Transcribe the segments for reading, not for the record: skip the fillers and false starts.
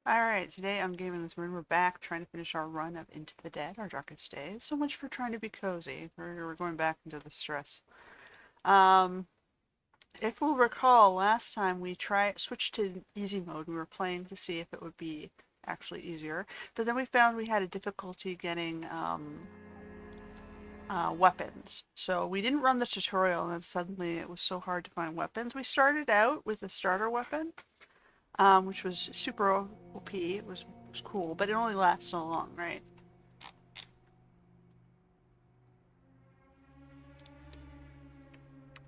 Alright, today I'm gaming this room. We're back trying to finish our run of Into the Dead, our darkest days. So much for trying to be cozy. We're going back into the stress. Um, if we'll recall, last time we switched to easy mode. We were playing to see if it would be actually easier. But then we found we had a difficulty getting weapons. So we didn't run the tutorial and then suddenly it was so hard to find weapons. We started out with a starter weapon, which was super OP. It was cool, but it only lasts so long, right?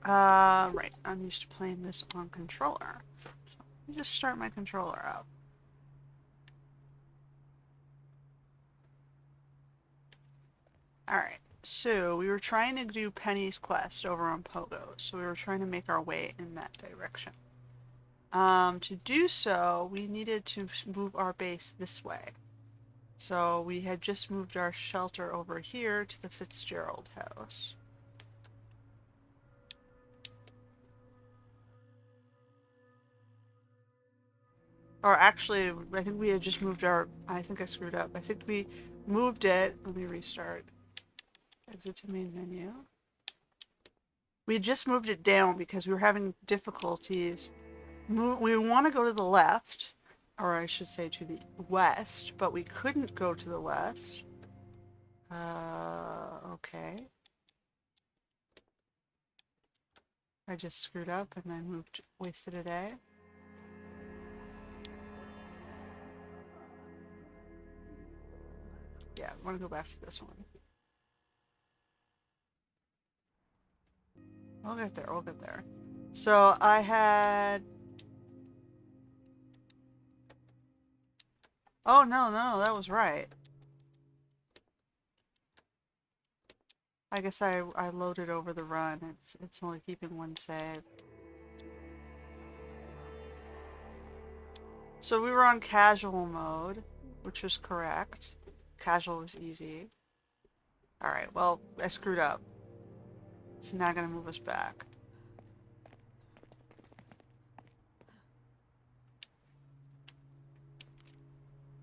Right. I'm used to playing this on controller. Let me just start my controller up. Alright, so we were trying to do Penny's quest over on Pogo, so we were trying to make our way in that direction. To do so, we needed to move our base this way. So we had just moved our shelter over here to the Fitzgerald house. Or actually, I think we had just moved I think I screwed up. I think we moved it. Let me restart. Exit to main menu. We just moved it down because we were having difficulties. We want to go to the left, or I should say to the west, but we couldn't go to the west. Okay. I just screwed up and I wasted a day. Yeah, I want to go back to this one. We'll get there, we'll get there. So I had... Oh, no, that was right. I guess I loaded over the run. It's only keeping one save. So we were on casual mode, which was correct. Casual was easy. Alright, well, I screwed up. It's not gonna move us back.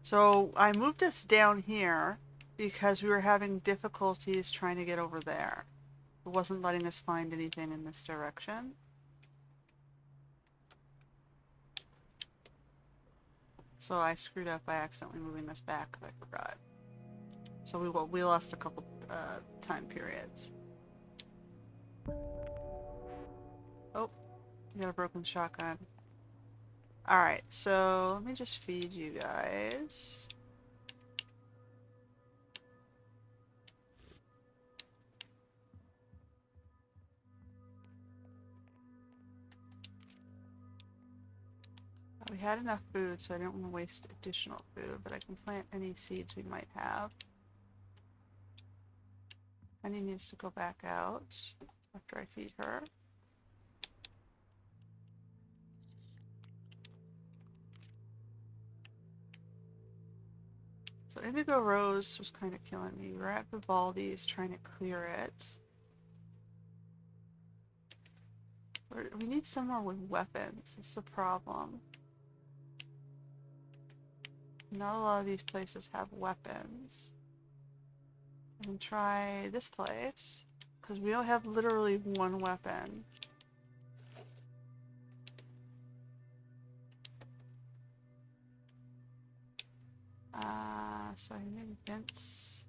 So I moved us down here because we were having difficulties trying to get over there. It wasn't letting us find anything in this direction. So I screwed up by accidentally moving us back because I forgot. So we lost a couple time periods. Oh, you got a broken shotgun. Alright, so let me just feed you guys. We had enough food, so I don't want to waste additional food, but I can plant any seeds we might have. Penny needs to go back out after I feed her. So Indigo Rose was kind of killing me. We're at Vivaldi's trying to clear it. We need somewhere with weapons. That's the problem. Not a lot of these places have weapons. I can try this place, because we only have literally one weapon. So I need Vince.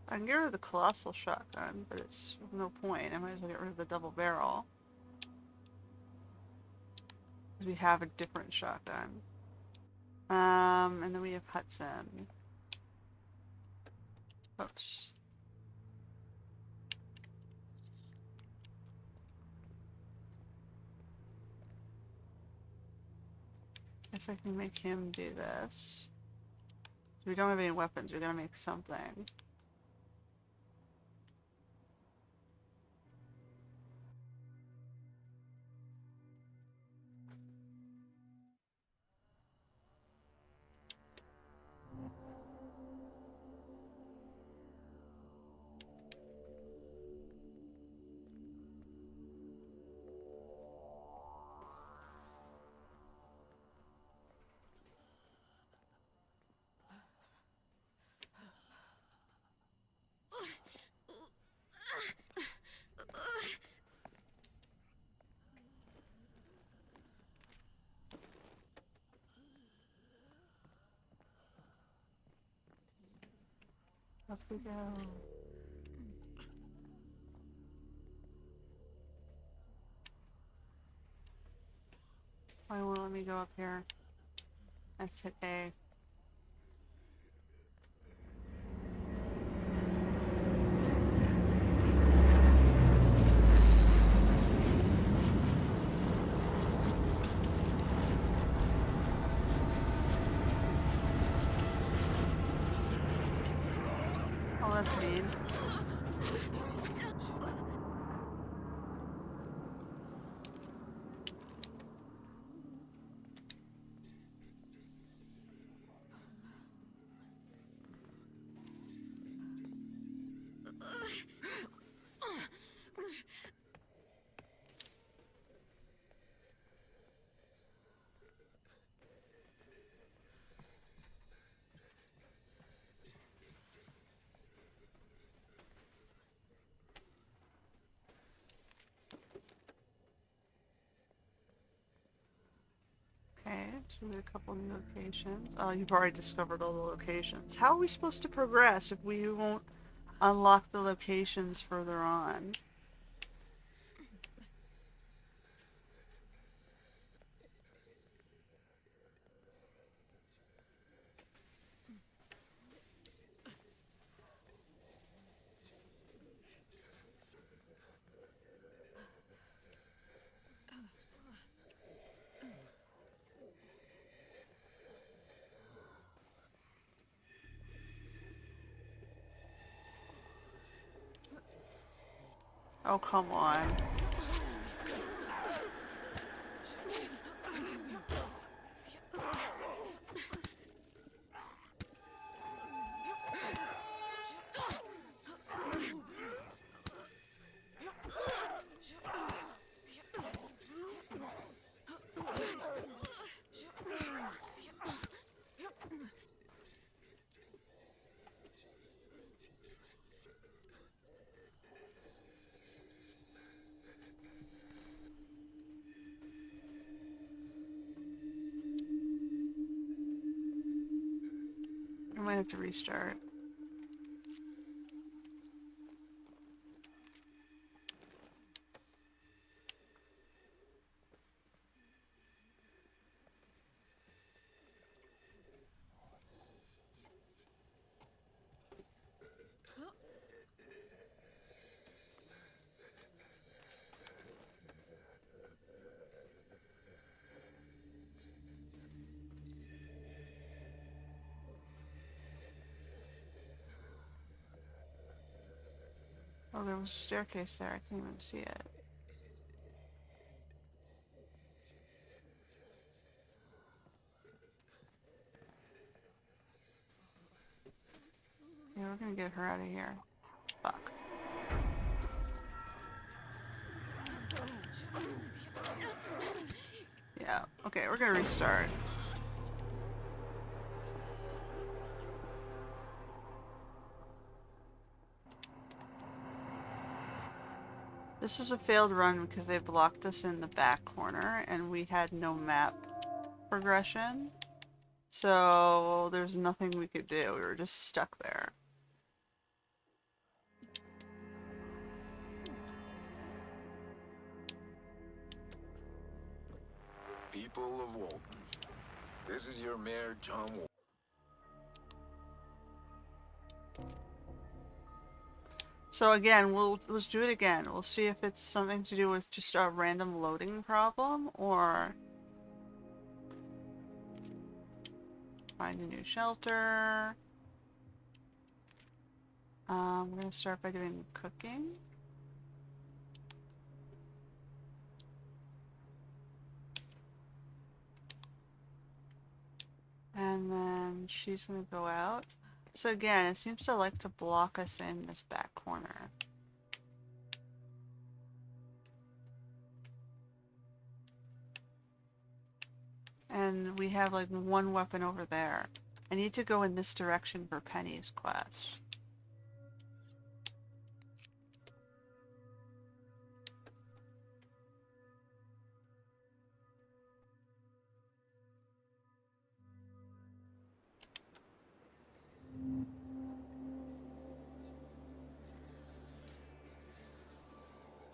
I can get rid of the colossal shotgun, but it's no point. I might as well get rid of the double barrel. Because we have a different shotgun. And then we have Hudson. Oops. Guess I can make him do this. We don't have any weapons, we gotta make something. Up we go. Why won't let me go up here? Let's hit A. Oh, that's mean. Okay, so we have a couple new locations. Oh, you've already discovered all the locations. How are we supposed to progress if we won't unlock the locations further on? Oh, come on. I might have to restart. Oh, there was a staircase there. I can't even see it. Yeah, we're gonna get her out of here. Fuck. Yeah, okay, we're gonna restart. This is a failed run because they blocked us in the back corner and we had no map progression. So there's nothing we could do. We were just stuck there. People of Walton, this is your mayor, John Walton. So again, let's do it again. We'll see if it's something to do with just a random loading problem or find a new shelter. We're gonna start by doing cooking. And then she's gonna go out. So again, it seems to like to block us in this back corner. And we have like one weapon over there. I need to go in this direction for Penny's quest.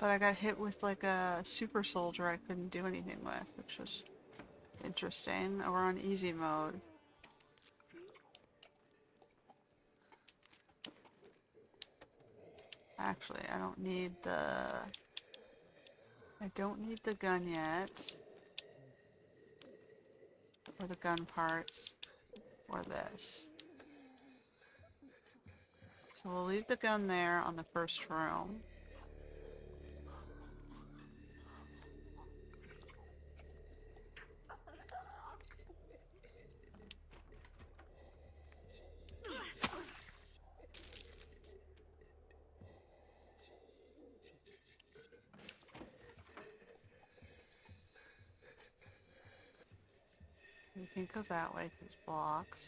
But I got hit with like a super soldier I couldn't do anything with, which was interesting. We're on easy mode. Actually, I don't need the gun yet. Or the gun parts. Or this. So we'll leave the gun there on the first room. We can go that way because it's blocked.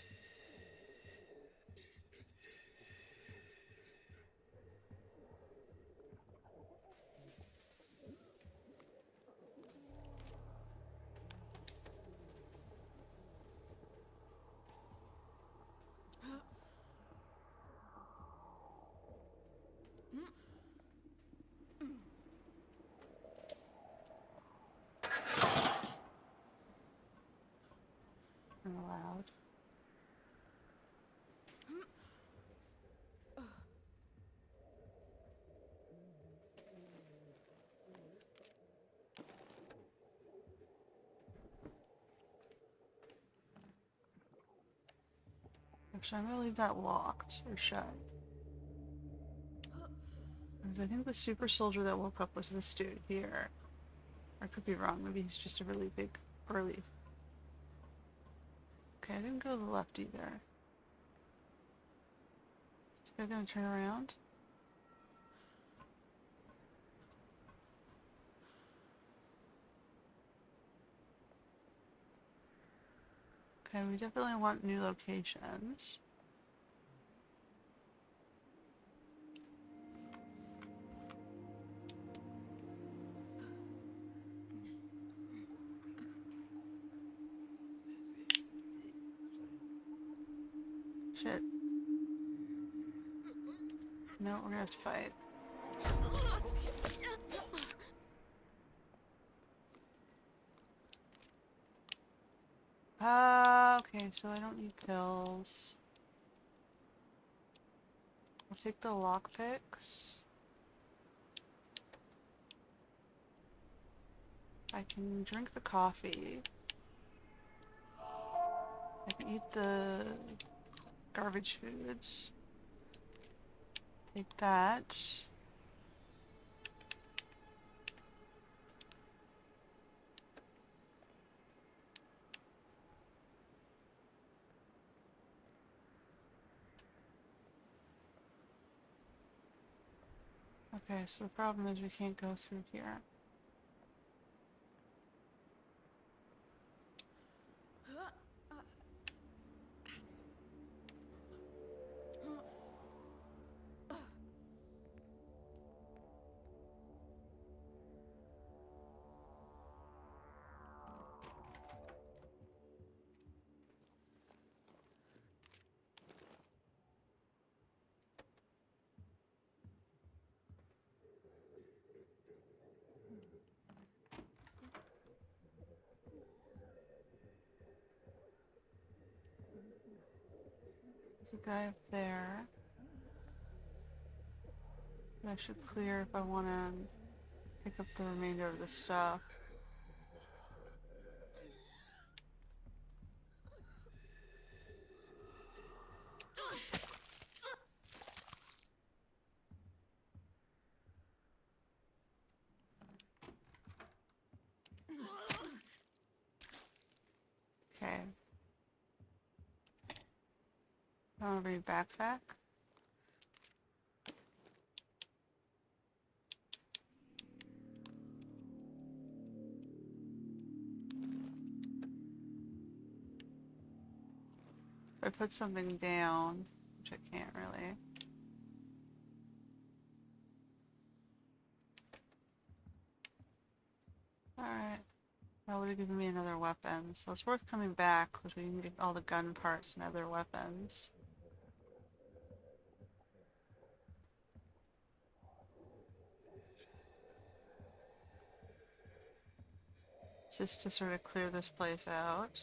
And loud. Actually, I'm gonna leave that locked or shut. Because I think the super soldier that woke up was this dude here. I could be wrong. Maybe he's just a really big burly. Okay, I didn't go to the left either. Is this guy gonna turn around? Okay, we definitely want new locations. Shit. No, we're gonna have to fight. Okay, so I don't need pills. I'll take the lockpicks. I can drink the coffee. I can eat the garbage foods. Take that. Okay, so the problem is we can't go through here. There's a guy up there. I should clear if I want to pick up the remainder of the stuff. Okay. I want to bring a backpack. If I put something down, which I can't really. Alright. That would have given me another weapon, so it's worth coming back because we can get all the gun parts and other weapons. just to sort of clear this place out.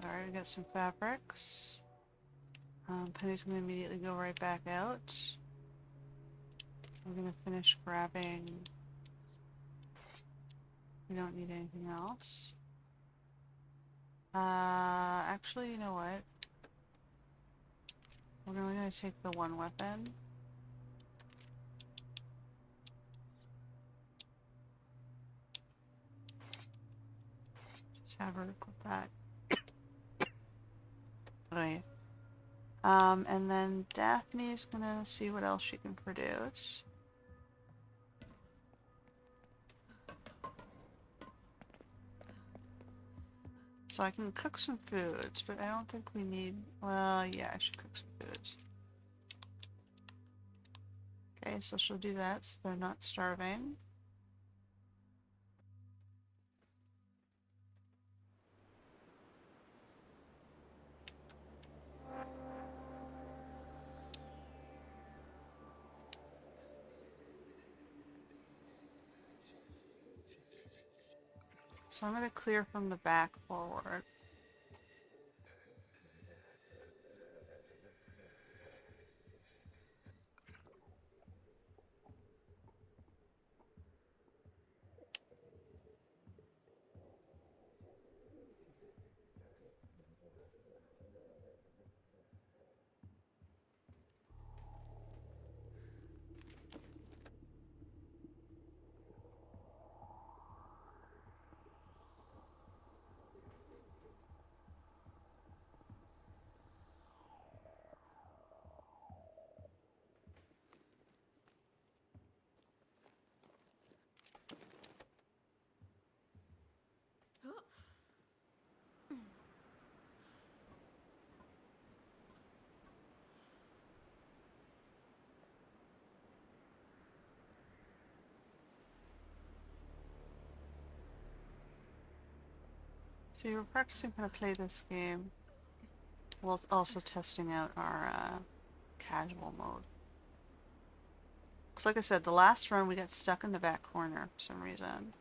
Alright, I got some fabrics. Penny's gonna immediately go right back out. We're gonna finish grabbing. We don't need anything else. Actually, you know what? We're only gonna take the one weapon. Just have her equip that. Right. And then Daphne's gonna see what else she can produce. So I can cook some foods, but I don't think we need... Well, yeah, I should cook some foods. Okay, so she'll do that so they're not starving. So I'm gonna clear from the back forward. So we're practicing how to play this game while also testing out our casual mode. Because like I said, the last run we got stuck in the back corner for some reason.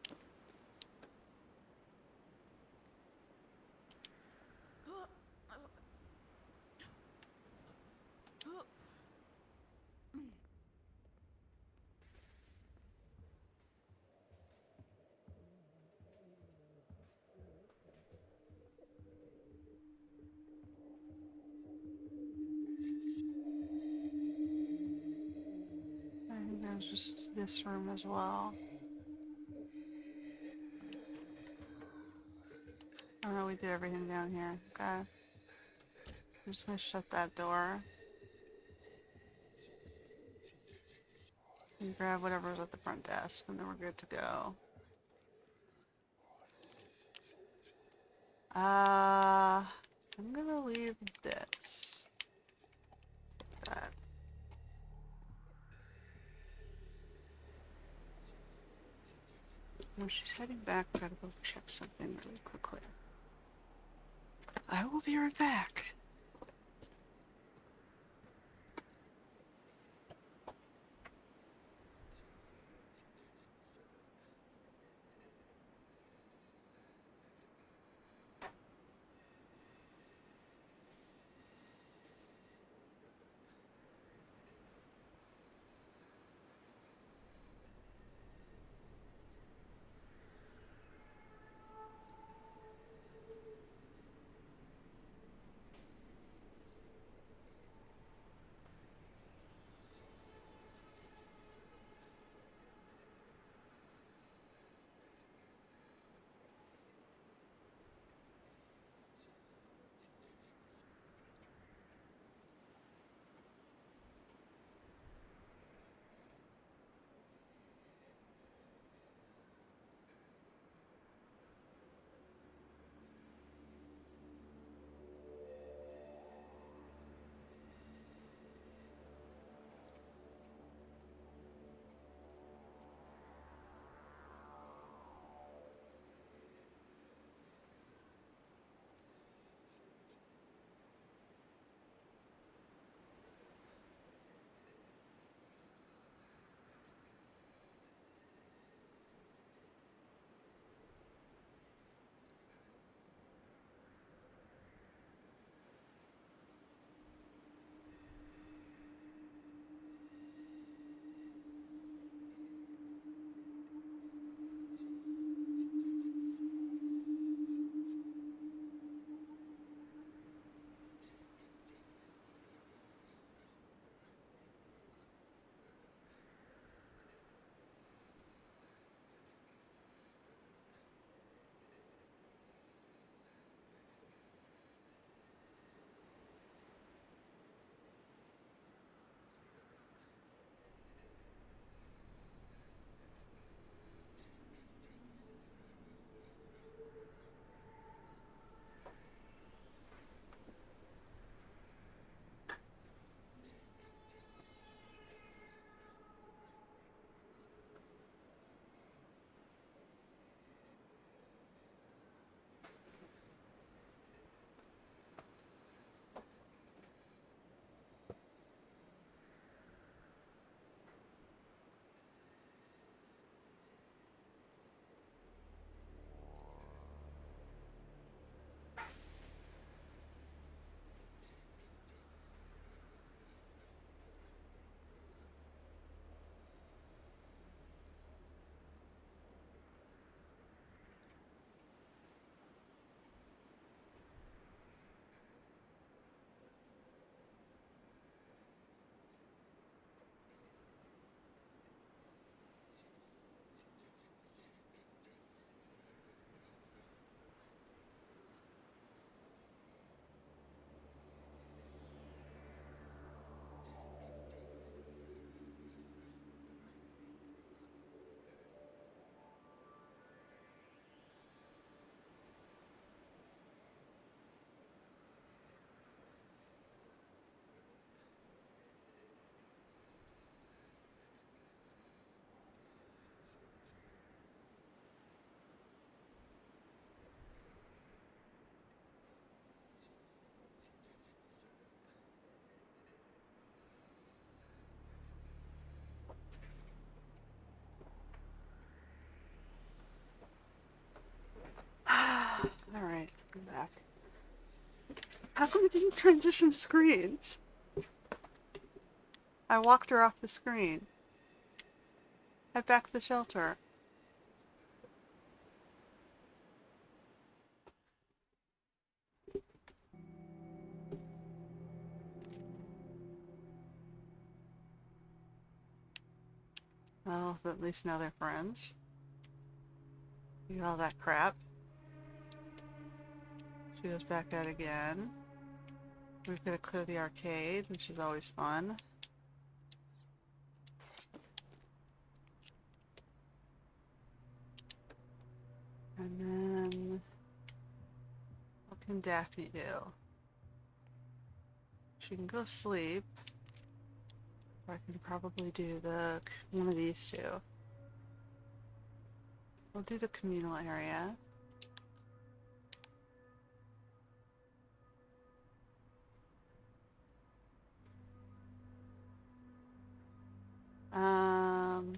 I think there's just this room as well. Oh no, we did everything down here. Okay. I'm just gonna shut that door. And grab whatever's at the front desk, and then we're good to go. I'm gonna leave this. That. When she's heading back, I gotta go check something really quickly. I will be right back. I'm back. How come it didn't transition screens? I walked her off the screen. Head back to the shelter. Well, at least now they're friends. You all that crap. She goes back out again. We've got to clear the arcade, which is always fun. And then, what can Daphne do? She can go sleep. Or I can probably do one of these two. We'll do the communal area. Um,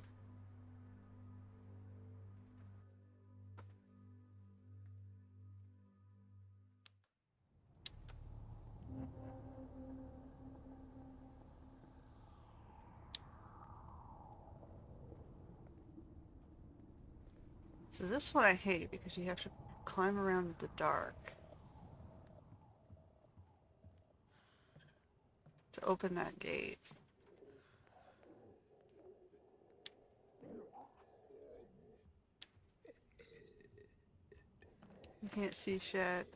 so this one I hate because you have to climb around in the dark to open that gate. You can't see shit.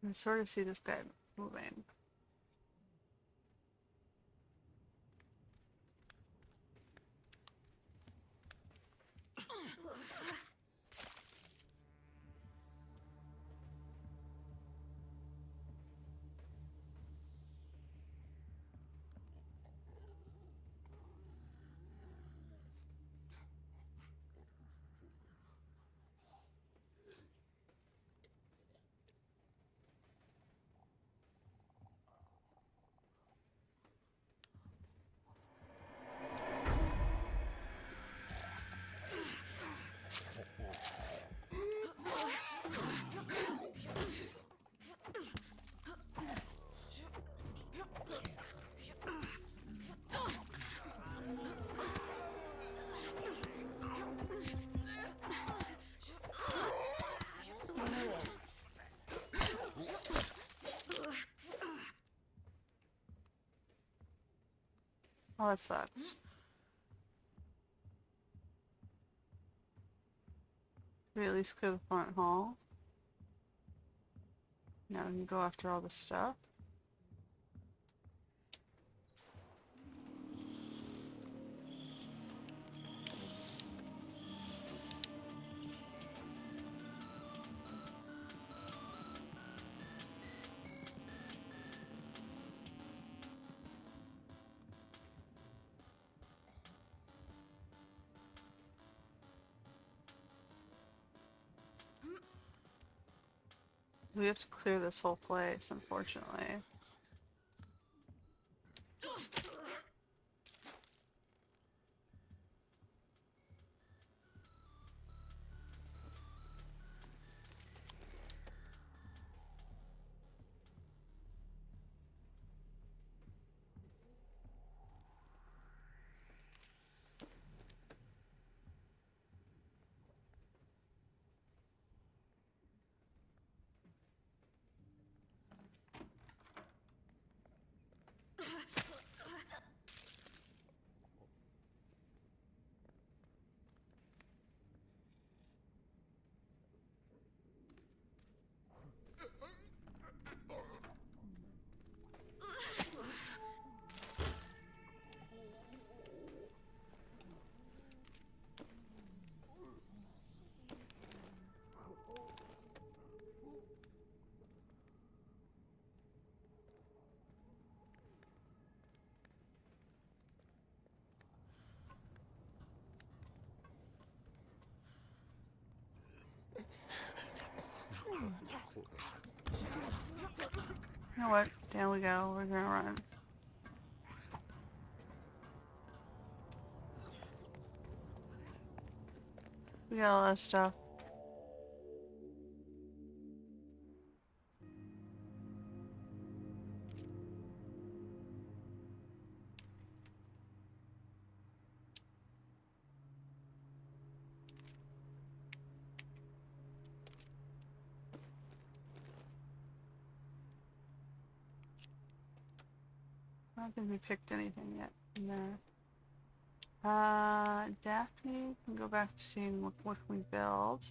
I can sort of see this guy moving. Oh, that sucks. We at least clear the front hall. Now we can go after all the stuff. We have to clear this whole place, unfortunately. You know what? Down we go. We're gonna run. We got a lot of stuff. I don't think we picked anything yet in there. Daphne can go back to seeing what we build.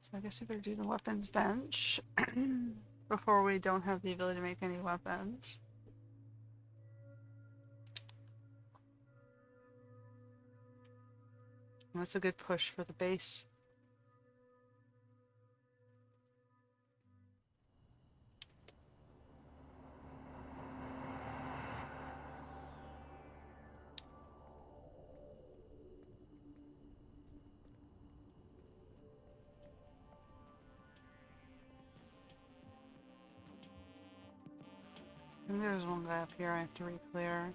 So I guess we better do the weapons bench before we don't have the ability to make any weapons. And that's a good push for the base. And there's one guy up here I have to re-clear.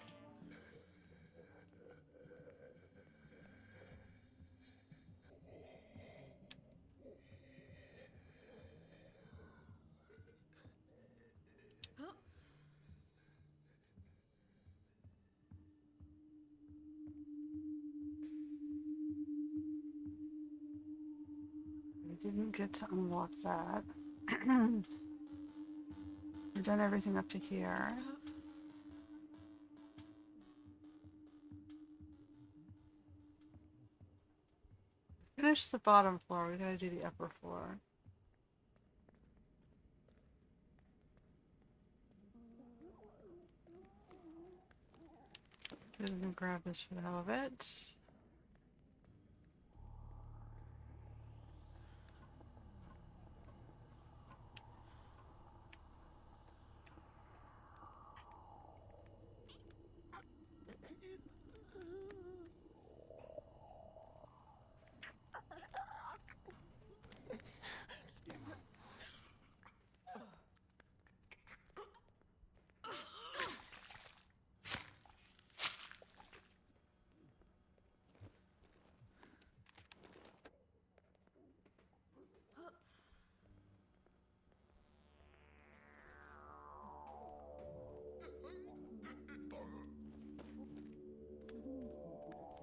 We didn't get to unlock that. We've done everything up to here. Finish the bottom floor, we gotta do the upper floor. Just gonna grab this for the hell of it.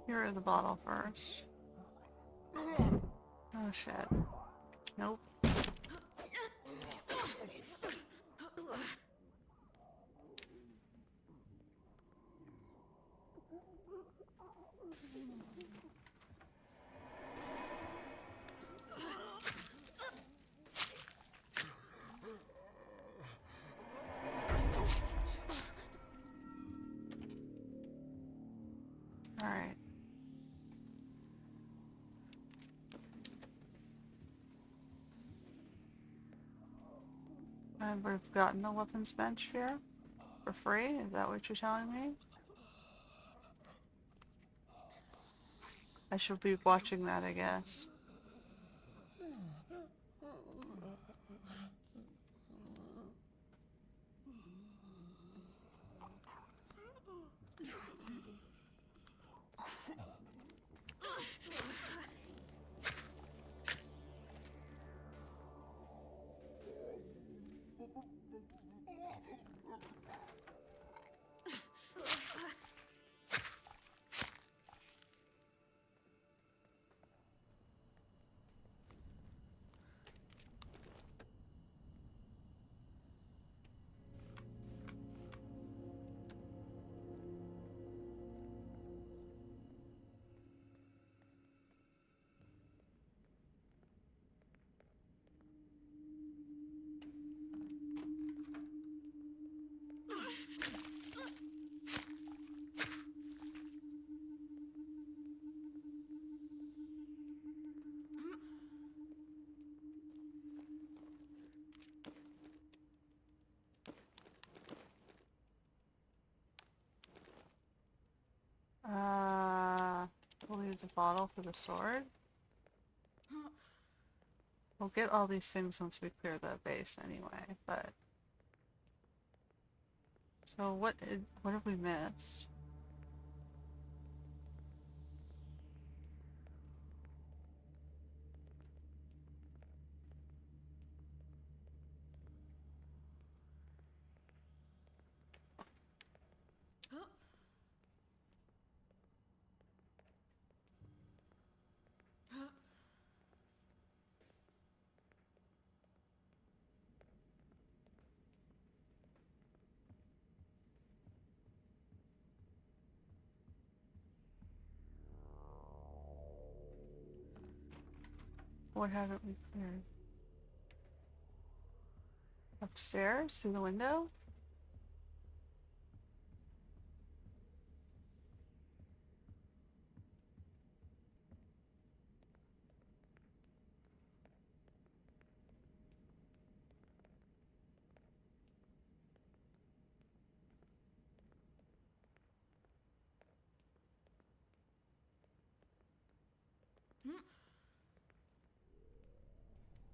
Here is the bottle first. Oh shit. Nope. Alright. And we've gotten the weapons bench here for free? Is that what you're telling me? I should be watching that, I guess. We'll use the bottle for the sword. We'll get all these things once we clear the base anyway, but... So what have we missed? What haven't we cleared? Upstairs? Through the window?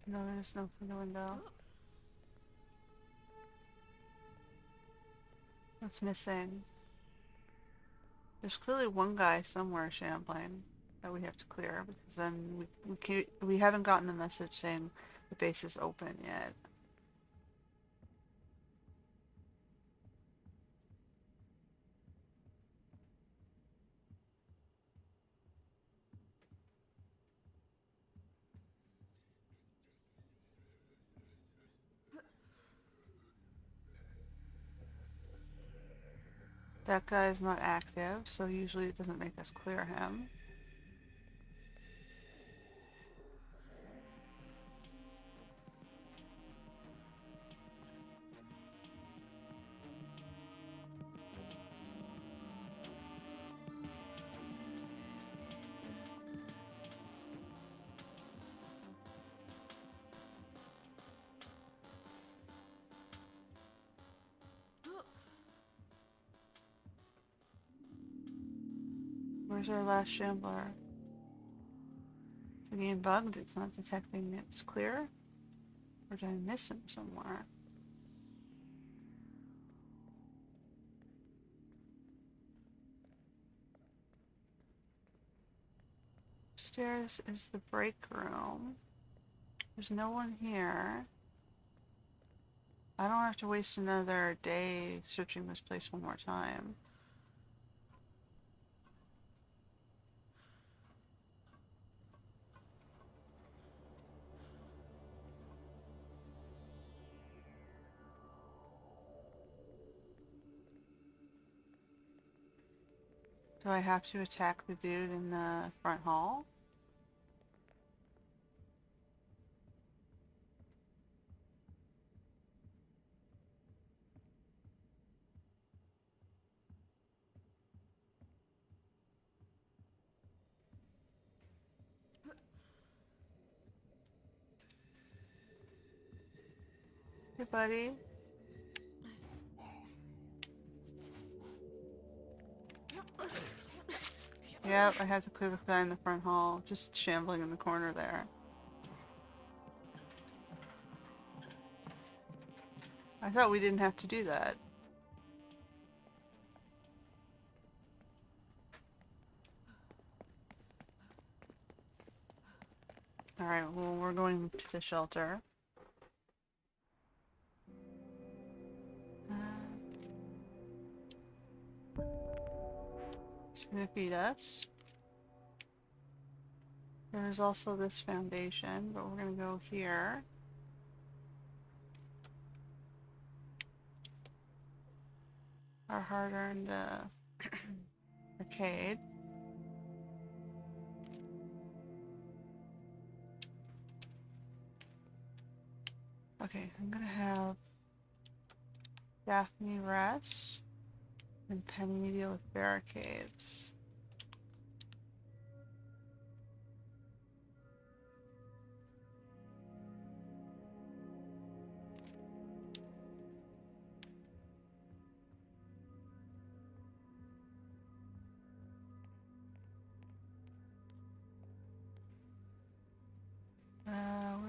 No, there's no through the window. What's missing? There's clearly one guy somewhere shambling that we have to clear, because then we haven't gotten the message saying the base is open yet. That guy is not active, so usually it doesn't make us clear him. Where's our last shambler? Is the game bugged? It's not detecting it's clear? Or did I miss him somewhere? Upstairs is the break room. There's no one here. I don't have to waste another day searching this place one more time. Do I have to attack the dude in the front hall? Hey, buddy. Yep, I have to clear the guy in the front hall, just shambling in the corner there. I thought we didn't have to do that. Alright, well, we're going to the shelter. She's gonna feed us. There's also this foundation, but we're gonna go here. Our hard-earned arcade. Okay, I'm gonna have Daphne rest and Penny deal with barricades.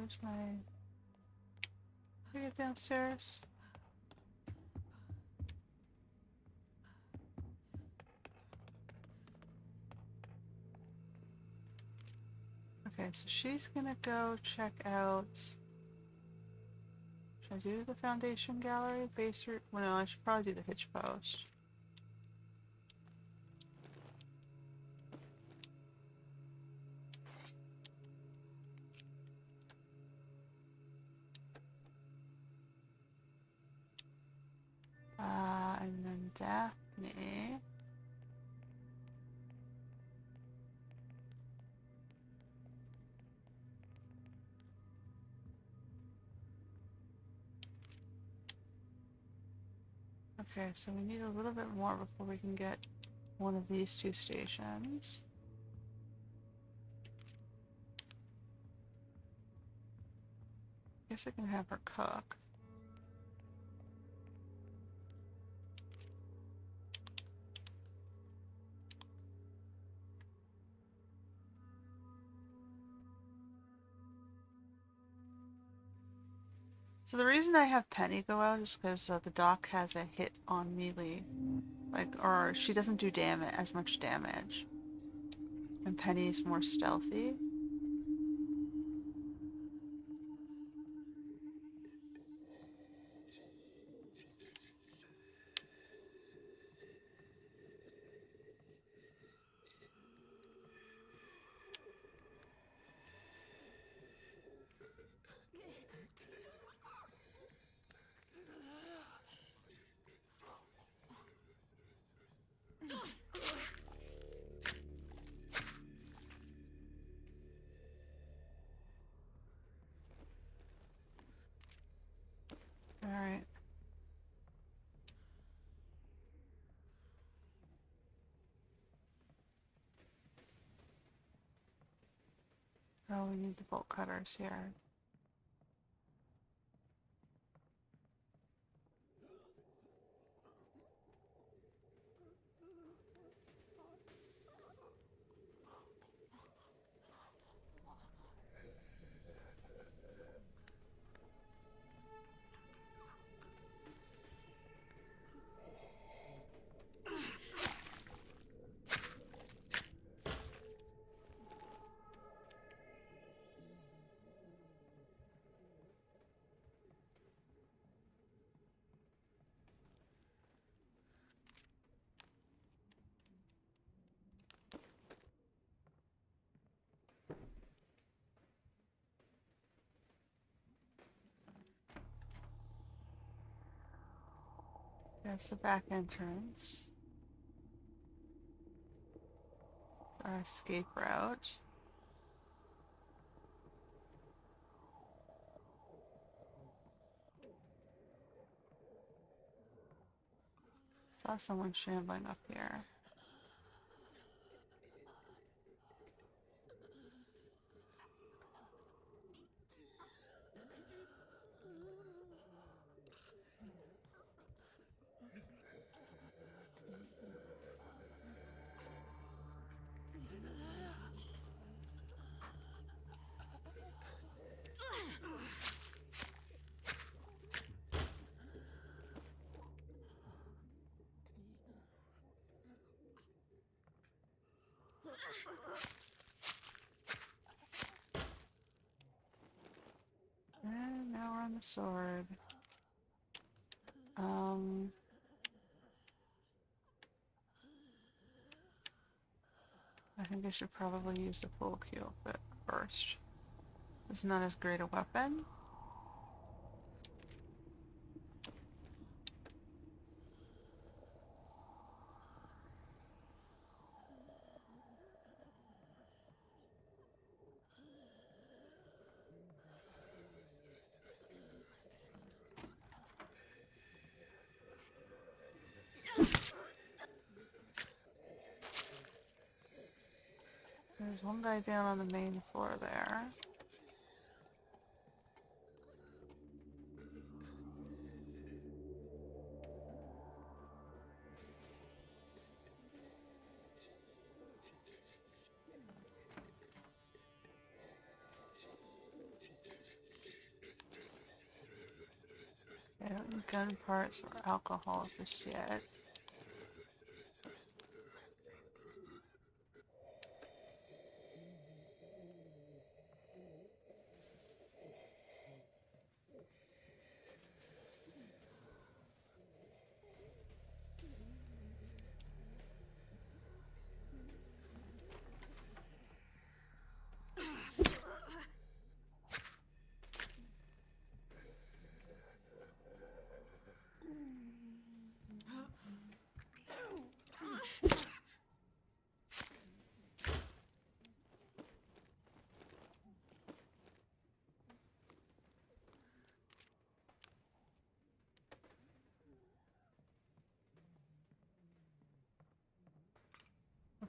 Where's my... Can I get downstairs? Okay, so she's gonna go check out... Should I do the Foundation Gallery? Base route? Well, no, I should probably do the hitch post. And then Daphne. Okay, so we need a little bit more before we can get one of these two stations. Guess I can have her cook. So the reason I have Penny go out is because the doc has a hit on melee, like, or she doesn't do damage as much damage, and Penny's more stealthy. All right. Oh, we need the bolt cutters here. There's the back entrance. Our escape route. Saw someone shambling up here. And now we're on the sword. I think I should probably use the full kill bit first. It's not as great a weapon. There's one guy down on the main floor there. I don't need gun parts or alcohol just yet.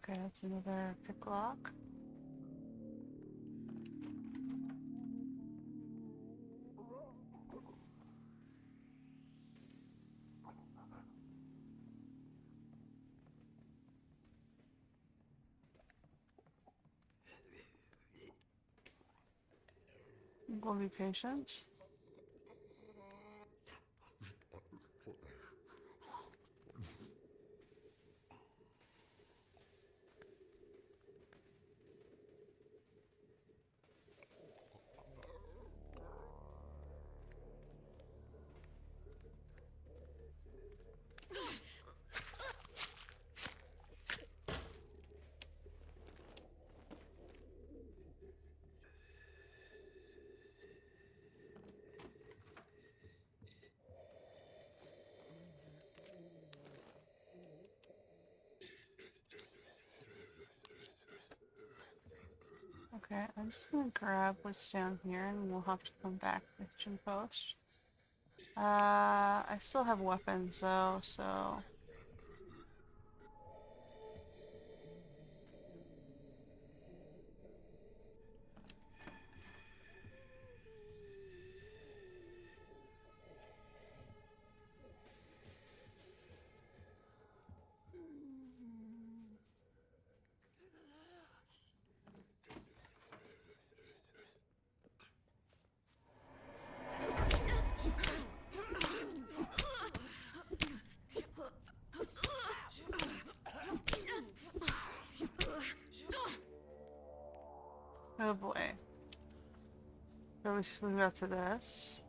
Okay, that's another pick lock. We'll be patient. Okay, I'm just gonna grab what's down here and we'll have to come back to the kitchen post. I still have weapons though, so... Oh boy. So we got to this.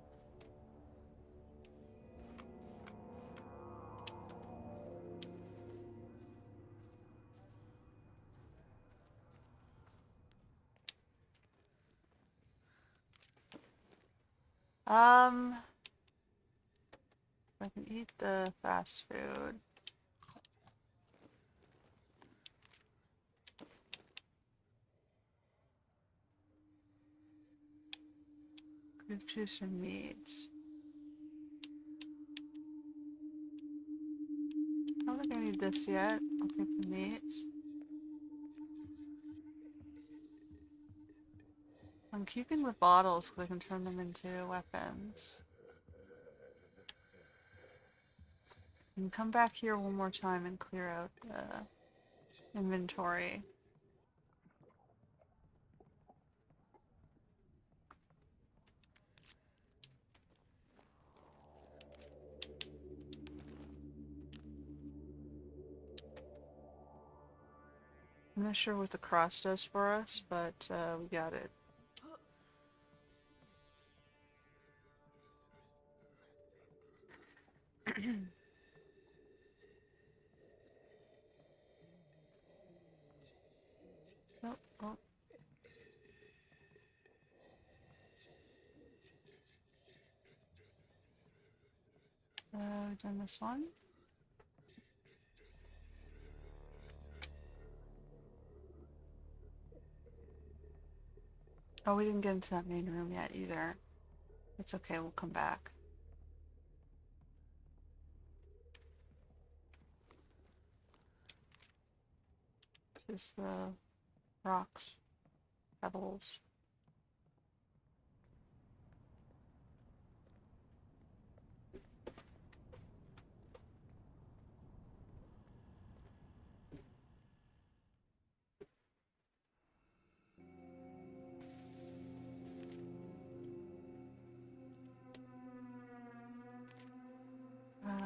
I can eat the fast food. Grape juice or meat. I don't think I need this yet. I'll take the meat. I'm keeping the bottles because I can turn them into weapons. You can come back here one more time and clear out the inventory. I'm not sure what the cross does for us, but we got it. Oh, oh. We've done this one. Oh, we didn't get into that main room yet either. It's okay, we'll come back. Just the rocks, pebbles.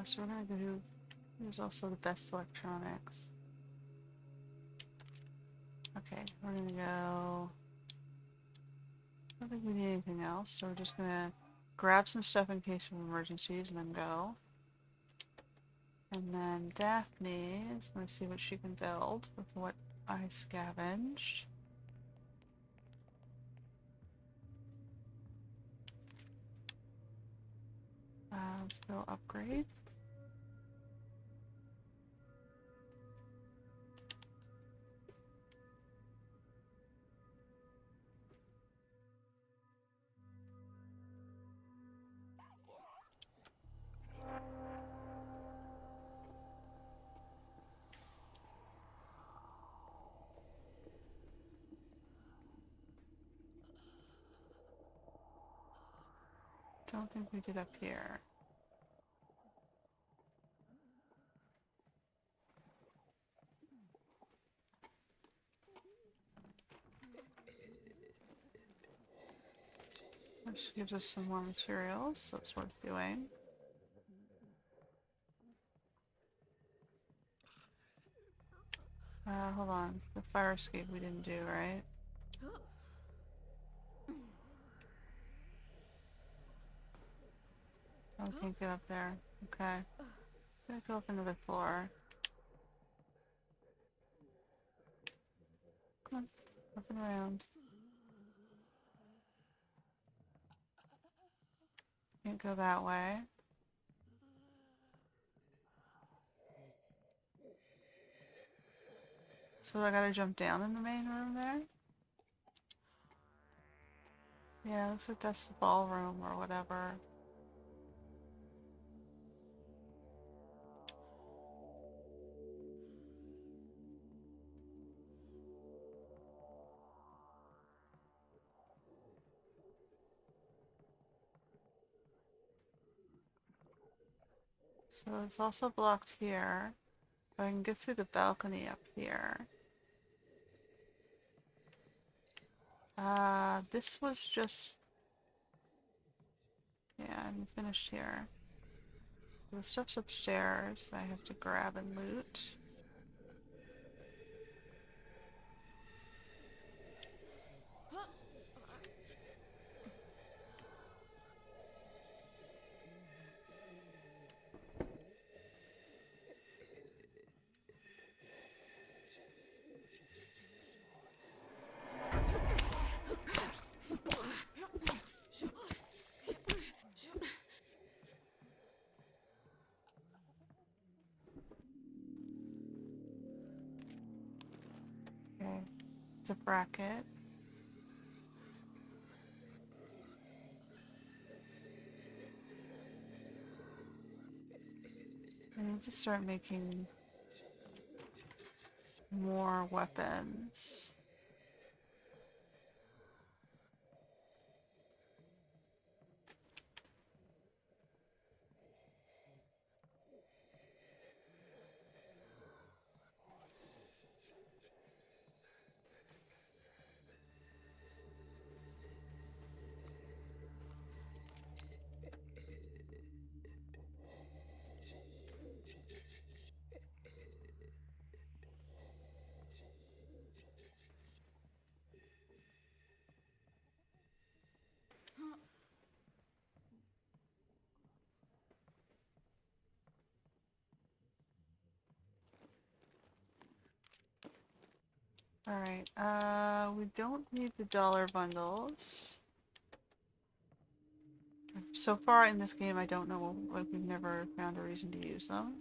So we're gonna go to, there's also the best electronics. Okay, we're gonna go, I don't think we need anything else, so we're just gonna grab some stuff in case of emergencies and then go. And then Daphne is gonna see what she can build with what I scavenged. Let's go upgrade. Don't think we did up here. Which gives us some more materials, so it's worth doing. Hold on. The fire escape we didn't do, right? Oh, we can't get up there. Okay. Gotta go up another floor. Come on. Up and around. Can't go that way. So I gotta jump down in the main room there? Yeah, looks like that's the ballroom or whatever. So it's also blocked here. But I can get through the balcony up here. This was just... Yeah, I'm finished here. The stuff's upstairs. I have to grab and loot. Okay, it's a bracket. I need to start making more weapons. Alright, we don't need the dollar bundles. So far in this game, I don't know, like, we've never found a reason to use them.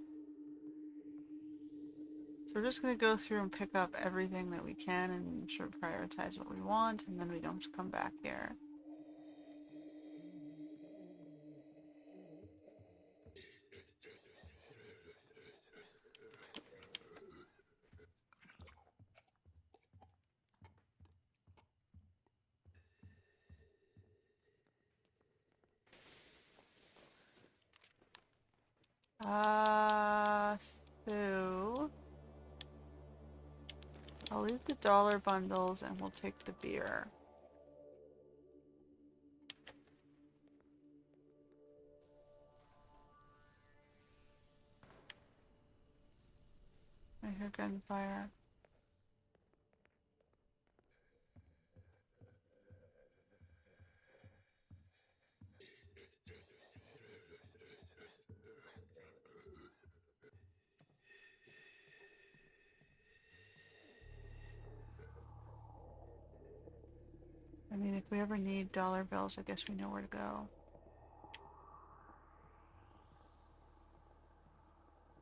So we're just gonna go through and pick up everything that we can and sort of prioritize what we want, and then we don't have to come back here. Uh, so... I'll leave the dollar bundles and we'll take the beer. hear gunfire. I mean, if we ever need dollar bills, I guess we know where to go.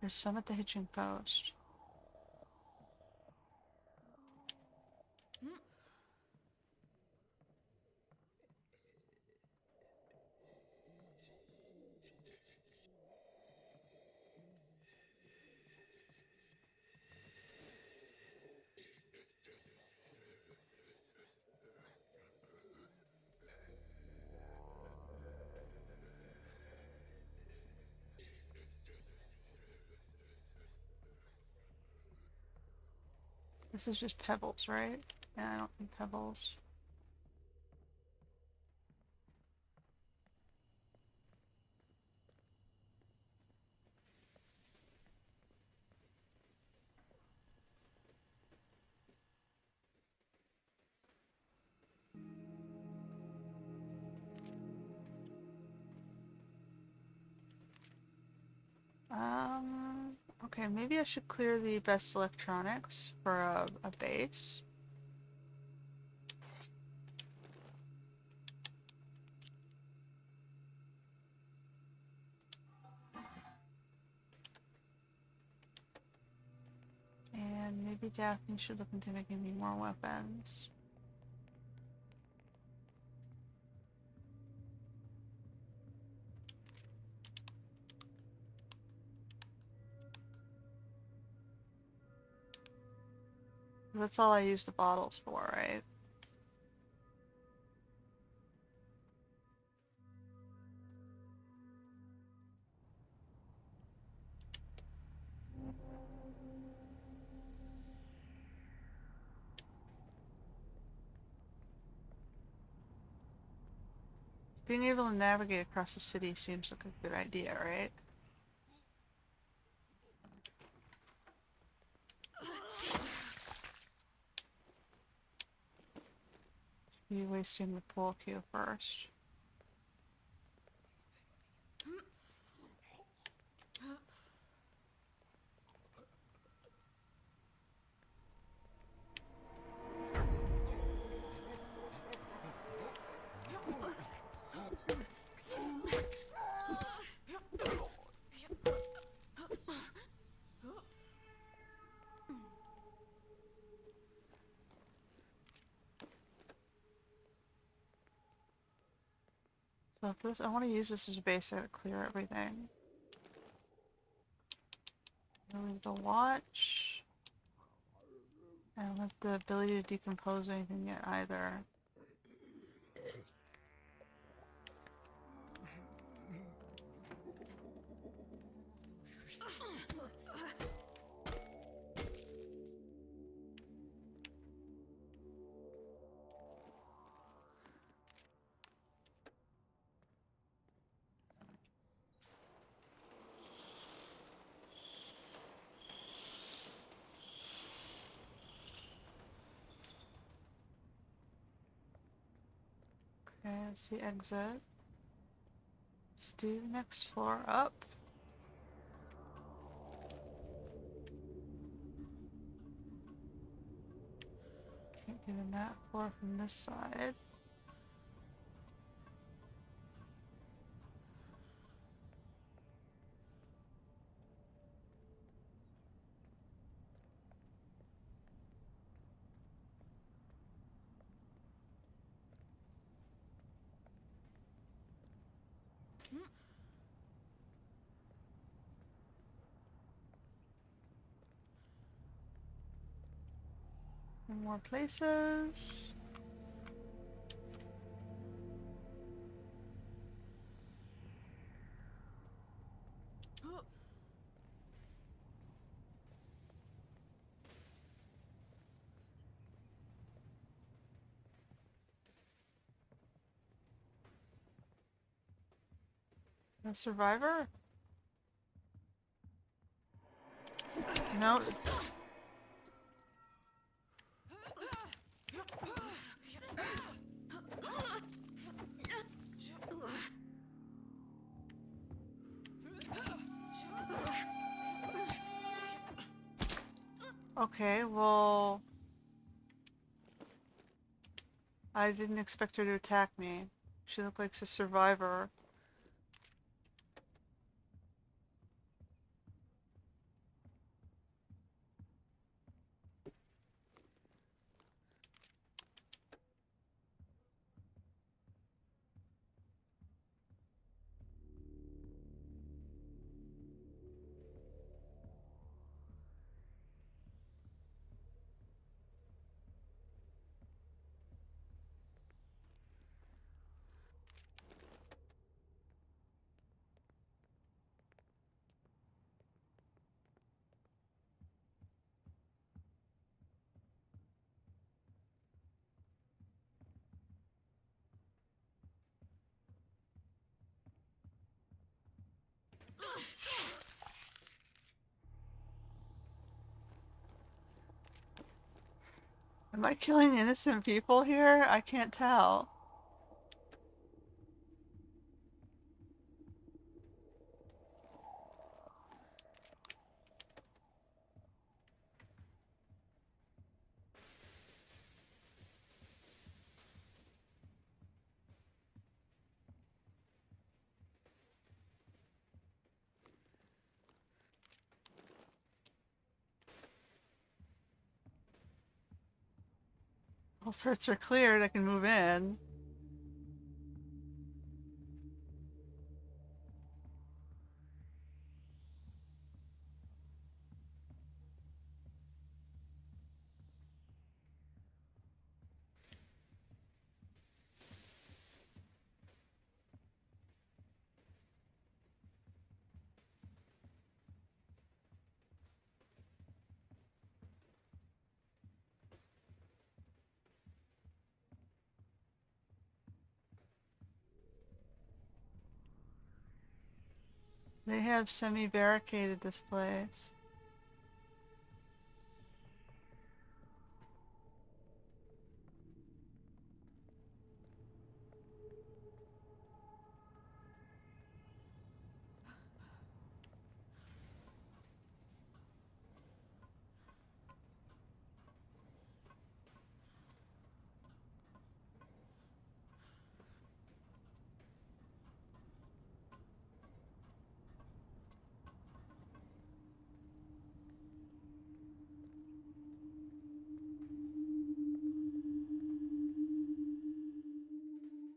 There's some at the hitching post. This is just pebbles, right? Yeah, I don't need pebbles. Okay, maybe I should clear the best electronics for a base. And maybe Daphne should look into making me more weapons. That's all I use the bottles for, right? Being able to navigate across the city seems like a good idea, right? Be wasting the pool cue first. So if this, I want to use this as a base, I gotta clear everything. Remove the watch. I don't have the ability to decompose anything yet either. Okay, that's the exit. Let's do the next floor up. Can't get in that floor from this side. And more places. A survivor? No. Okay, well, I didn't expect her to attack me. She looked like a survivor. Am I killing innocent people here? I can't tell. All threats are cleared. I can move in. They have semi-barricaded this place.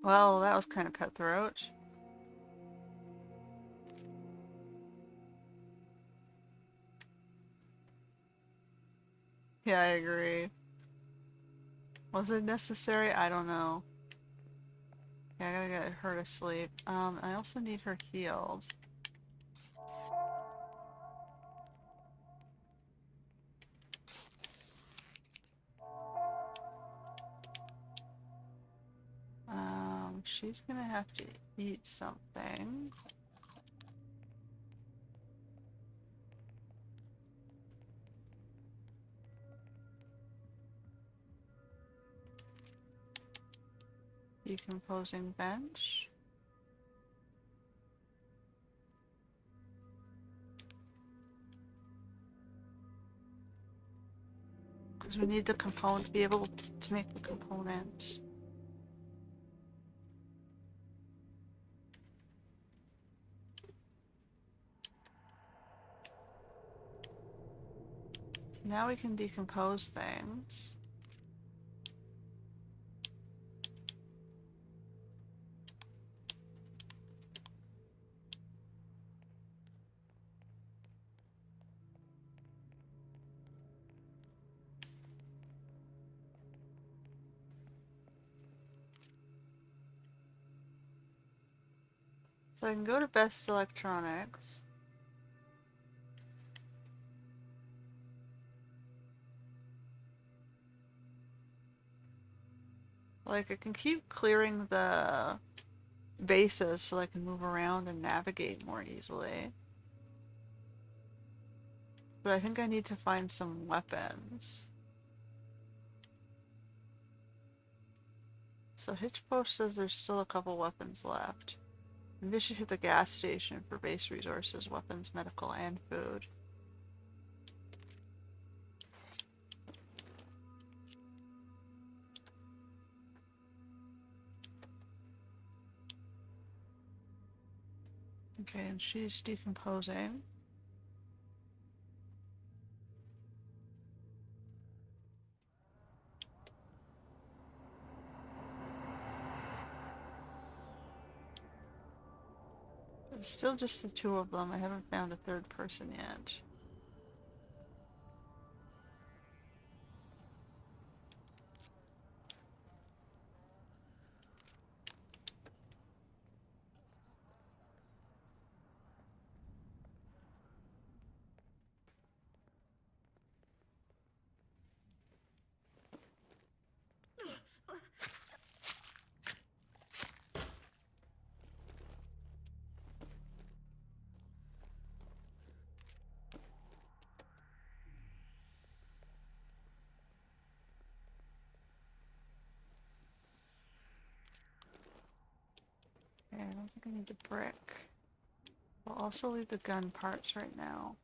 Well, that was kind of cutthroat. Yeah, I agree. Was it necessary? I don't know. Yeah, I gotta get her to sleep. I also need her healed. She's gonna have to eat something. Decomposing bench. Because we need the component to be able to make the components. Now we can decompose things. So I can go to Best Electronics. Like, I can keep clearing the bases so I can move around and navigate more easily. But I think I need to find some weapons. So Hitchpost says there's still a couple weapons left. Maybe I should hit the gas station for base resources, weapons, medical, and food. Okay, and she's decomposing. It's still just the two of them. I haven't found a third person yet. Okay, I don't think I need the brick. I'll also leave the gun parts right now.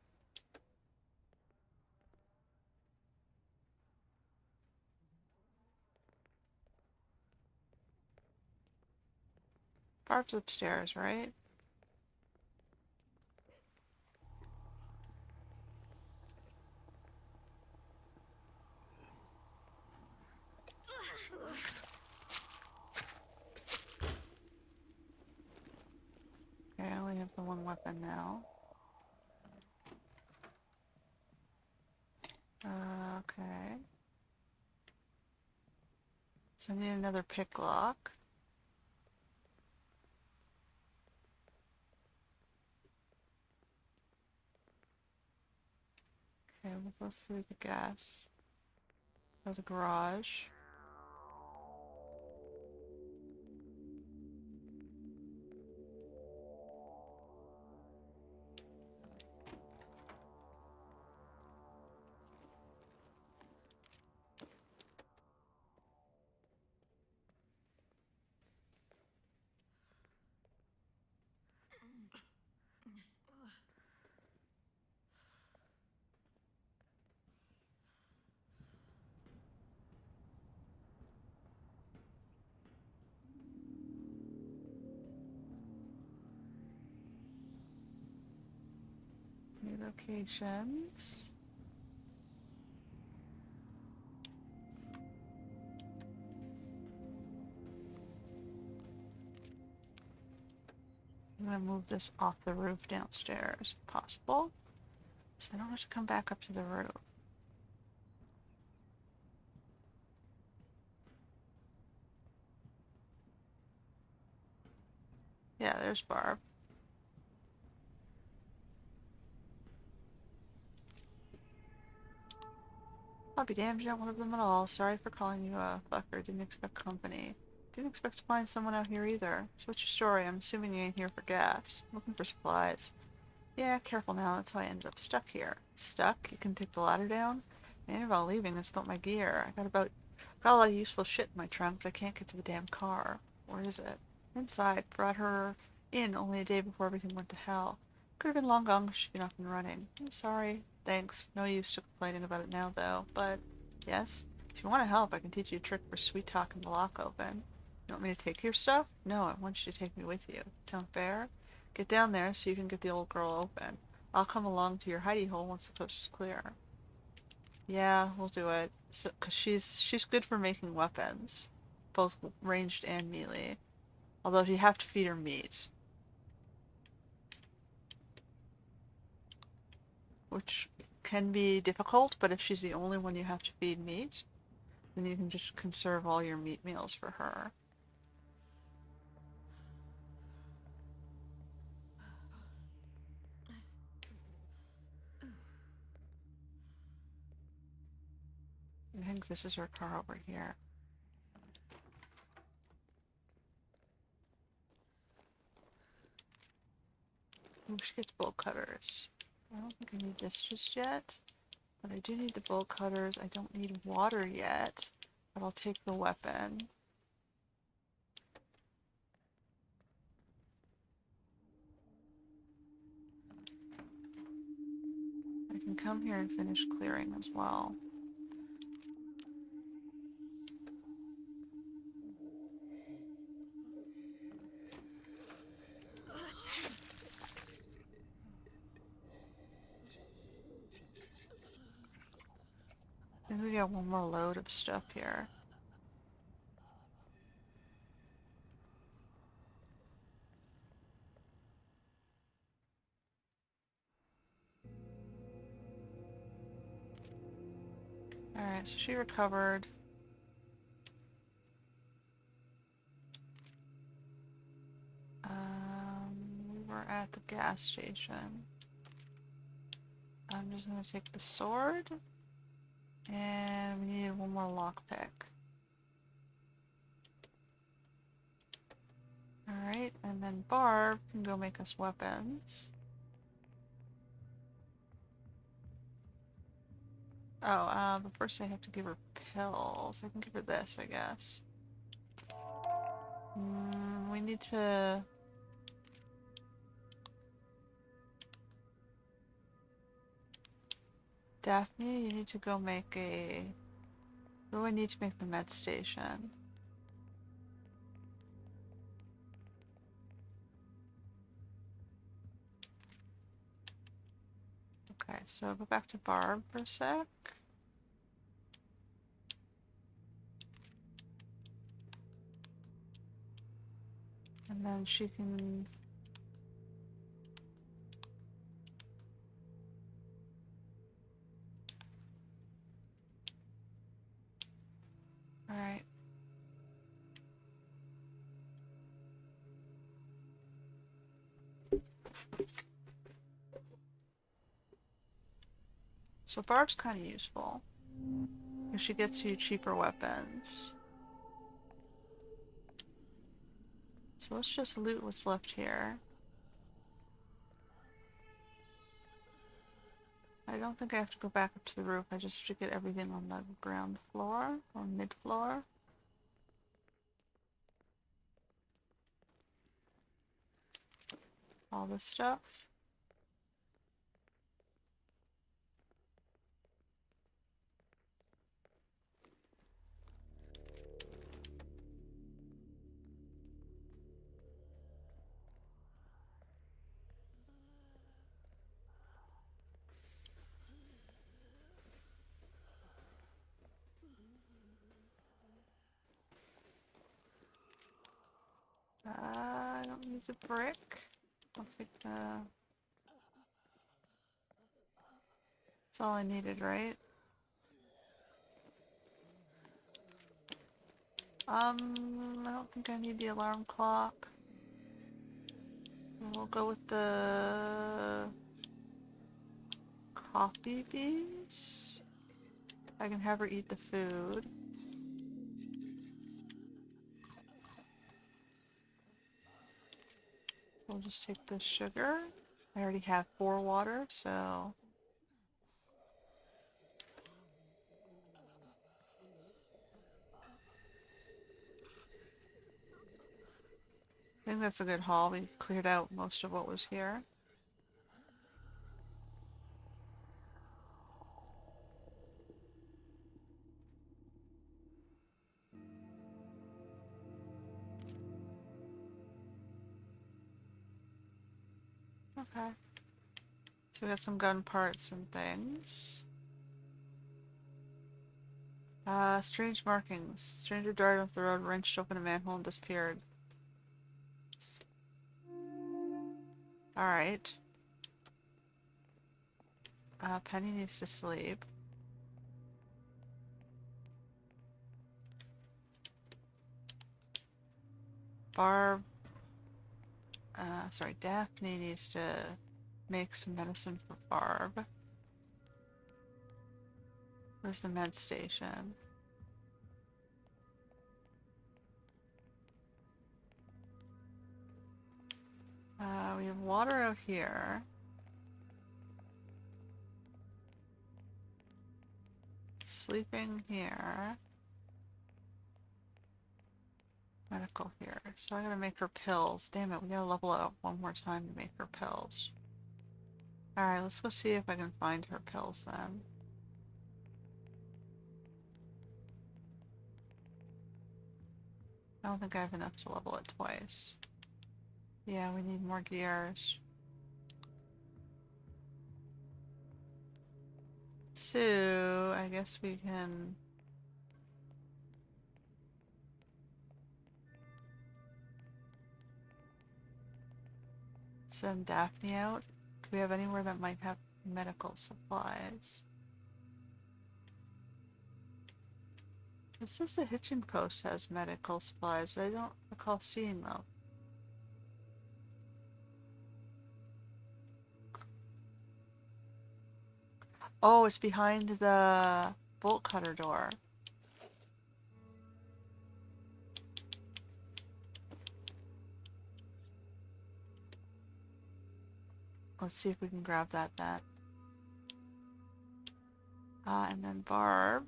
Barb's upstairs, right? Okay, I only have the one weapon now. Okay. So I need another pick lock. Okay, we'll go through the gas. Or the garage. New locations. I'm gonna move this off the roof downstairs, if possible. So I don't have to come back up to the roof. Yeah, there's Barb. I'll be damned, you don't want them at all. Sorry for calling you a fucker. Didn't expect company. Didn't expect to find someone out here either. So what's your story? I'm assuming you ain't here for gas. Looking for supplies. Yeah, careful now. That's how I ended up stuck here. Stuck? You can take the ladder down? I ain't about leaving. That's about my gear. Got a lot of useful shit in my trunk, but I can't get to the damn car. Where is it? Inside. Brought her in only a day before everything went to hell. Could have been long gone if she'd been up and running. I'm sorry. Thanks. No use to complaining about it now, though. But, yes? If you want to help, I can teach you a trick for sweet talking the lock open. You want me to take your stuff? No, I want you to take me with you. Sound fair? Get down there so you can get the old girl open. I'll come along to your hidey hole once the coast is clear. Yeah, we'll do it. So, 'cause she's good for making weapons, both ranged and melee. Although you have to feed her meat, which can be difficult. But if she's the only one you have to feed meat, then you can just conserve all your meat meals for her. I think this is her car over here. Ooh, she gets bolt cutters. I don't think I need this just yet. But I do need the bolt cutters. I don't need water yet. But I'll take the weapon. I can come here and finish clearing as well. think we got one more load of stuff here. Alright, so she recovered. We were at the gas station. I'm just gonna take the sword. And we need one more lockpick. Alright, and then Barb can go make us weapons. Oh, but first I have to give her pills. I can give her this, I guess. We need to... Daphne, you need to go make a... What do I need to make the med station? Okay, so go back to Barb for a sec. And then she can... Alright. So Barb's kind of useful. Because she gets you cheaper weapons. So let's just loot what's left here. I don't think I have to go back up to the roof. I just have to get everything on the ground floor or mid-floor. All this stuff. I don't need the brick. I'll take the... That's all I needed, right? I don't think I need the alarm clock. We'll go with the coffee beans. I can have her eat the food. We'll just take the sugar. I already have 4 water, so... I think that's a good haul. We cleared out most of what was here. Okay. So we got some gun parts and things. Strange markings. Stranger darted off the road, wrenched open a manhole, and disappeared. Alright. Penny needs to sleep. Barb... sorry, Daphne needs to make some medicine for Barb. Where's the med station? We have water out here. Sleeping here. Medical here. So I gotta make her pills. Damn it, we gotta level up one more time to make her pills. Alright, let's go see if I can find her pills then. I don't think I have enough to level it twice. Yeah, we need more gears. So, I guess we can... send Daphne out. Do we have anywhere that might have medical supplies? It says the hitching post has medical supplies, but I don't recall seeing them. Oh, it's behind the bolt cutter door. Let's see if we can grab that then. And then Barb.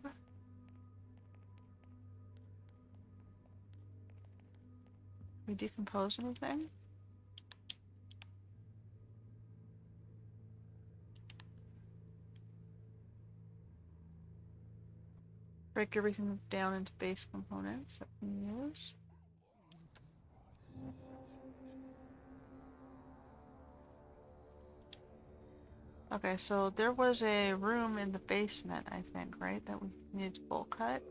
We decompose anything? Break everything down into base components that we can use. Okay, so there was a room in the basement, I think, right? That we needed to bolt cut.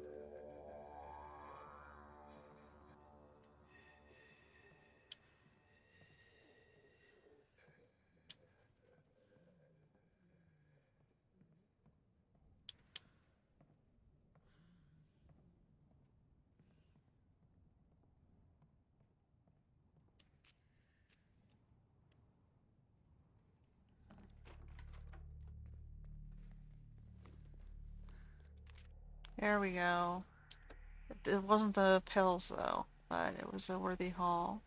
There we go. It wasn't the pills though, but it was a worthy haul.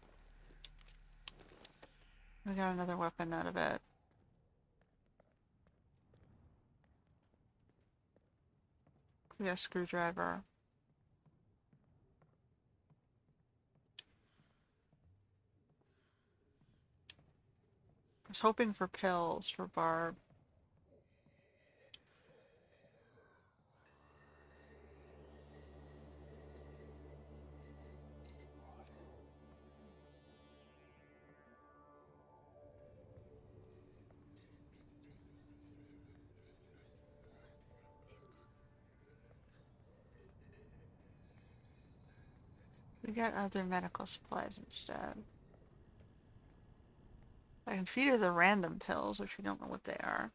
We got another weapon out of it. We got a screwdriver. I was hoping for pills for Barb. We got other medical supplies instead. I can feed her the random pills, which we don't know what they are.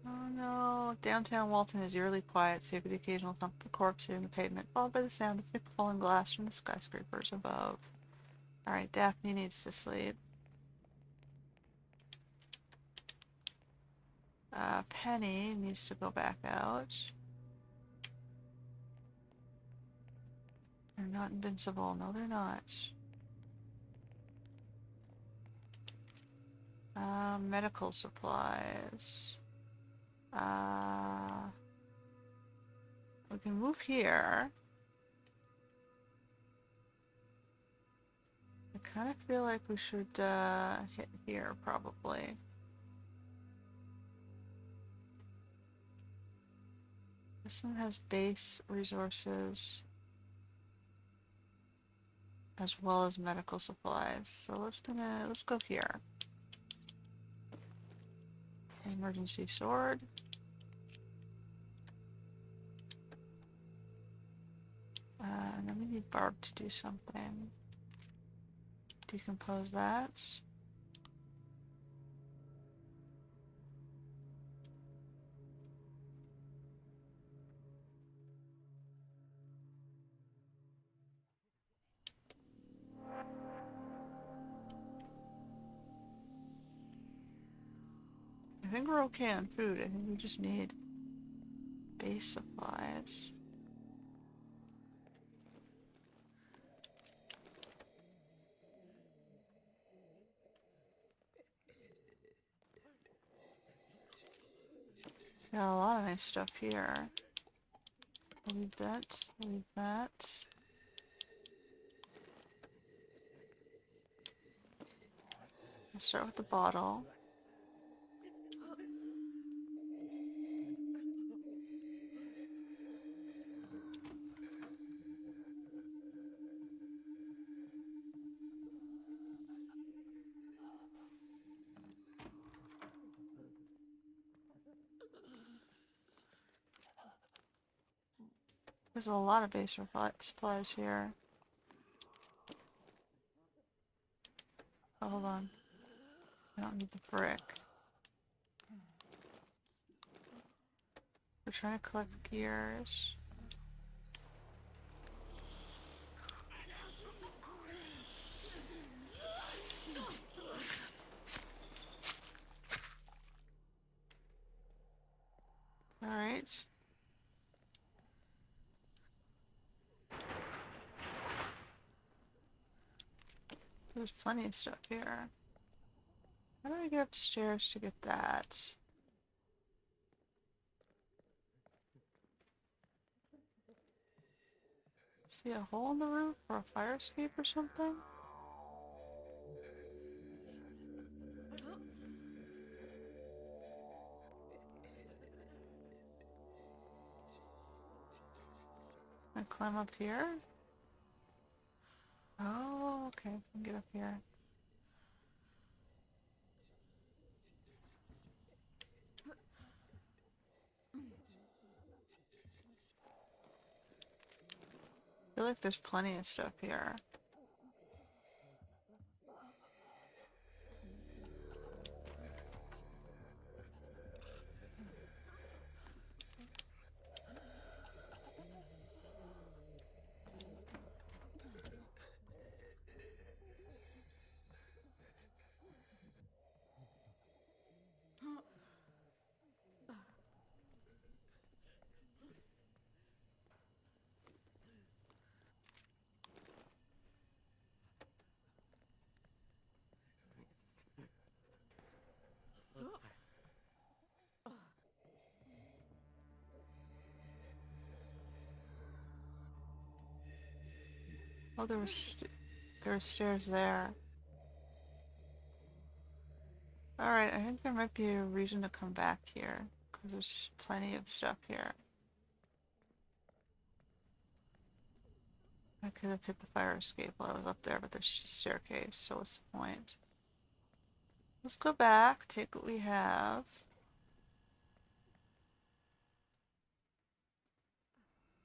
Oh no, downtown Walton is eerily quiet, save for the occasional thump of a corpse hitting the pavement, followed by the sound of thick falling glass from the skyscrapers above. Alright, Daphne needs to sleep. Penny needs to go back out. They're not invincible. No, they're not. Medical supplies. We can move here. I kind of feel like we should hit here, probably. This one has base resources as well as medical supplies. So let's go here. Emergency sword. And then we need Barb to do something. Decompose that. I think we're okay on food. I think we just need base supplies. Got a lot of nice stuff here. Leave that, leave that. I'll start with the bottle. There's a lot of base supplies here. Oh, hold on. I don't need the brick. We're trying to collect gears. Alright. There's plenty of stuff here. How do I get upstairs to get that? See a hole in the roof or a fire escape or something? I climb up here? Oh, okay. I can get up here. I feel like there's plenty of stuff here. Oh, there were stairs there. Alright, I think there might be a reason to come back here, because there's plenty of stuff here. I could have hit the fire escape while I was up there, but there's a staircase, so what's the point? Let's go back, take what we have.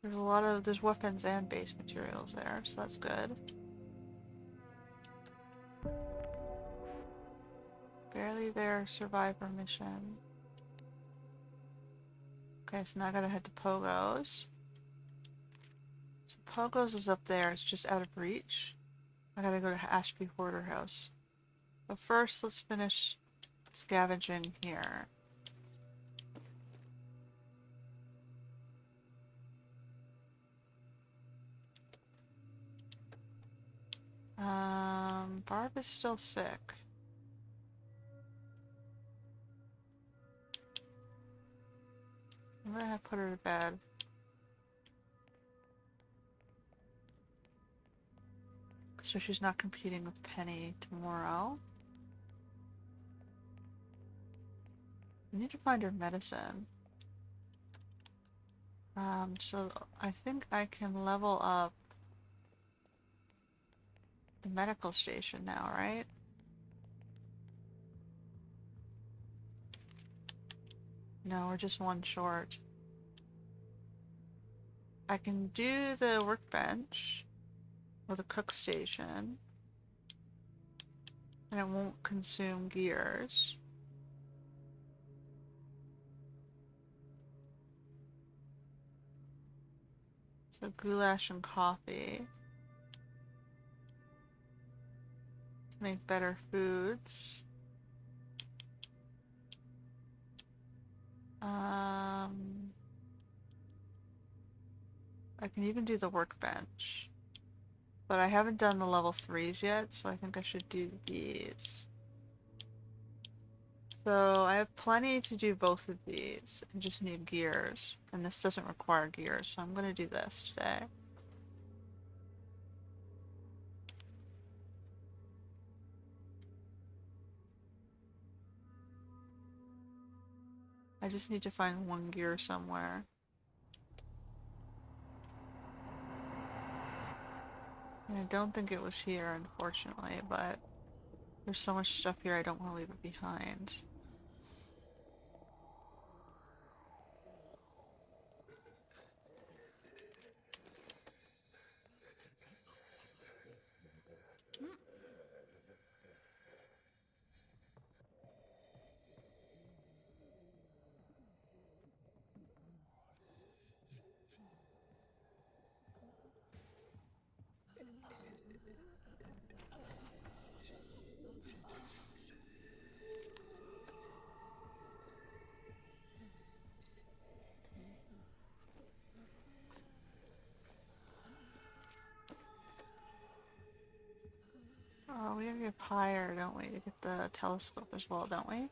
There's weapons and base materials there, so that's good. Barely There survivor mission. Okay, so now I gotta head to Pogo's. So Pogo's is up there, it's just out of reach. I gotta go to Ashby Hoarder House. But first, let's finish scavenging here. Barb is still sick. I'm gonna have to put her to bed. So she's not competing with Penny tomorrow. I need to find her medicine. So I think I can level up the medical station now, right? No, we're just one short. I can do the workbench or the cook station, and it won't consume gears. So goulash and coffee to make better foods. I can even do the workbench. But I haven't done the level 3s yet, so I think I should do these. So I have plenty to do both of these. I just need gears. And this doesn't require gears, so I'm gonna do this today. I just need to find one gear somewhere. And I don't think it was here, unfortunately, but there's so much stuff here I don't want to leave it behind. we gotta get up higher, don't we, to get the telescope as well, don't we?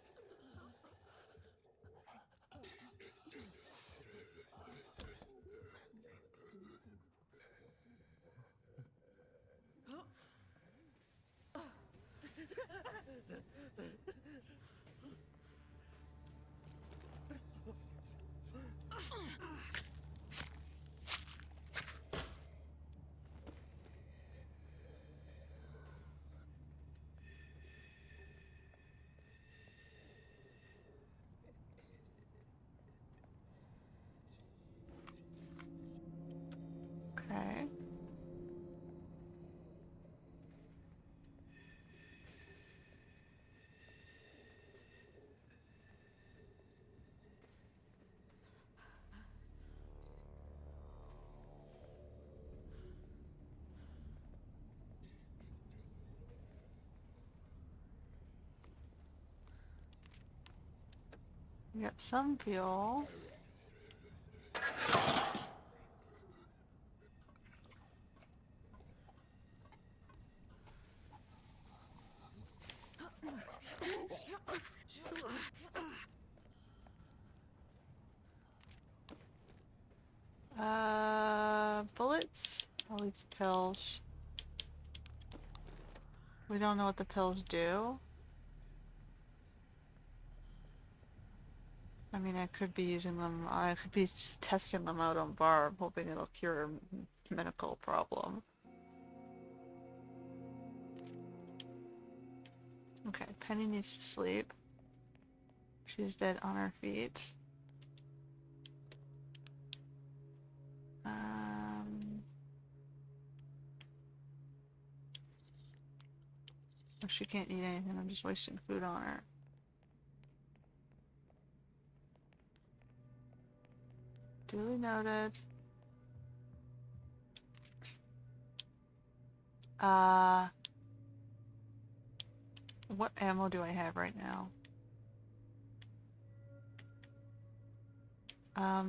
Okay. We got some fuel. Bullets? All these pills. We don't know what the pills do. I mean, I could be using them, I could be testing them out on Barb, hoping it'll cure a medical problem. Okay, Penny needs to sleep. She's dead on her feet. Oh, she can't eat anything, I'm just wasting food on her. Duly noted. What ammo do I have right now?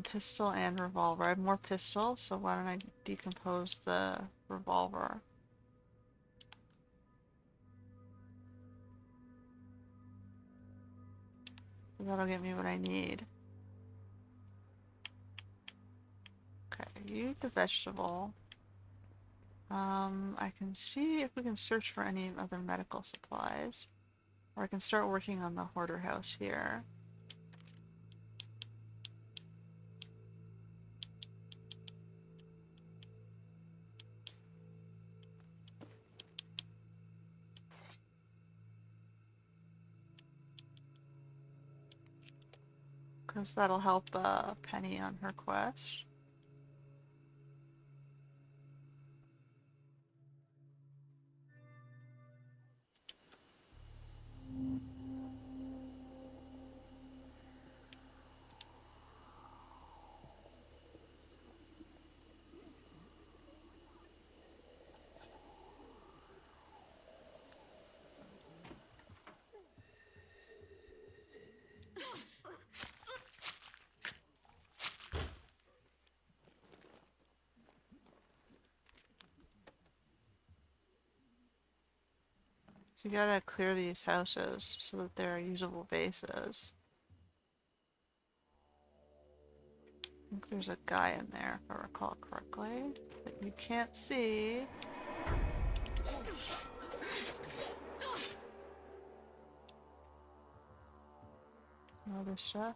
Pistol and revolver. I have more pistol, so why don't I decompose the revolver? That'll get me what I need. Okay, you eat the vegetable. I can see if we can search for any other medical supplies. Or I can start working on the hoarder house here. Because that'll help Penny on her quest. So you gotta clear these houses so that they're usable bases. I think there's a guy in there, if I recall correctly, that you can't see. Other stuff.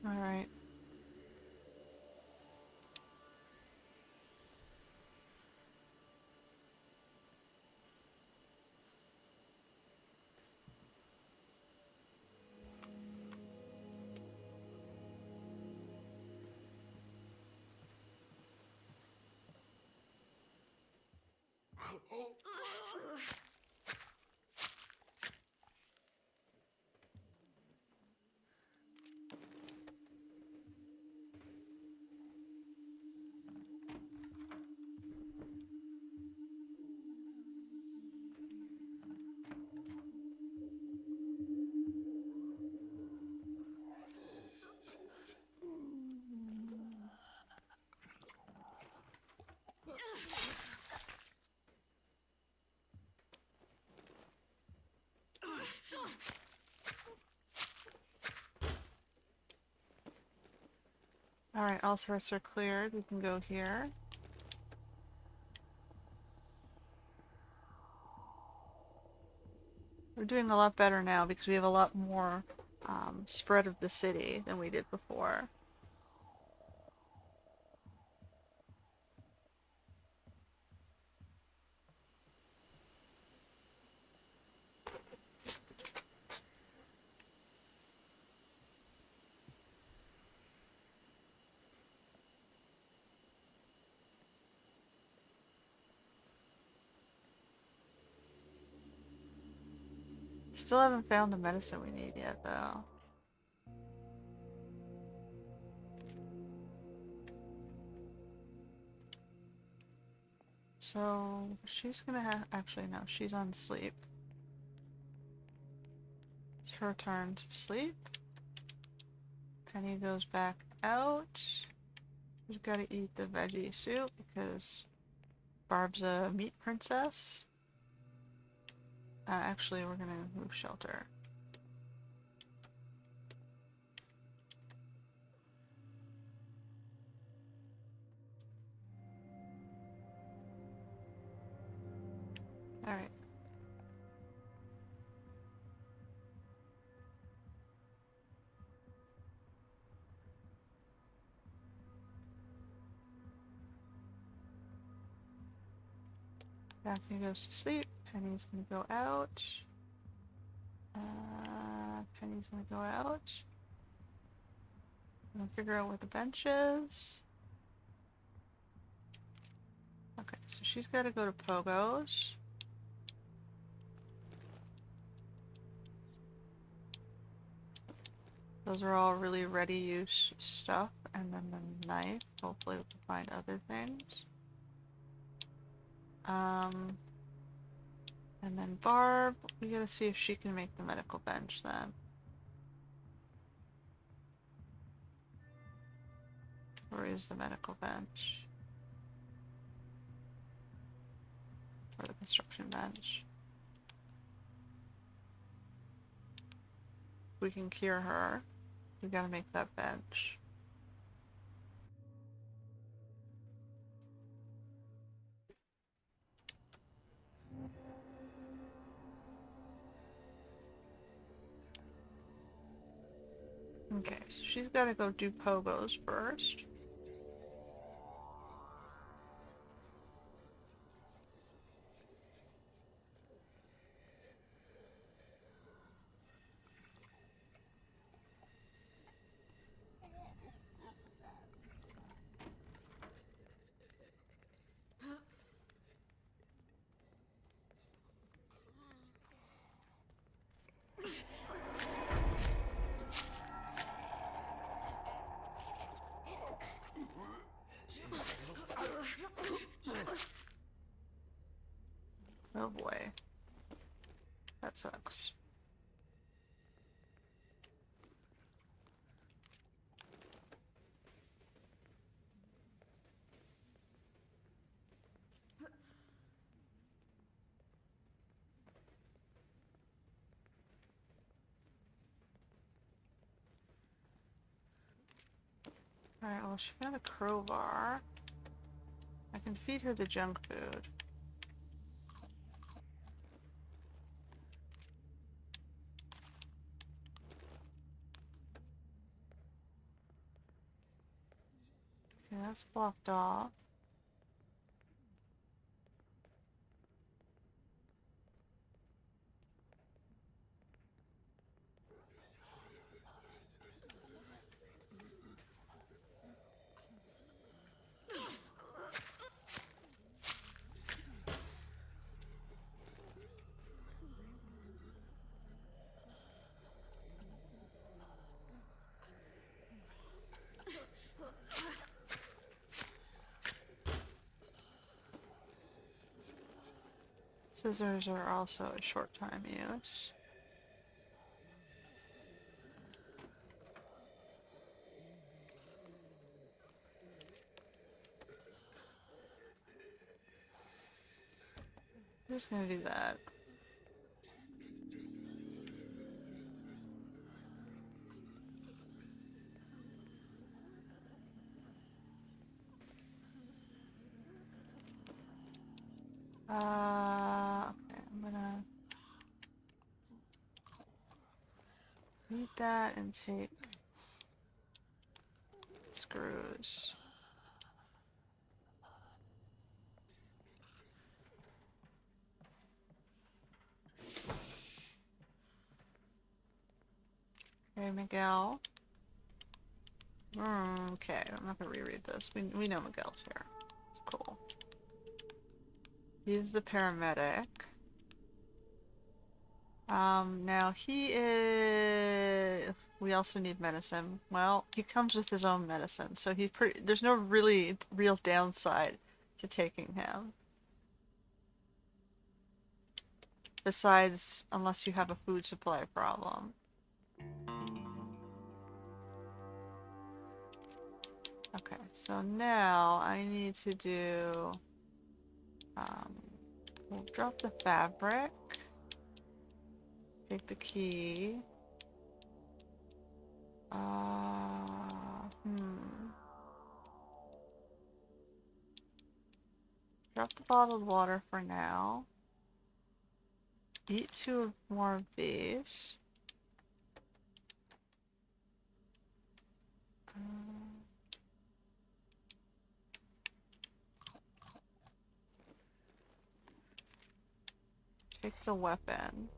All right. All right, all threats are cleared. We can go here. We're doing a lot better now because we have a lot more spread of the city than we did before. Still haven't found the medicine we need yet, though. So she's gonna have. Actually, no, she's on sleep. It's her turn to sleep. Penny goes back out. We've got to eat the veggie soup because Barb's a meat princess. Actually, we're gonna move shelter. Alright. Daphne goes to sleep. Penny's gonna go out. Penny's gonna go out. I'm gonna figure out where the bench is. Okay, so she's gotta go to Pogo's. Those are all really ready use stuff. And then the knife. Hopefully we can find other things. And then Barb, we gotta see if she can make the medical bench then. Where is the medical bench? Or the construction bench? We can cure her. We gotta make that bench. Okay, so she's gotta go do Pogos first. Oh boy. That sucks. Alright, well she found a crowbar. I can feed her the junk food. Okay, that's blocked off. Scissors are also a short time use. I'm just gonna do that. Okay, I'm gonna eat that and take screws. Okay, Miguel. Okay, I'm not gonna reread this. We know Miguel's here. It's cool. He's the paramedic. Now he is... We also need medicine. Well, he comes with his own medicine, so there's no really real downside to taking him. Besides, unless you have a food supply problem. Okay, so now I need to do... we'll drop the fabric. Take the key. Drop the bottled water for now. Eat 2 more of these. Take the weapon.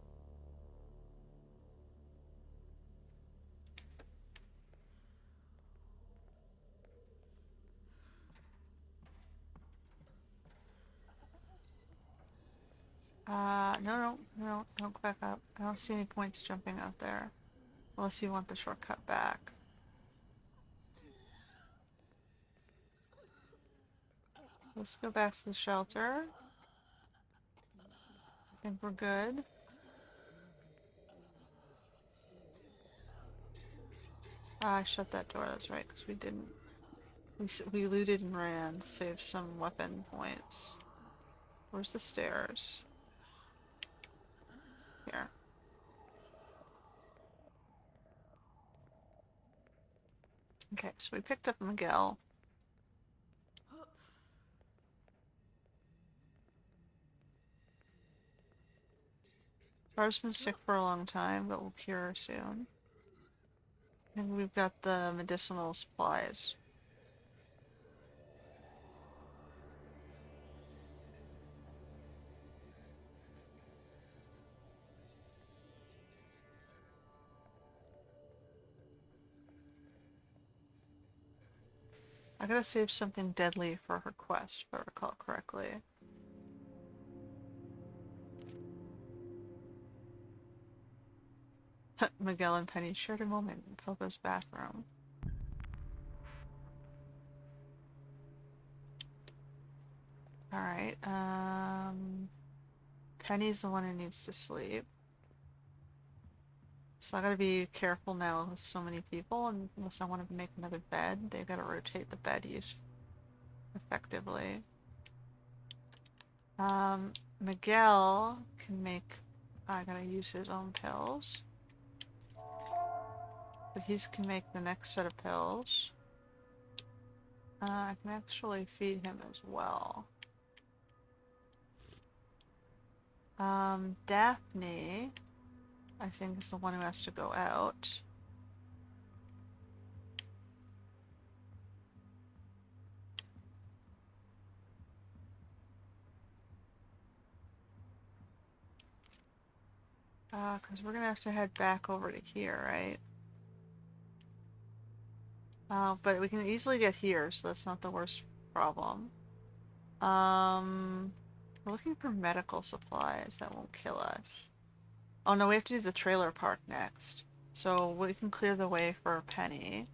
No, don't go back up. I don't see any point to jumping out there. Unless you want the shortcut back. Let's go back to the shelter. I think we're good. I shut that door, that's right, because we didn't. We looted and ran to save some weapon points. Where's the stairs? Here. Okay, so we picked up Miguel. Bar's been sick for a long time, but will cure her soon. And we've got the medicinal supplies. I gotta save something deadly for her quest, if I recall correctly. Miguel and Penny shared a moment in Coco's bathroom. Alright, Penny's the one who needs to sleep. So I gotta be careful now with so many people, and unless I want to make another bed, they've gotta rotate the bed use effectively. Miguel can make... I gotta use his own pills. But he can make the next set of pills. I can actually feed him as well. Daphne, I think, is the one who has to go out. Because we're gonna have to head back over to here, right? But we can easily get here, so that's not the worst problem. We're looking for medical supplies that won't kill us. Oh no, we have to do the trailer park next. So we can clear the way for Penny.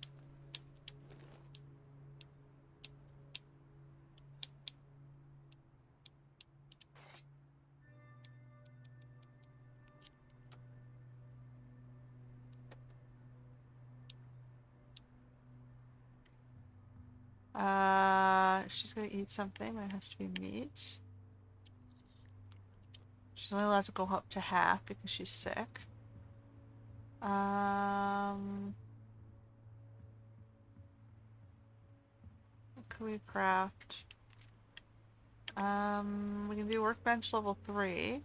She's gonna eat something. That has to be meat. She's only allowed to go up to half because she's sick. What can we craft? We can do workbench level 3.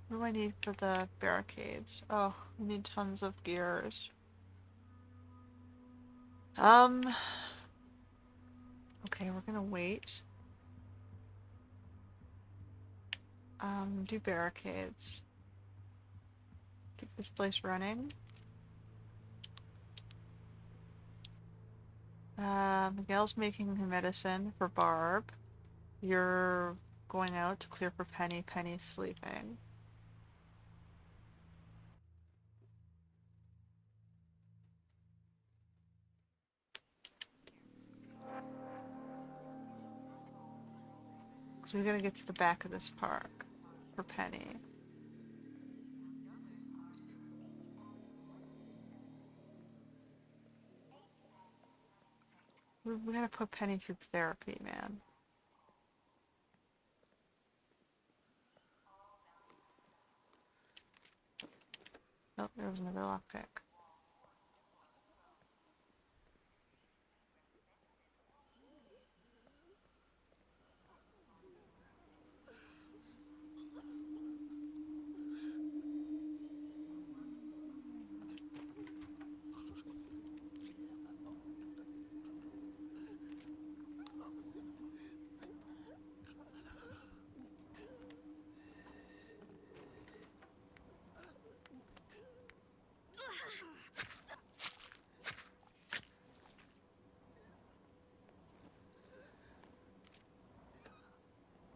What do I need for the barricades? Oh, we need tons of gears. Okay, we're gonna wait. Do barricades. Keep this place running. Miguel's making medicine for Barb. You're going out to clear for Penny. Penny's sleeping. So we gotta get to the back of this park for Penny. We gotta put Penny through therapy, man. Oh, there was another lockpick.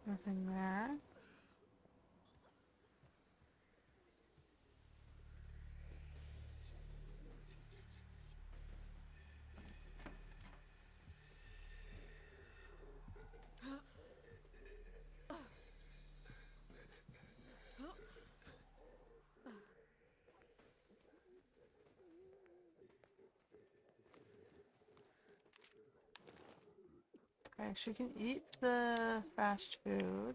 Nothing there. Okay, she can eat the fast food.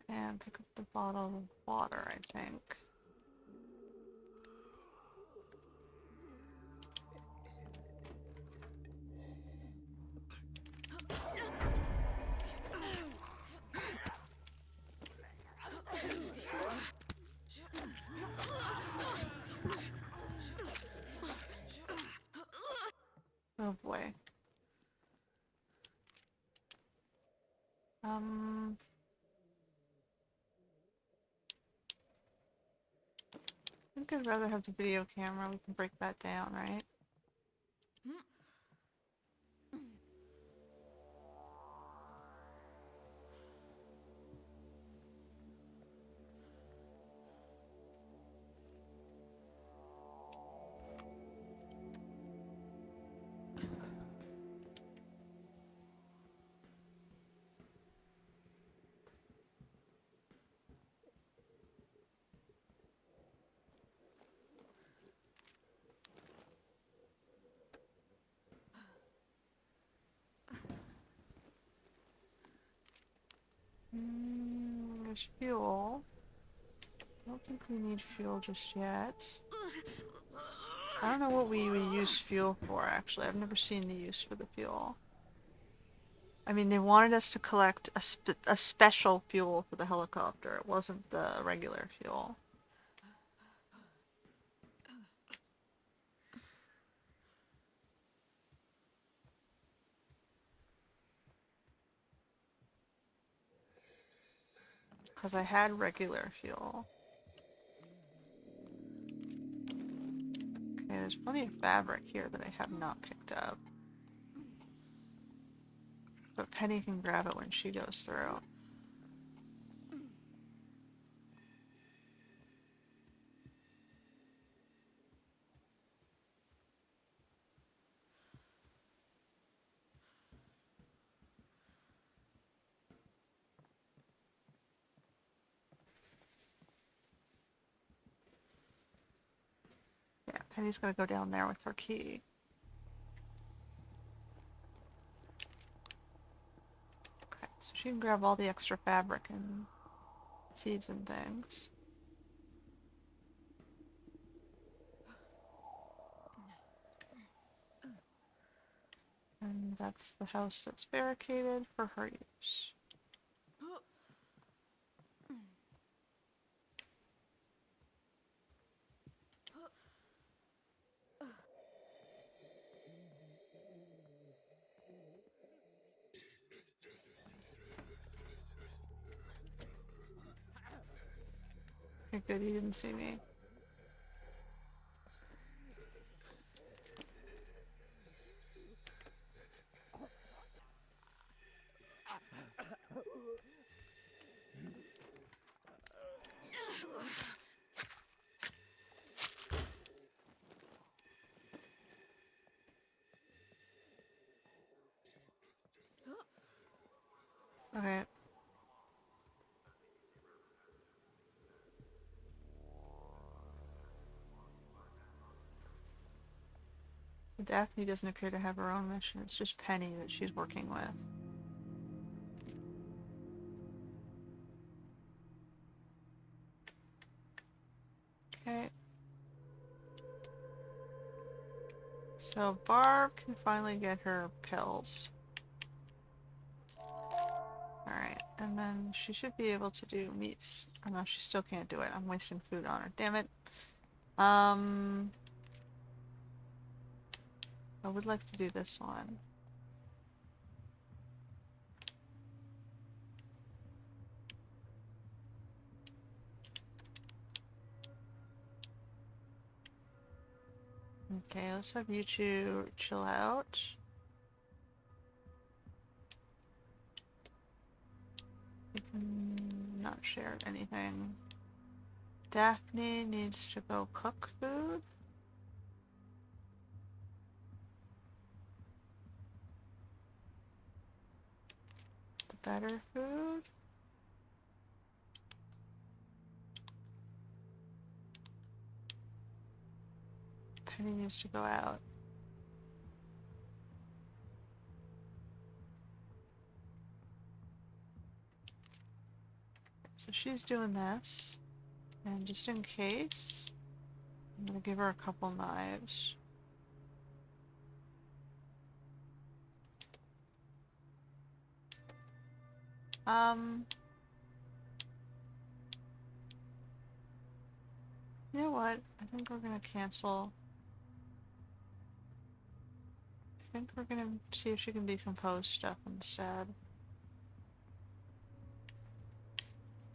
And pick up the bottle of water, I think. Oh boy. I think I'd rather have the video camera. We can break that down, right? There's fuel. I don't think we need fuel just yet. I don't know what we would use fuel for, actually. I've never seen the use for the fuel. I mean, they wanted us to collect a special fuel for the helicopter. It wasn't the regular fuel. because I had regular fuel. Okay, there's plenty of fabric here that I have not picked up. But Penny can grab it when she goes through. Yeah, Penny's gonna go down there with her key. Okay, so she can grab all the extra fabric and seeds and things. And that's the house that's barricaded for her use. Okay, good, he didn't see me. Okay. So Daphne doesn't appear to have her own mission, it's just Penny that she's working with. Okay. So Barb can finally get her pills. Alright, and then she should be able to do meats. Oh no, she still can't do it. I'm wasting food on her. Damn it. I would like to do this one. Okay, let's have you two chill out. You can not share anything. Daphne needs to go cook food. The better food. Penny needs to go out. So she's doing this. And just in case, I'm gonna give her a couple knives. You know what? I think we're gonna cancel. I think we're gonna see if she can decompose stuff instead.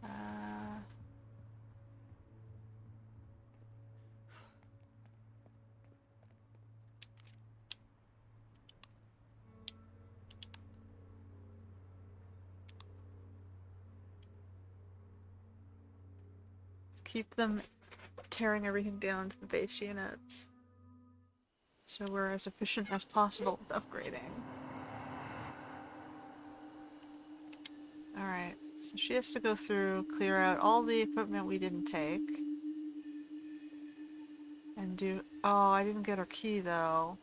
Uh, keep them tearing everything down to the base units. So we're as efficient as possible with upgrading. Alright, so she has to go through, clear out all the equipment we didn't take. And do... Oh, I didn't get her key though.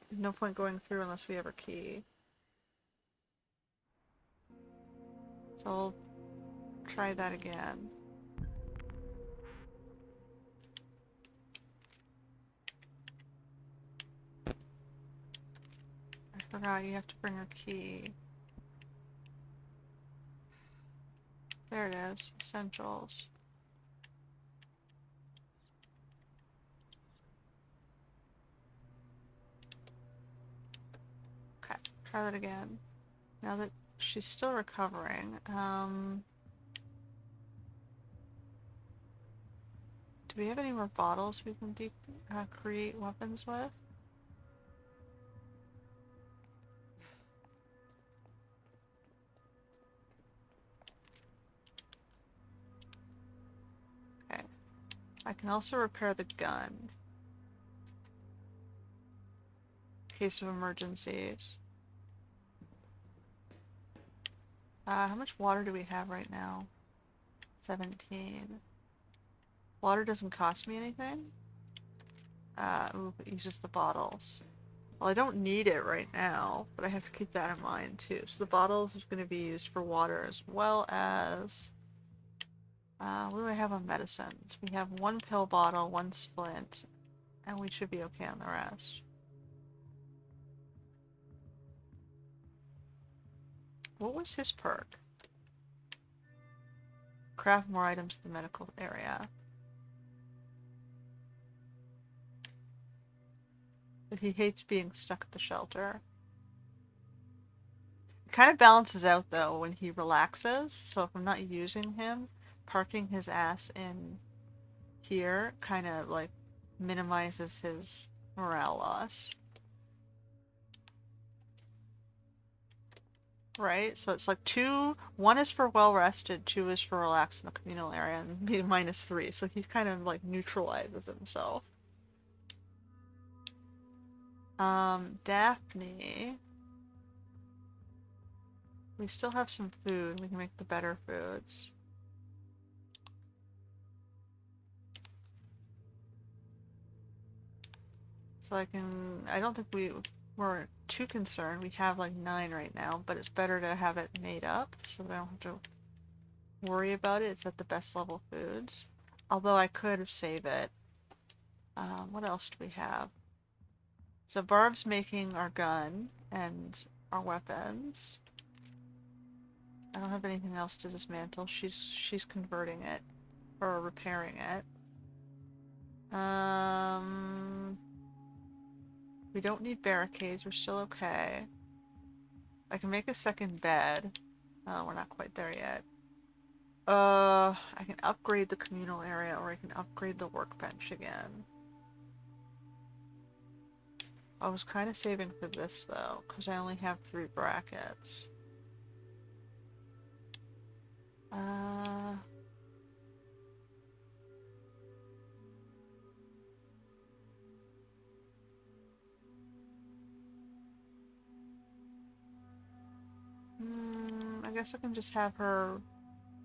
There's no point going through unless we have her key. So we'll try that again. I forgot you have to bring her key. There it is. Essentials. try that again. Now that she's still recovering, do we have any more bottles we can create weapons with? Okay. I can also repair the gun. In case of emergencies. How much water do we have right now? 17. Water doesn't cost me anything. Ooh, it uses the bottles. Well, I don't need it right now, but I have to keep that in mind too. So the bottles is going to be used for water as well as... what do I have on medicines? We have one pill bottle, one splint, and we should be okay on the rest. What was his perk? Craft more items in the medical area. But he hates being stuck at the shelter. It kind of balances out though when he relaxes, so if I'm not using him, parking his ass in here kind of like minimizes his morale loss. Right? So it's like one is for well rested, two is for relaxed in the communal area, and -3. So he kind of like neutralizes himself. Daphne. We still have some food. We can make the better foods. So I don't think we're too concerned. We have like 9 right now, but it's better to have it made up so that I don't have to worry about it. It's at the best level foods. Although I could save it. What else do we have? So Barb's making our gun and our weapons. I don't have anything else to dismantle. She's converting it or repairing it. We don't need barricades. We're still okay. I can make a second bed. We're not quite there yet. I can upgrade the communal area or I can upgrade the workbench again. I was kind of saving for this though, because I only have 3 brackets. I guess I can just have her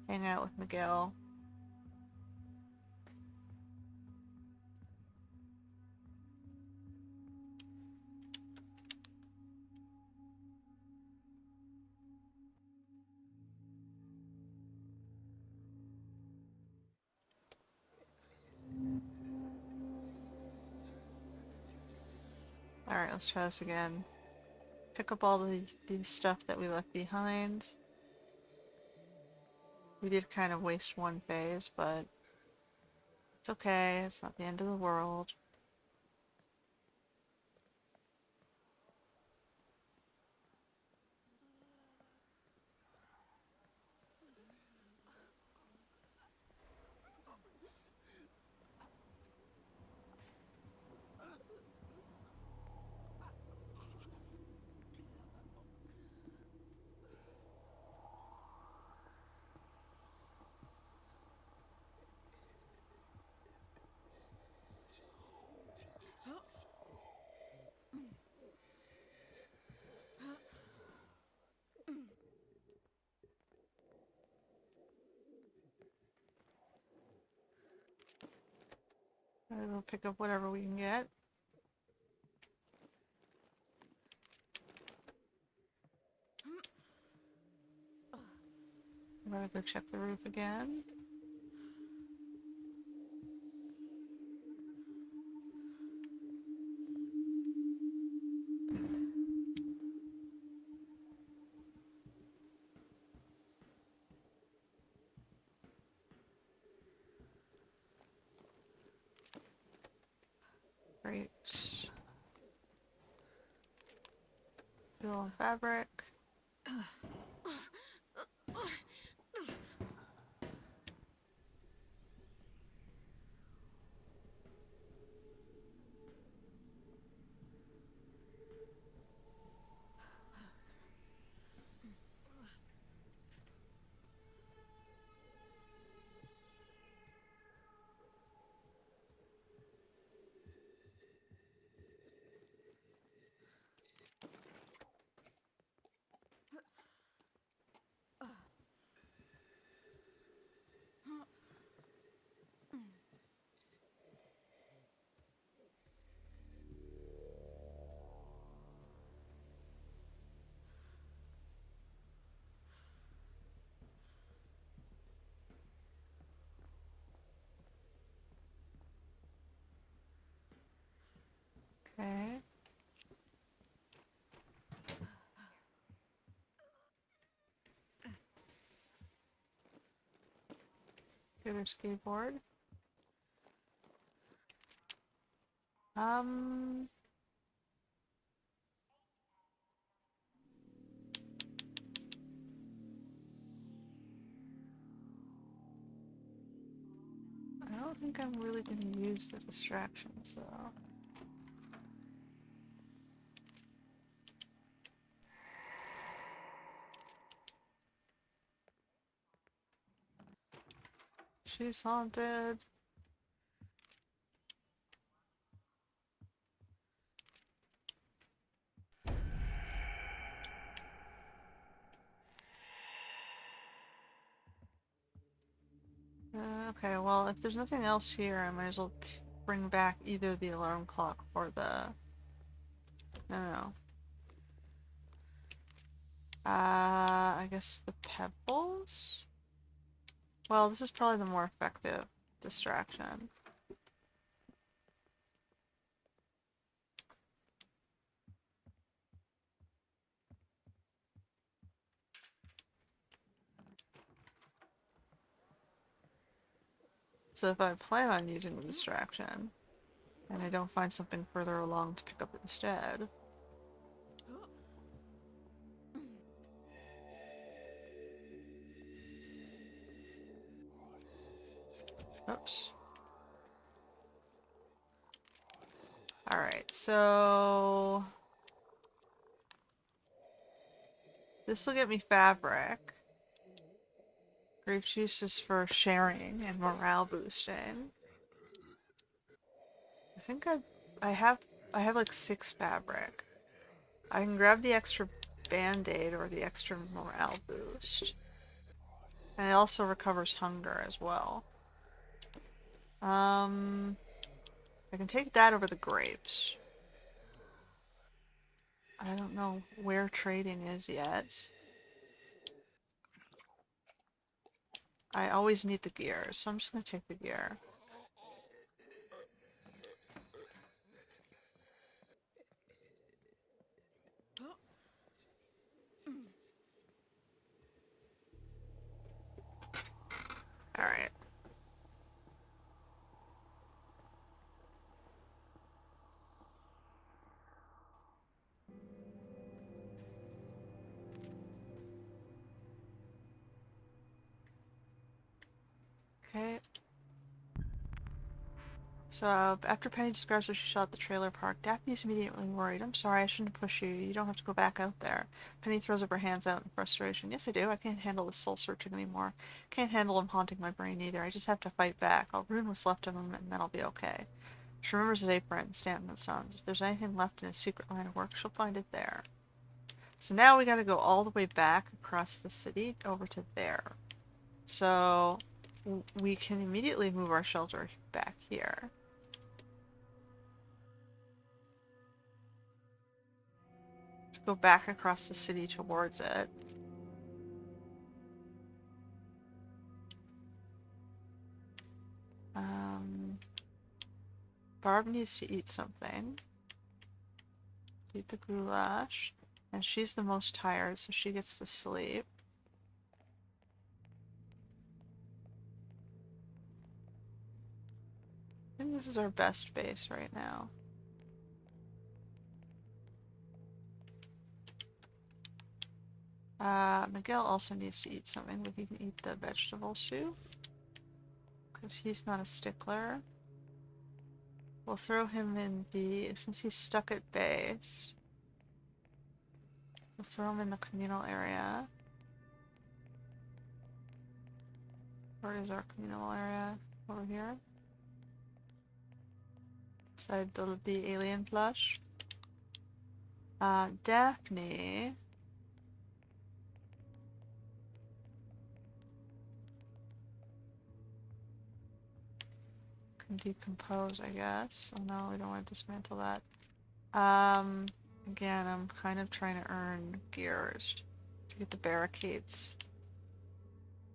hang out with Miguel. Alright, let's try this again. Pick up all the stuff that we left behind. We did kind of waste one phase, but it's okay. It's not the end of the world. We'll pick up whatever we can get. I'm gonna go check the roof again. Great. Fuel and fabric. Okay. Get her skateboard. Um, I don't think I'm really gonna use the distractions though. She's haunted. Okay, well, if there's nothing else here, I might as well bring back either the alarm clock or the... No. I guess the pebbles? Well, this is probably the more effective distraction. So if I plan on using the distraction, and I don't find something further along to pick up instead... Oops. Alright, so... this will get me fabric. Grape juice is for sharing and morale boosting. I think I have like 6 fabric. I can grab the extra band-aid or the extra morale boost. And it also recovers hunger as well. I can take that over the grapes. I don't know where trading is yet. I always need the gear, so I'm just gonna take the gear. Alright. Okay. So, after Penny describes what she saw at the trailer park, Daphne is immediately worried. I'm sorry, I shouldn't have pushed you. You don't have to go back out there. Penny throws up her hands out in frustration. Yes, I do. I can't handle this soul searching anymore. Can't handle him haunting my brain either. I just have to fight back. I'll ruin what's left of him, and then I'll be okay. She remembers his apron, Stanton and Sons. If there's anything left in his secret line of work, she'll find it there. So now we gotta go all the way back across the city over to there. So we can immediately move our shelter back here. Go back across the city towards it. Barb needs to eat something. Eat the goulash. And she's the most tired, so she gets to sleep. I think this is our best base right now. Miguel also needs to eat something, but he can eat the vegetable soup. Because he's not a stickler. We'll throw him in the... Since he's stuck at base, we'll throw him in the communal area. Where is our communal area? Over here? Beside the alien flush. Daphne... can decompose, I guess. Oh no, we don't want to dismantle that. Again, I'm kind of trying to earn gears to get the barricades.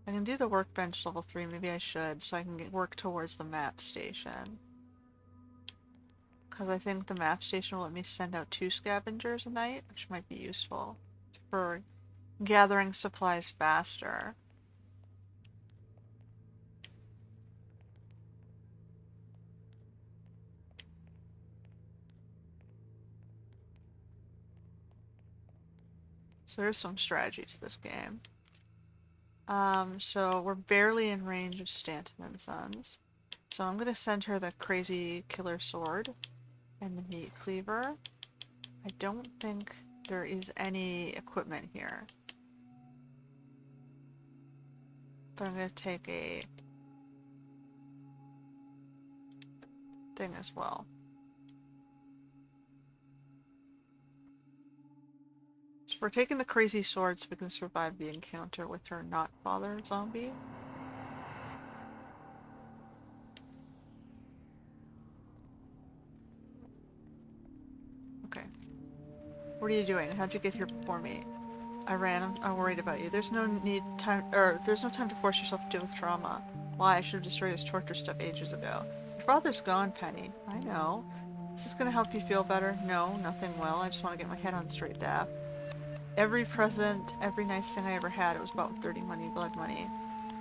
I can do the workbench level 3, maybe I should, so I can work towards the map station. Because I think the map station will let me send out 2 scavengers a night, which might be useful for gathering supplies faster. So there's some strategy to this game. So we're barely in range of Stanton and Sons. So I'm gonna send her the crazy killer sword and the meat cleaver. I don't think there is any equipment here. But I'm gonna take a thing as well. So we're taking the crazy sword so we can survive the encounter with her not father zombie. Okay. What are you doing? How'd you get here before me? I ran. I'm worried about you. There's no time to force yourself to deal with trauma. Why? I should have destroyed his torture stuff ages ago. Your father's gone, Penny. I know. Is this gonna help you feel better? No, nothing will. I just want to get my head on straight, Daph. Every president, every nice thing I ever had, it was about dirty money, blood money.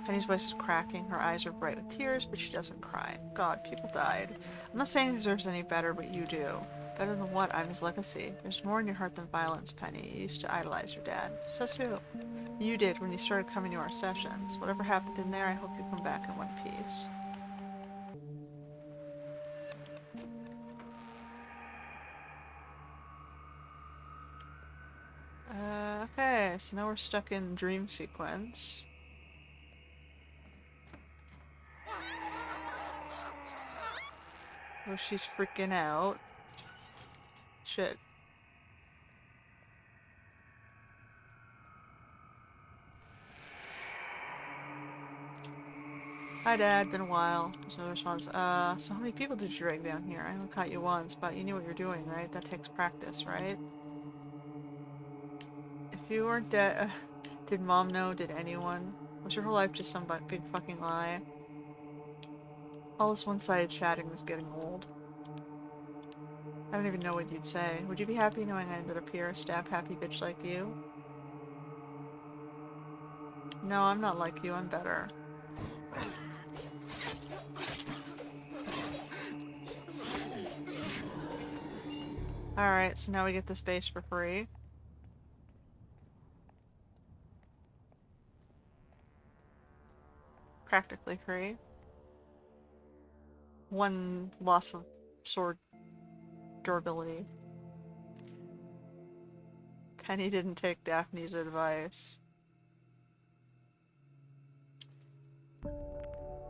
Penny's voice is cracking. Her eyes are bright with tears, but she doesn't cry. God, people died. I'm not saying he deserves any better, but you do. Better than what? I'm his legacy. There's more in your heart than violence, Penny. You used to idolize your dad. Says who? You did when you started coming to our sessions. Whatever happened in there, I hope you come back in one piece. Okay, so now we're stuck in dream sequence. Where she's freaking out. Shit. Hi, Dad. Been a while. There's no response. So how many people did you drag down here? I only caught you once, but you knew what you're doing, right? That takes practice, right? If you weren't dead, did Mom know? Did anyone? Was your whole life just some big fucking lie? All this one-sided chatting is getting old. I don't even know what you'd say. Would you be happy knowing I ended up here, a stab-happy bitch like you? No, I'm not like you. I'm better. Alright, so now we get this base for free. Practically free. 1 loss of sword durability. Penny didn't take Daphne's advice.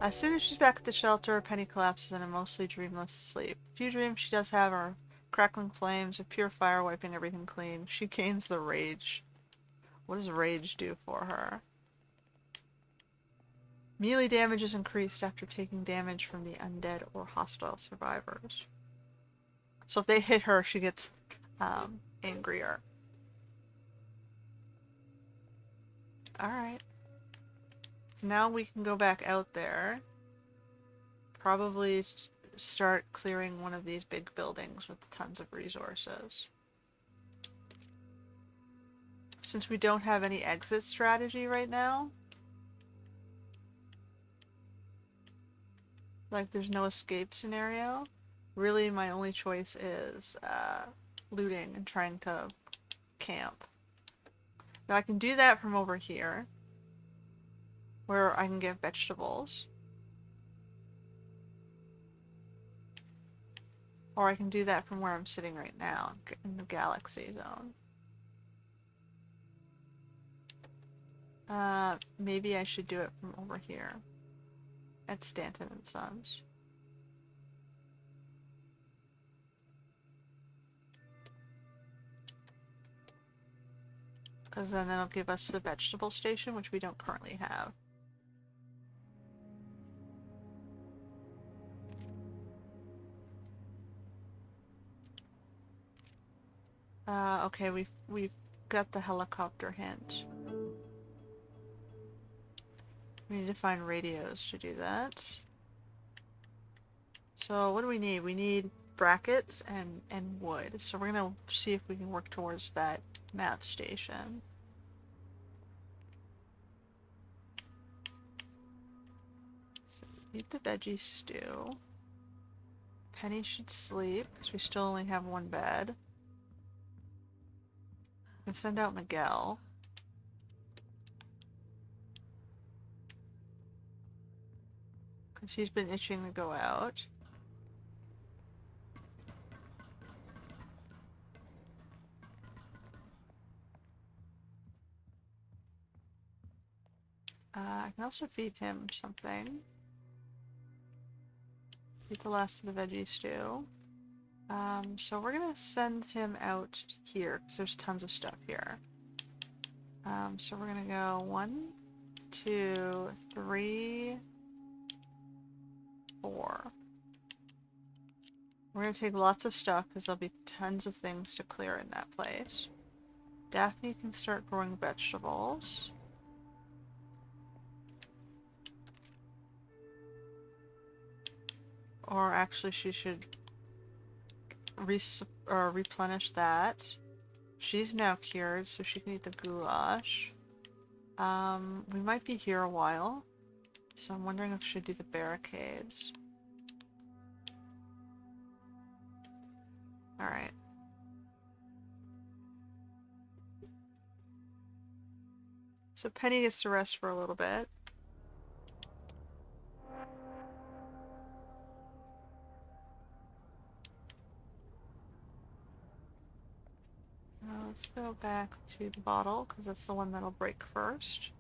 As soon as she's back at the shelter, Penny collapses in a mostly dreamless sleep. A few dreams she does have are crackling flames of pure fire wiping everything clean. She gains the rage. What does rage do for her? Melee damage is increased after taking damage from the undead or hostile survivors. So if they hit her, she gets angrier. Alright. Now we can go back out there. Probably start clearing one of these big buildings with tons of resources. Since we don't have any exit strategy right now, like there's no escape scenario, really my only choice is looting and trying to camp. Now I can do that from over here, where I can get vegetables. Or I can do that from where I'm sitting right now, in the galaxy zone. Maybe I should do it from over here, at Stanton and Sons. Because then that'll give us the vegetable station, which we don't currently have. Okay, we've got the helicopter hint. We need to find radios to do that. So what do we need? We need brackets and wood. So we're gonna see if we can work towards that map station. So eat the veggie stew. Penny should sleep because we still only have one bed. We can send out Miguel. Because he's been itching to go out. I can also feed him something. Eat the last of the veggie stew. So we're gonna send him out here because there's tons of stuff here. So we're gonna go 1, 2, 3, 4. We're gonna take lots of stuff because there'll be tons of things to clear in that place. Daphne can start growing vegetables. Or actually she should replenish that. She's now cured, so she can eat the goulash. We might be here a while, so I'm wondering if we should do the barricades. Alright. So Penny gets to rest for a little bit. Let's go back to the bottle, because that's the one that'll break first.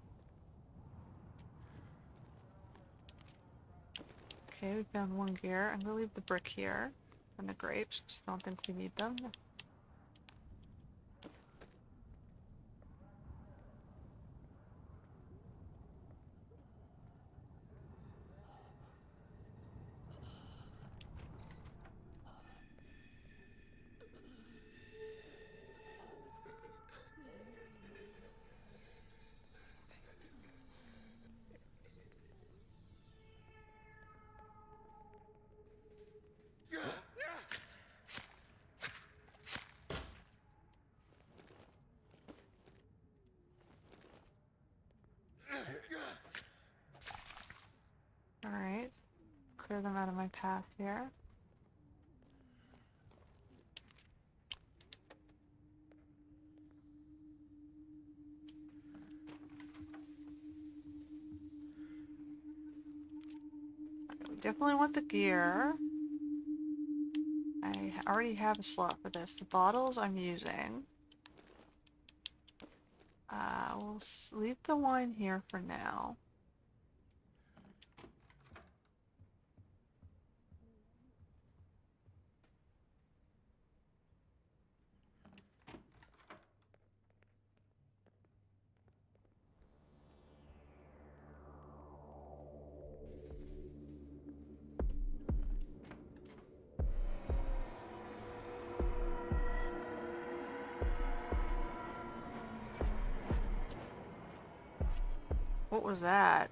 Okay, we found one gear. I'm gonna leave the brick here, and the grapes, because I don't think we need them. Alright, clear them out of my path here. We definitely want the gear. I already have a slot for this. The bottles I'm using. We'll leave the wine here for now. What was that?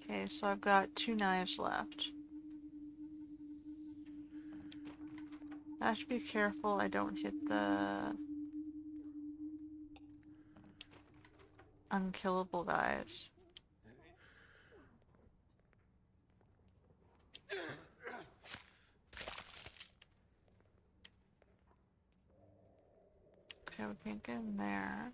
Okay, so I've got 2 knives left. I should be careful I don't hit the unkillable guys. Okay, we can't get in there.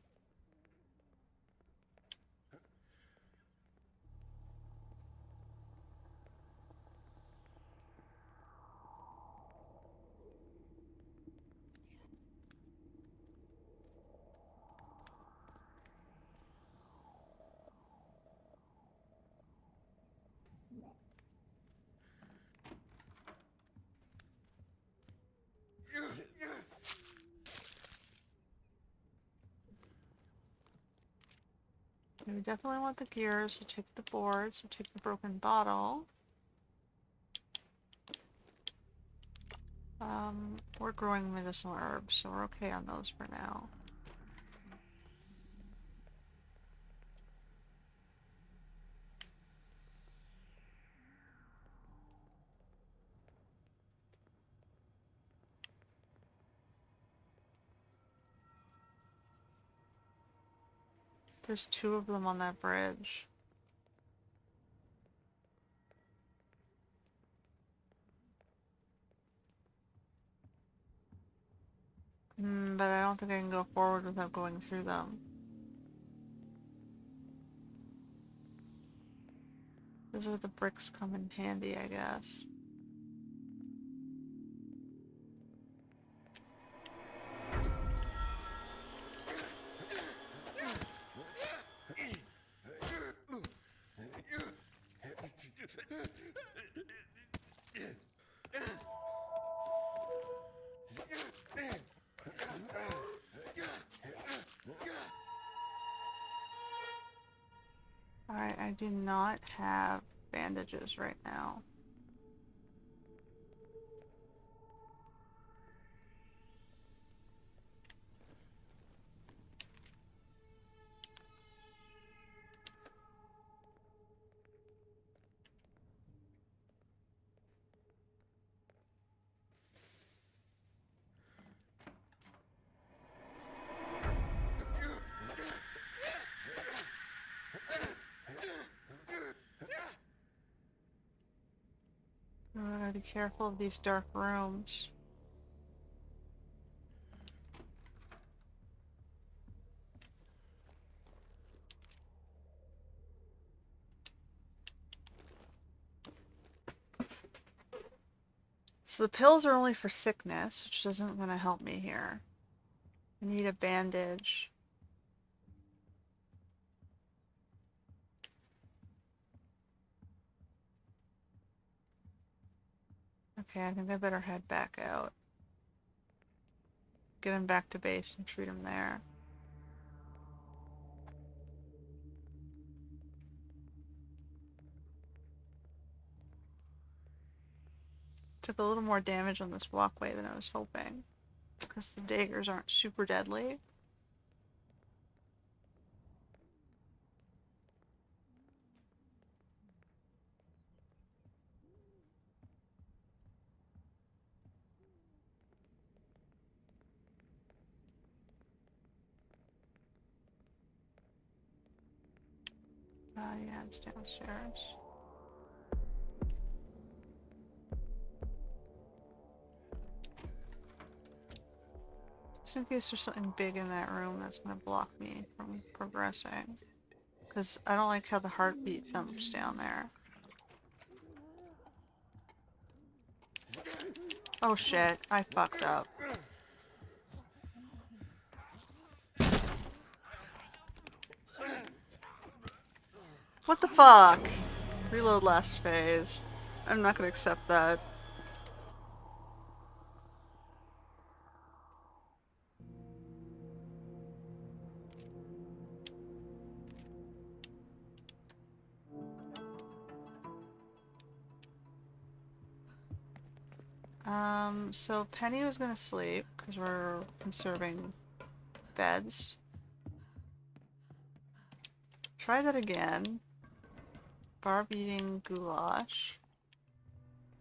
We definitely want the gears, so take the boards, so take the broken bottle. We're growing medicinal herbs, so we're okay on those for now. There's 2 of them on that bridge. But I don't think I can go forward without going through them. Those are the bricks come in handy, I guess. Alright, I do not have bandages right now. I gotta be careful of these dark rooms. So the pills are only for sickness, which isn't gonna help me here. I need a bandage. Okay, I think I better head back out. Get him back to base and treat him there. Took a little more damage on this walkway than I was hoping, because the daggers aren't super deadly. Yeah, it's downstairs. Just in case there's something big in that room that's gonna block me from progressing. Because I don't like how the heartbeat thumps down there. Oh shit, I fucked up. What the fuck? Reload last phase. I'm not gonna accept that. So Penny was gonna sleep, because we're conserving beds. Try that again. Barb eating goulash.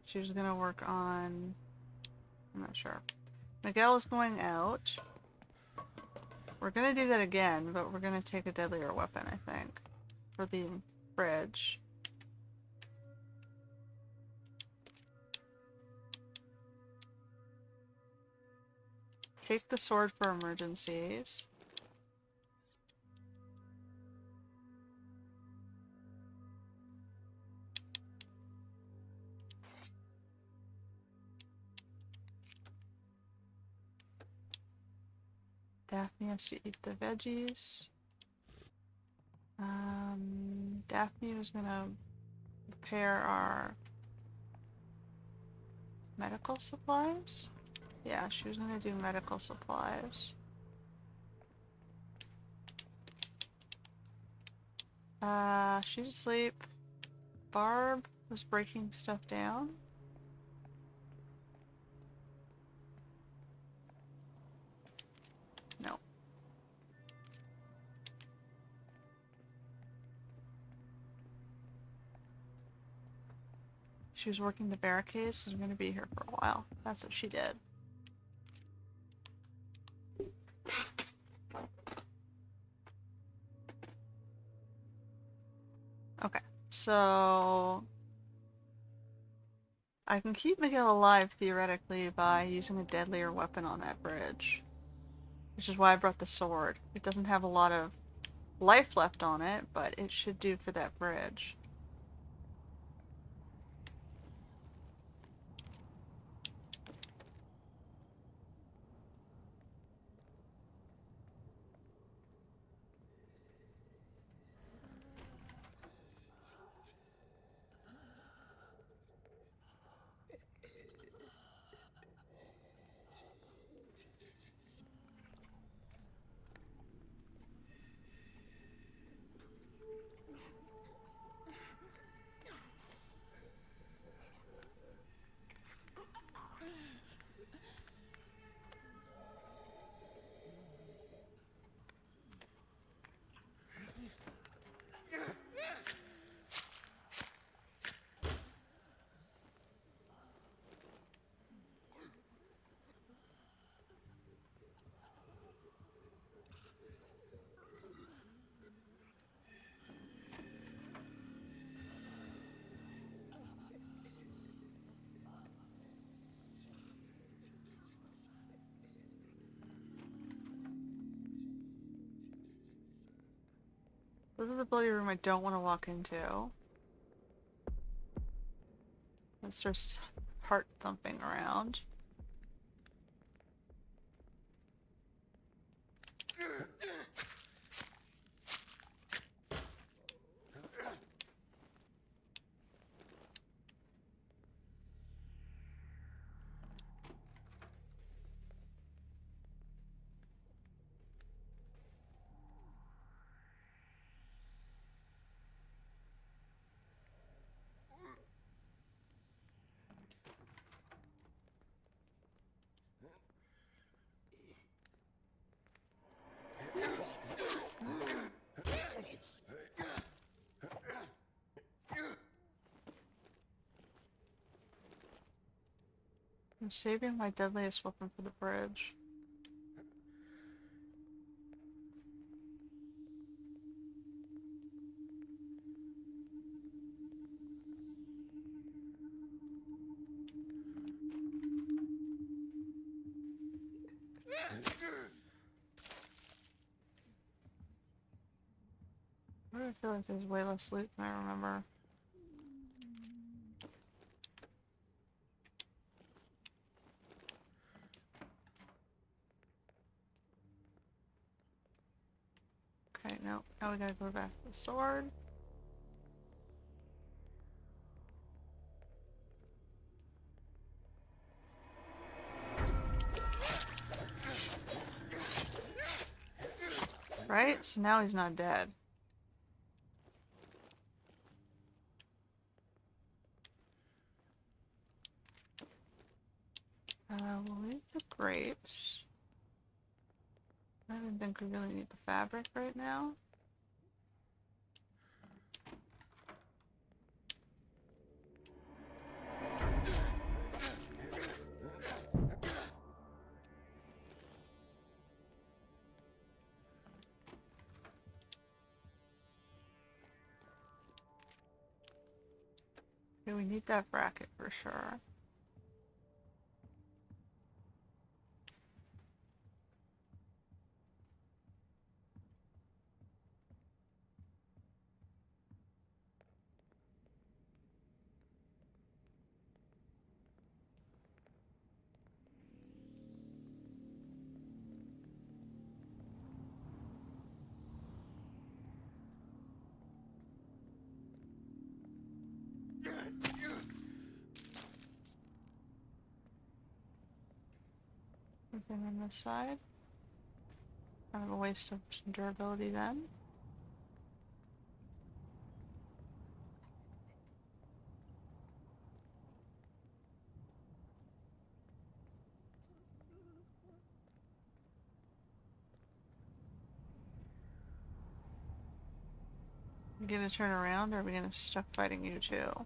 She was gonna work on... I'm not sure. Miguel is going out. We're gonna do that again, but we're gonna take a deadlier weapon, I think, for the bridge. Take the sword for emergencies. Daphne has to eat the veggies. Daphne was gonna repair our medical supplies. Yeah, she was gonna do medical supplies. She's asleep. Barb was breaking stuff down. No. She was working the barricades. She's gonna be here for a while. That's what she did. Okay, so I can keep Miguel alive theoretically by using a deadlier weapon on that bridge. Which is why I brought the sword. It doesn't have a lot of life left on it, but it should do for that bridge. This is the bloody room I don't want to walk into. It's just heart thumping around. I'm saving my deadliest weapon for the bridge. Why do I feel like there's way less loot than I remember? Okay, no. Now we gotta go back to the sword. Right? So now he's not dead. We'll leave the grapes. I don't think we really need the fabric right now. Okay, we need that bracket for sure. Anything on this side? Kind of a waste of some durability then. You gonna turn around or are we gonna stuck fighting you too?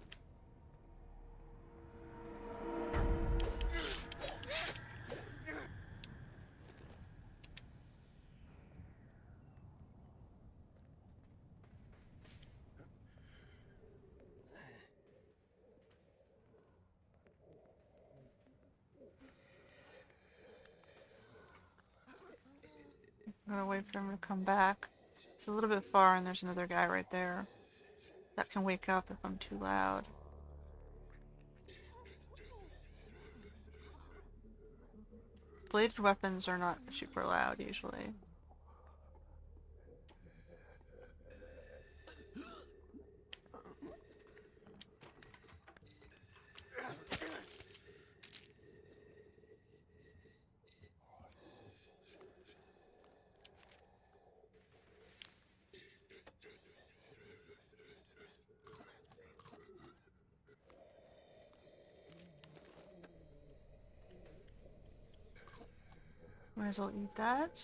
I'm gonna wait for him to come back. It's a little bit far and there's another guy right there. That can wake up if I'm too loud. Bladed weapons are not super loud usually. Might as well eat that.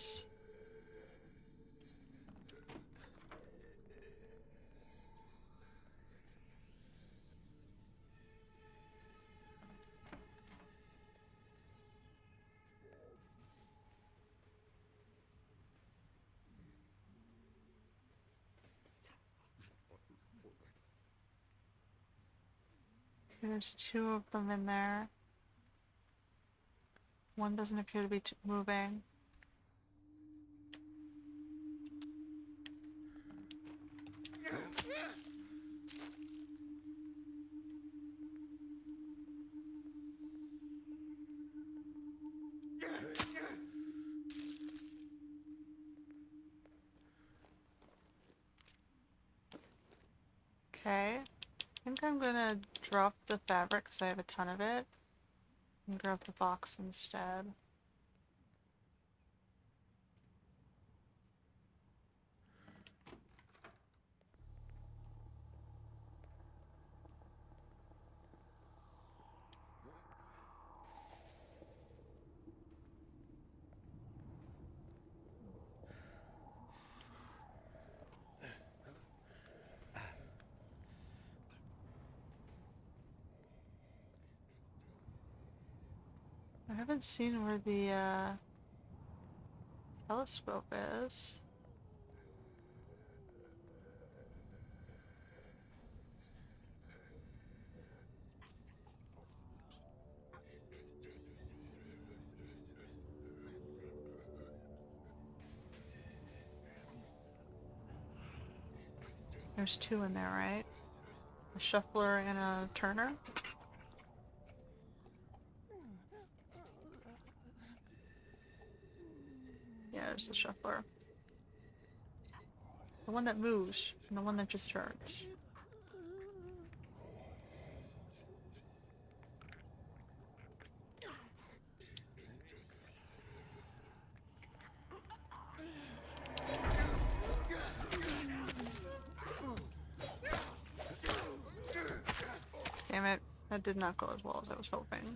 There's two of them in there. One doesn't appear to be moving. Okay. I think I'm gonna drop the fabric because I have a ton of it. And grab the box instead. I haven't seen where the telescope is. There's two in there, right? A shuffler and a turner? Yeah, there's the shuffler. The one that moves, and the one that just turns. Damn it, that did not go as well as I was hoping.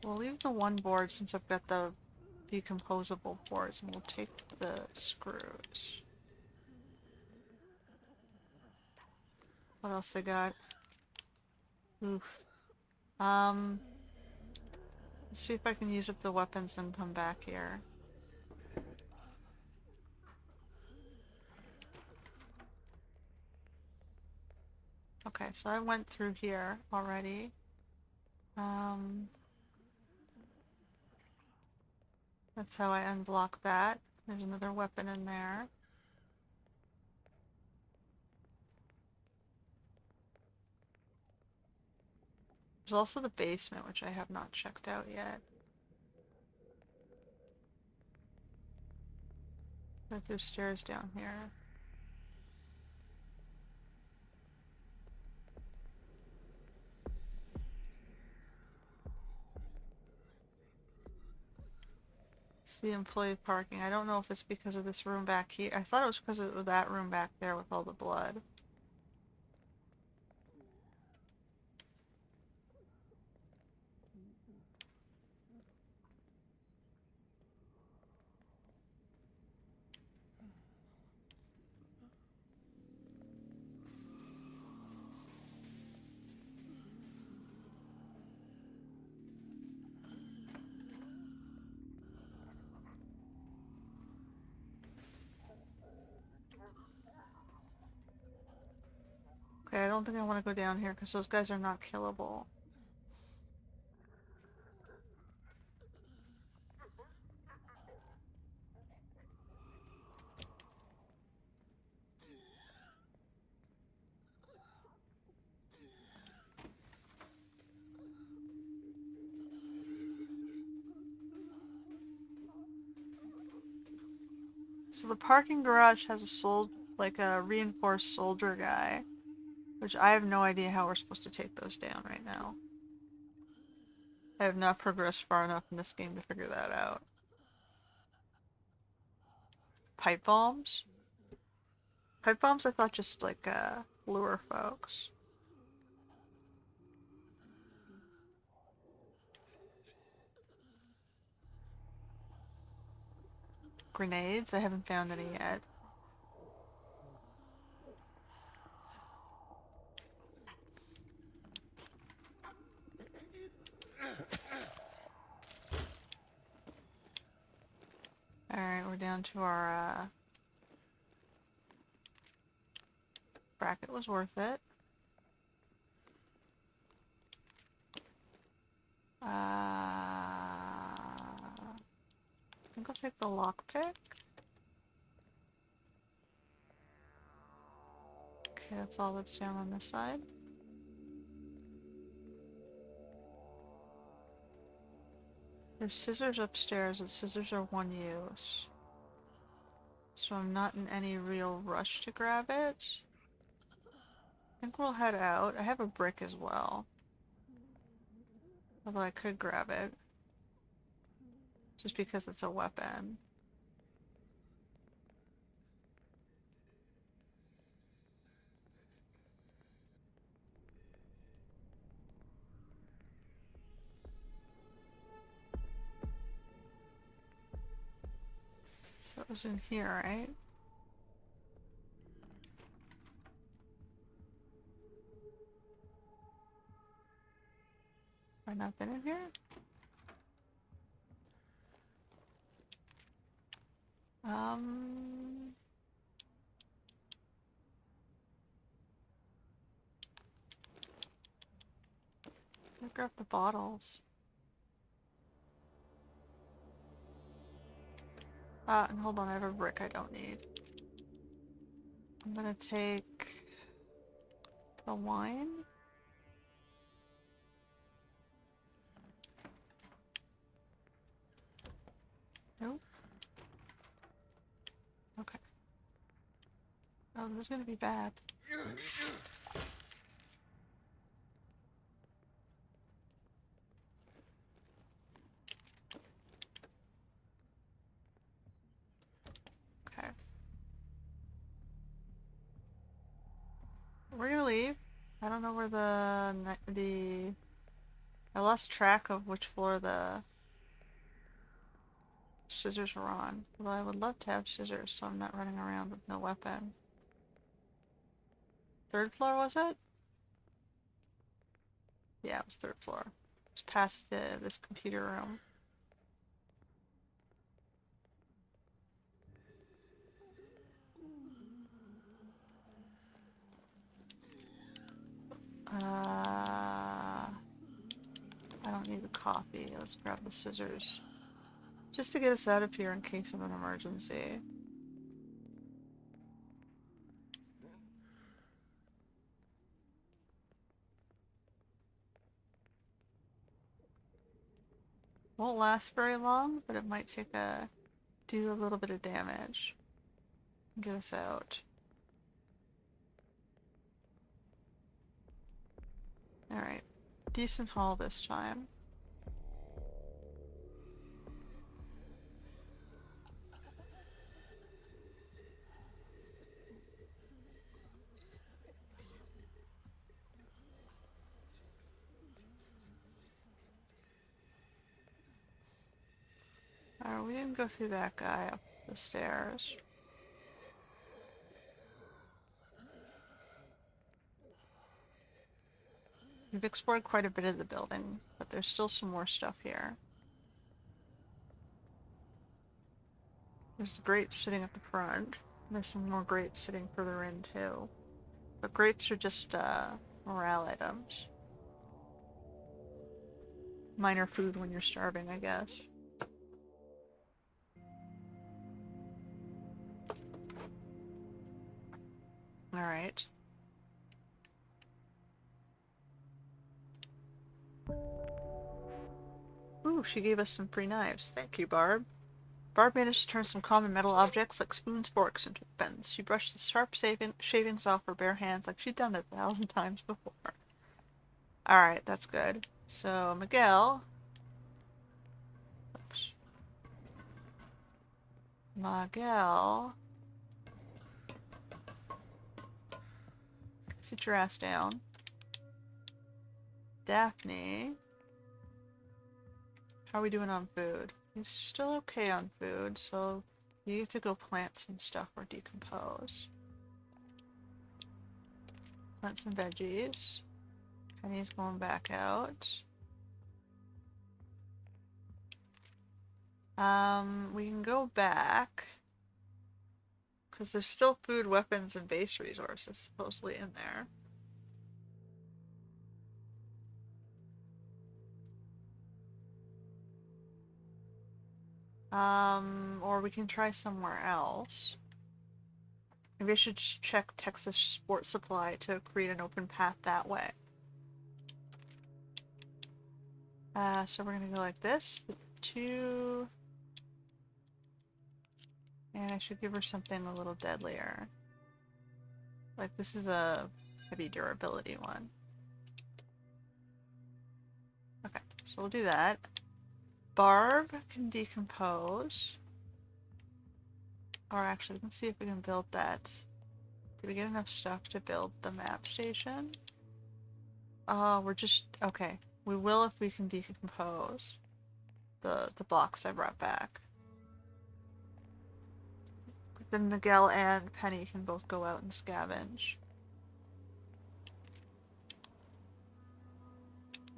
We'll leave the one board since I've got the decomposable boards, and we'll take the screws. What else they got? Oof. Let's see if I can use up the weapons and come back here. Okay, so I went through here already. That's how I unblock that. There's another weapon in there. There's also the basement, which I have not checked out yet. But there's stairs down here. It's the employee parking. I don't know if it's because of this room back here. I thought it was because of that room back there with all the blood. Okay, I don't think I want to go down here because those guys are not killable. So the parking garage has a reinforced soldier guy, which I have no idea how we're supposed to take those down right now. I have not progressed far enough in this game to figure that out. Pipe bombs? Pipe bombs I thought just lure folks. Grenades? I haven't found any yet. Alright, we're down to our, bracket was worth it. I think I'll take the lockpick. Okay, that's all that's down on this side. There's scissors upstairs, but scissors are one use. So I'm not in any real rush to grab it. I think we'll head out. I have a brick as well. Although I could grab it. Just because it's a weapon. That was in here, right? Have I not been in here? I'll grab the bottles. And hold on, I have a brick I don't need. I'm gonna take the wine. Nope. Okay. Oh, this is gonna be bad. Okay. We're gonna leave. I don't know where I lost track of which floor the scissors were on. Although I would love to have scissors so I'm not running around with no weapon. Third floor, was it? Yeah, it was third floor. It's past this computer room. I don't need the coffee. Let's grab the scissors. Just to get us out of here in case of an emergency. Won't last very long, but it might do a little bit of damage. Get us out. Alright. Decent haul this time. Alright, we didn't go through that guy up the stairs. We've explored quite a bit of the building, but there's still some more stuff here. There's the grapes sitting at the front. There's some more grapes sitting further in too. But grapes are just morale items. Minor food when you're starving, I guess. Alright. Ooh, she gave us some free knives. Thank you, Barb. Barb managed to turn some common metal objects like spoons, forks into weapons. She brushed the sharp shavings off her bare hands like she'd done it 1,000 times before. Alright, that's good. So, Miguel... Oops. Miguel... Sit your ass down. Daphne... How are we doing on food? He's still okay on food, so you need to go plant some stuff or decompose. Plant some veggies. Penny's going back out. We can go back. Because there's still food, weapons, and base resources supposedly in there. Or we can try somewhere else. Maybe I should just check Texas Sports Supply to create an open path that way. So we're gonna go like this. The two... And I should give her something a little deadlier. Like this is a heavy durability one. Okay, so we'll do that. Barb can decompose. Or actually, we can see if we can build that. Did we get enough stuff to build the map station? We're just... Okay. We will if we can decompose the blocks I brought back. Then Miguel and Penny can both go out and scavenge.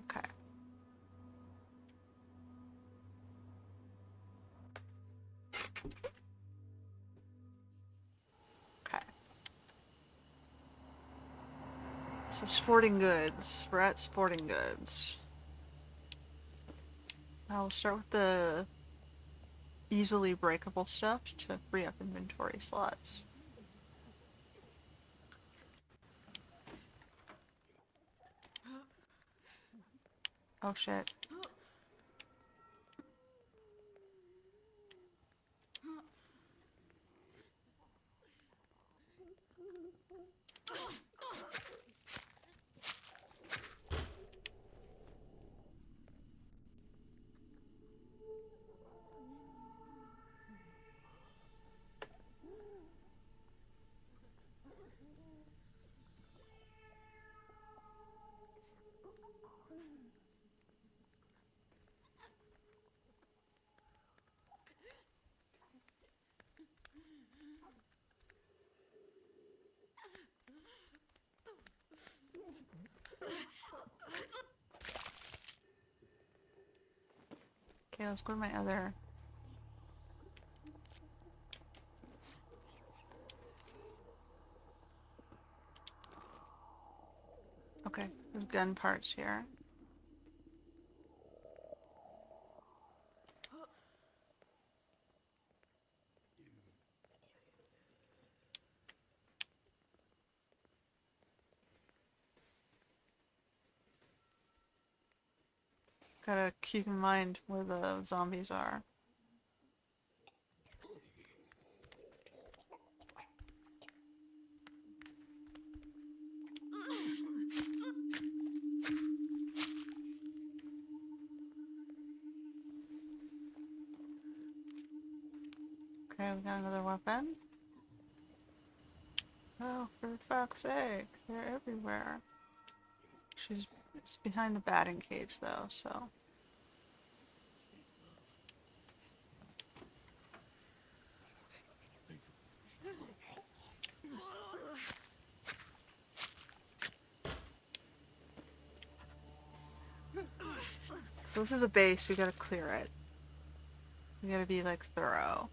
Okay. Okay. So sporting goods. We're at sporting goods. I'll start with the easily breakable stuff to free up inventory slots. Oh shit. Okay, let's go to my other... Okay, There's gun parts here. Gotta keep in mind where the zombies are. Okay, we got another weapon. Oh, for fuck's sake, they're everywhere. It's behind the batting cage though, so. So this is a base, we gotta clear it. We gotta be like thorough.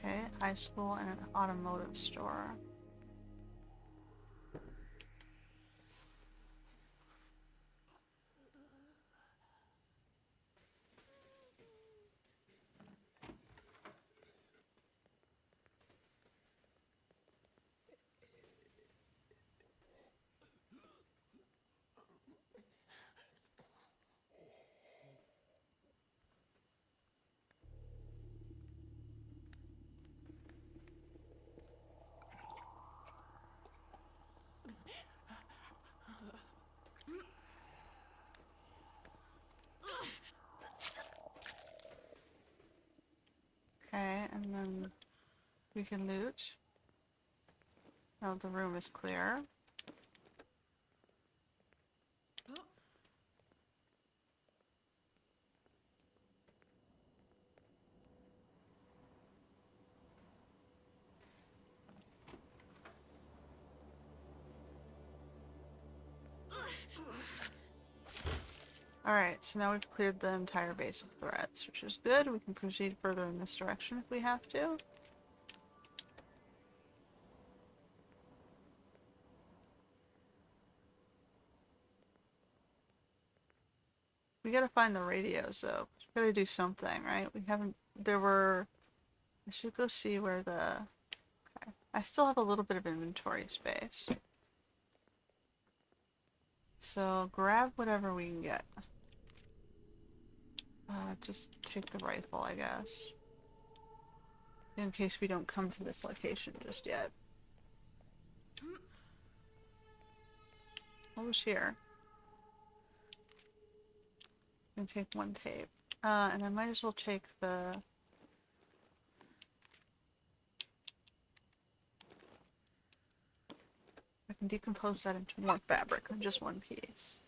Okay, high school and an automotive store. Okay, and then we can loot. Oh, the room is clear. Alright, so now we've cleared the entire base of threats, which is good. We can proceed further in this direction if we have to. We gotta find the radios though. We gotta do something, right? We haven't, I should go see where okay. I still have a little bit of inventory space. So grab whatever we can get. Just take the rifle, I guess. In case we don't come to this location just yet. What was here? I'm gonna take one tape. And I might as well take the... I can decompose that into more fabric than just one piece.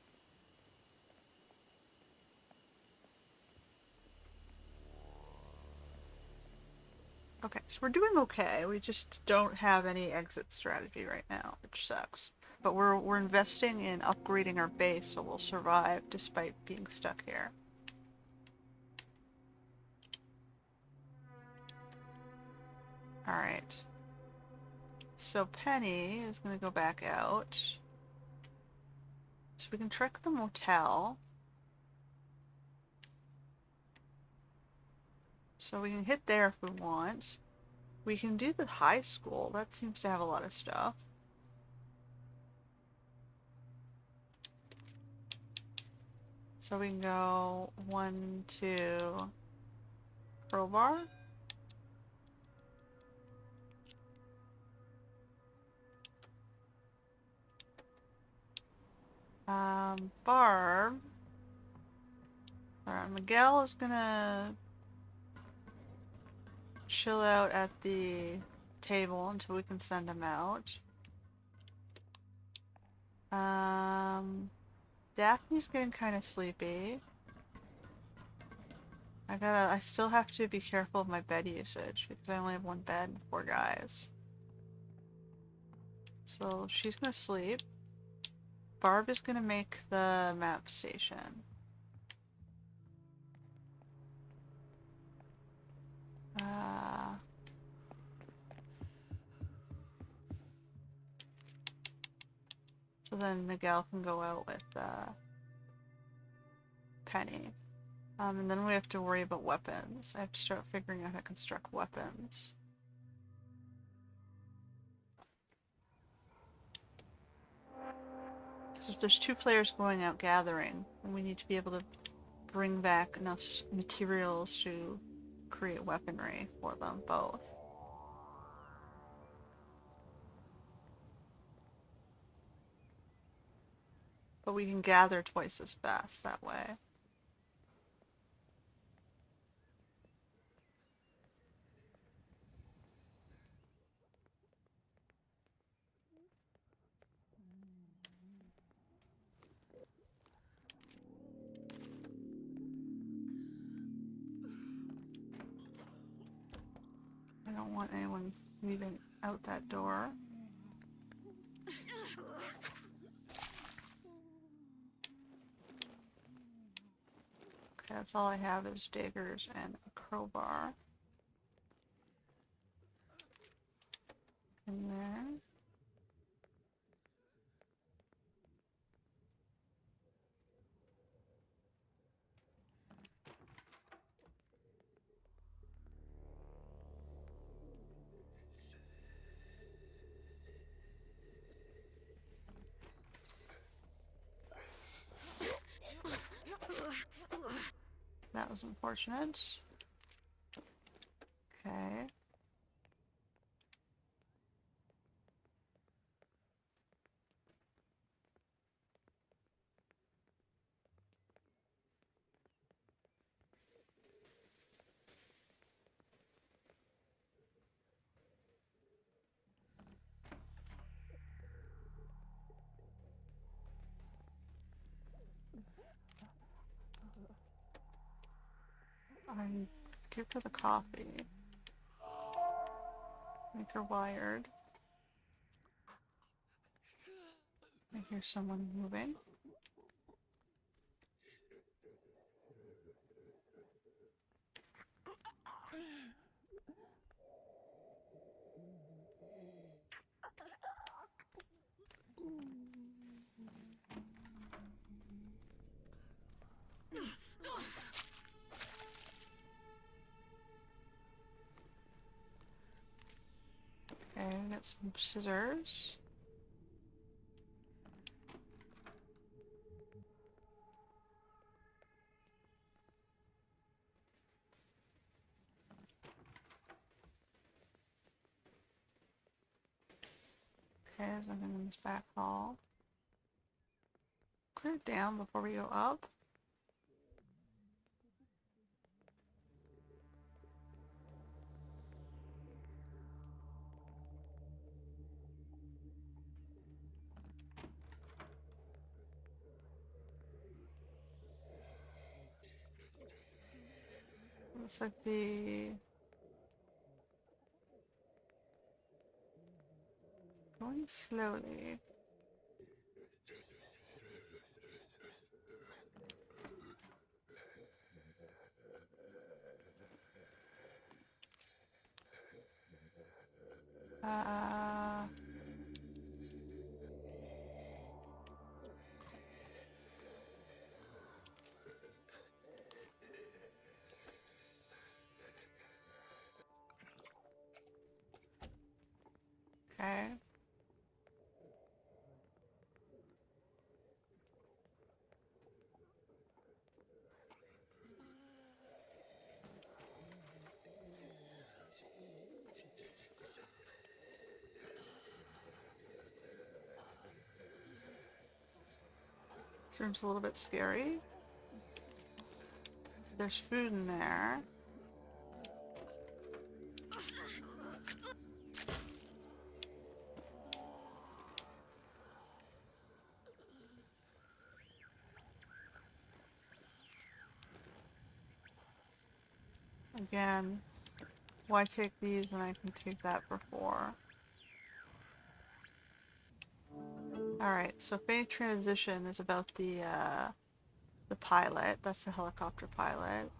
Okay, so we're doing okay. We just don't have any exit strategy right now, which sucks. But we're investing in upgrading our base so we'll survive despite being stuck here. Alright. So Penny is gonna go back out. So we can trick the motel. So we can hit there if we want. We can do the high school. That seems to have a lot of stuff. So we can go 1, 2, crowbar. Barb. Alright, Miguel is gonna chill out at the table until we can send him out. Daphne's getting kind of sleepy. I still have to be careful of my bed usage because I only have one bed and 4 guys. So she's gonna sleep. Barb is gonna make the map station. Uh, so then Miguel can go out with Penny. And then we have to worry about weapons. I have to start figuring out how to construct weapons. Because if there's 2 players going out gathering, then we need to be able to bring back enough materials to create weaponry for them both. But we can gather twice as fast that way. I don't want anyone leaving out that door. Okay, that's all I have is daggers and a crowbar. In there. That was unfortunate. Okay. I give her the coffee. Make her wired. I hear someone moving. Okay, I got some scissors. Okay, there's nothing in this back hall. Clear it down before we go up. Looks like the... Going slowly. Uh... Okay. This room's a little bit scary. There's food in there. again, why take these when I can take that for 4? Alright, so Fate Transition is about the pilot. That's the helicopter pilot.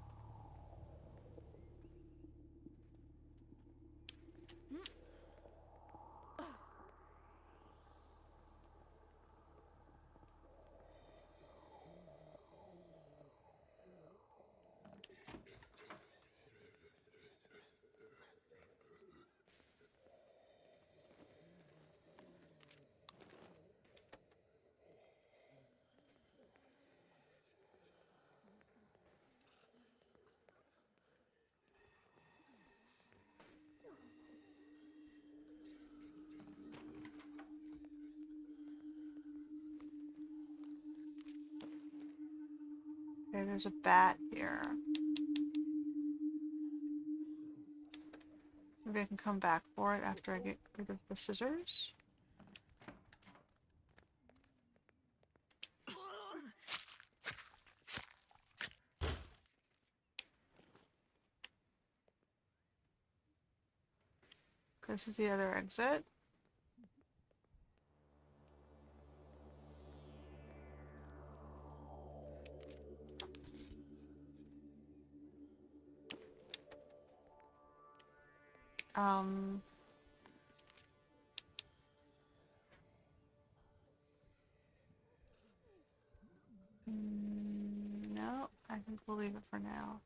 Okay, there's a bat here. Maybe I can come back for it after I get rid of the scissors. This is the other exit. Um, no, I think we'll leave it for now.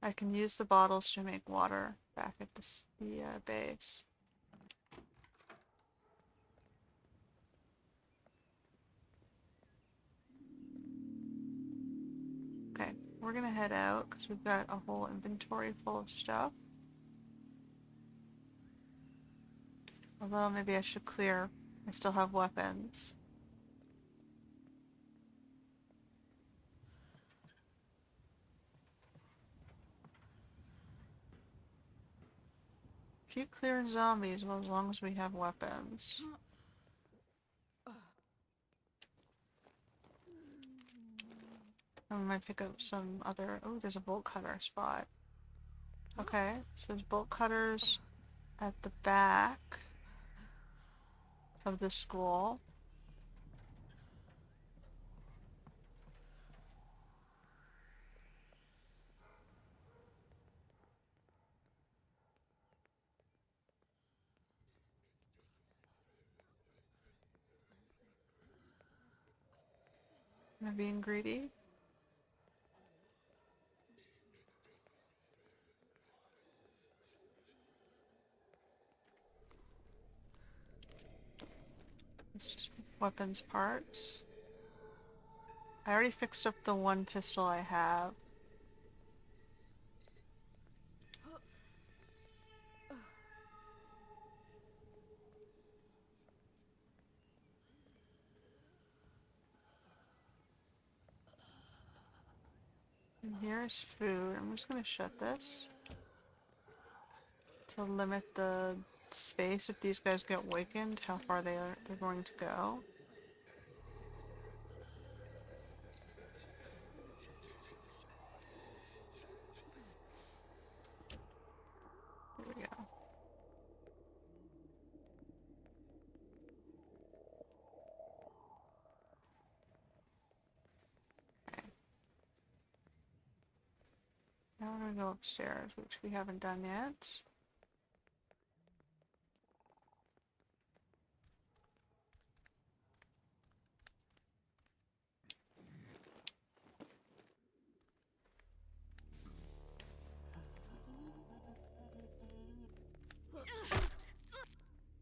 I can use the bottles to make water back at the base. Okay, we're gonna head out because we've got a whole inventory full of stuff. Although maybe I should clear. I still have weapons. Keep clearing zombies, well, as long as we have weapons. I might pick up some other... Oh, there's a bolt cutter spot. Okay, so there's bolt cutters at the back of the school. Am I being greedy? It's just weapons parts. I already fixed up the one pistol I have. And here's food. I'm just gonna shut this to limit the space if these guys get wakened, how far they're going to go. There we go. Okay. Now we're gonna go upstairs, which we haven't done yet.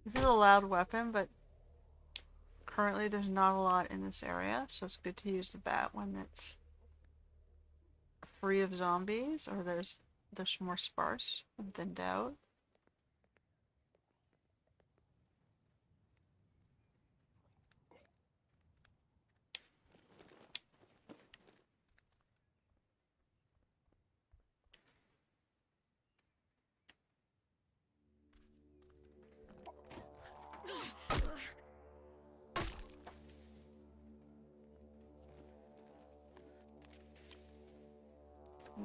This is a loud weapon, but currently there's not a lot in this area, so it's good to use the bat when it's free of zombies, or there's more sparse and thinned out.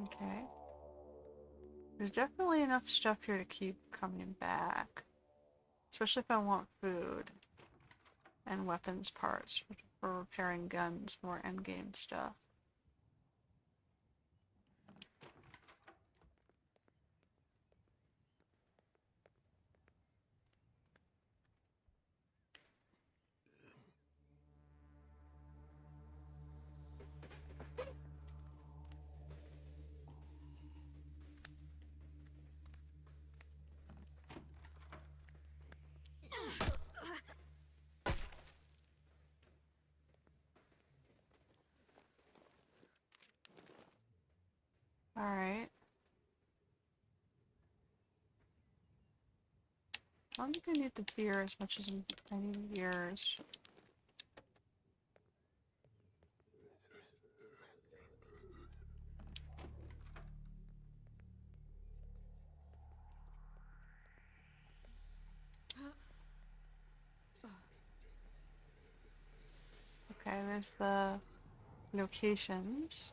Okay. There's definitely enough stuff here to keep coming back. Especially if I want food and weapons parts for repairing guns, more endgame stuff. Alright. I don't think I need the beer as much as I need yours. Okay, there's the locations.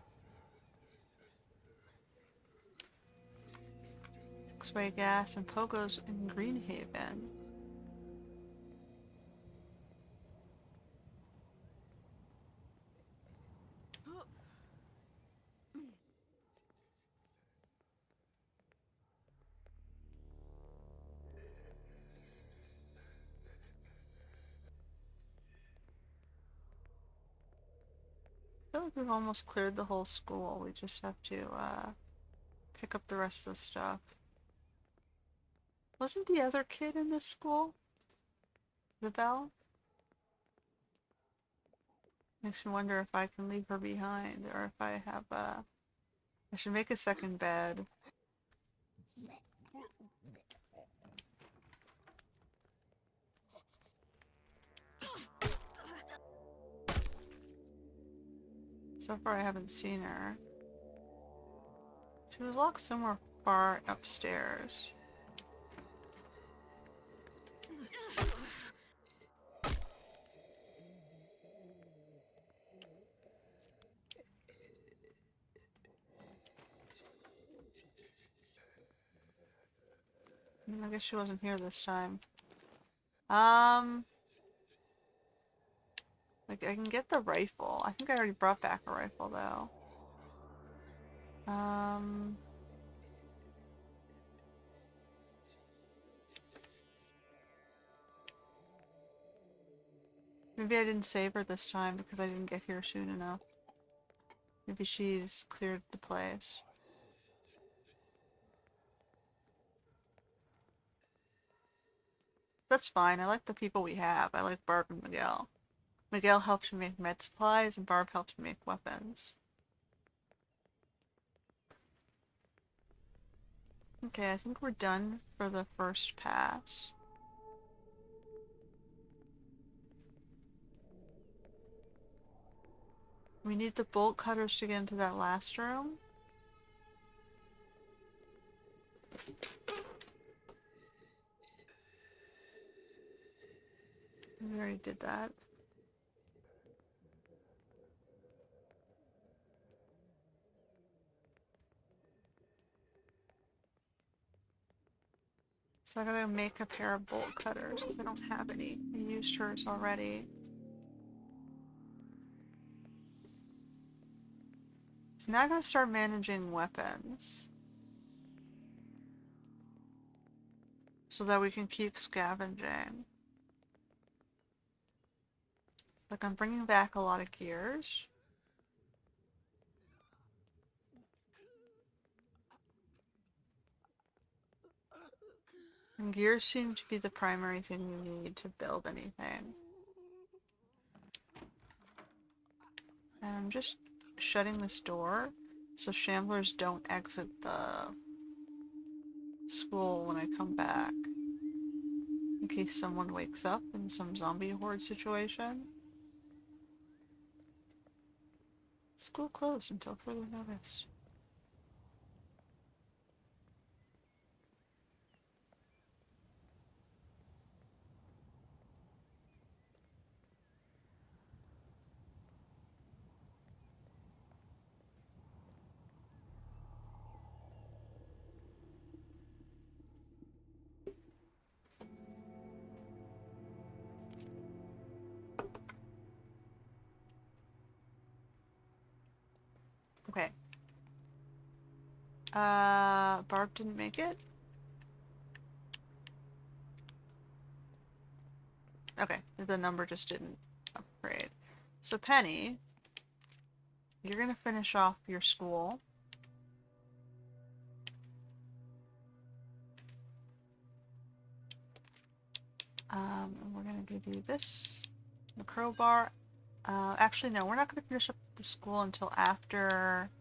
X-Way Gas and Pogo's in Greenhaven. I feel like we've almost cleared the whole school. We just have to pick up the rest of the stuff. Wasn't the other kid in this school? The Belle? Makes me wonder if I can leave her behind or if I have I should make a second bed. So far I haven't seen her. She was locked somewhere far upstairs. I guess she wasn't here this time. Like I can get the rifle. I think I already brought back a rifle though. Maybe I didn't save her this time because I didn't get here soon enough. Maybe she's cleared the place. That's fine. I like the people we have. I like Barb and Miguel. Miguel helps me make med supplies and Barb helps me make weapons. Okay, I think we're done for the first pass. We need the bolt cutters to get into that last room. We already did that. So I gotta make a pair of bolt cutters because I don't have any. I used hers already. So now I'm gonna start managing weapons. So that we can keep scavenging. Like I'm bringing back a lot of gears. And gears seem to be the primary thing you need to build anything. And I'm just shutting this door so shamblers don't exit the school when I come back. In case someone wakes up in some zombie horde situation. School closed until further notice. Okay. Barb didn't make it? Okay, the number just didn't upgrade. So Penny, you're gonna finish off your school. And we're gonna give you this, the crowbar. Actually, no, we're not gonna finish up the school until after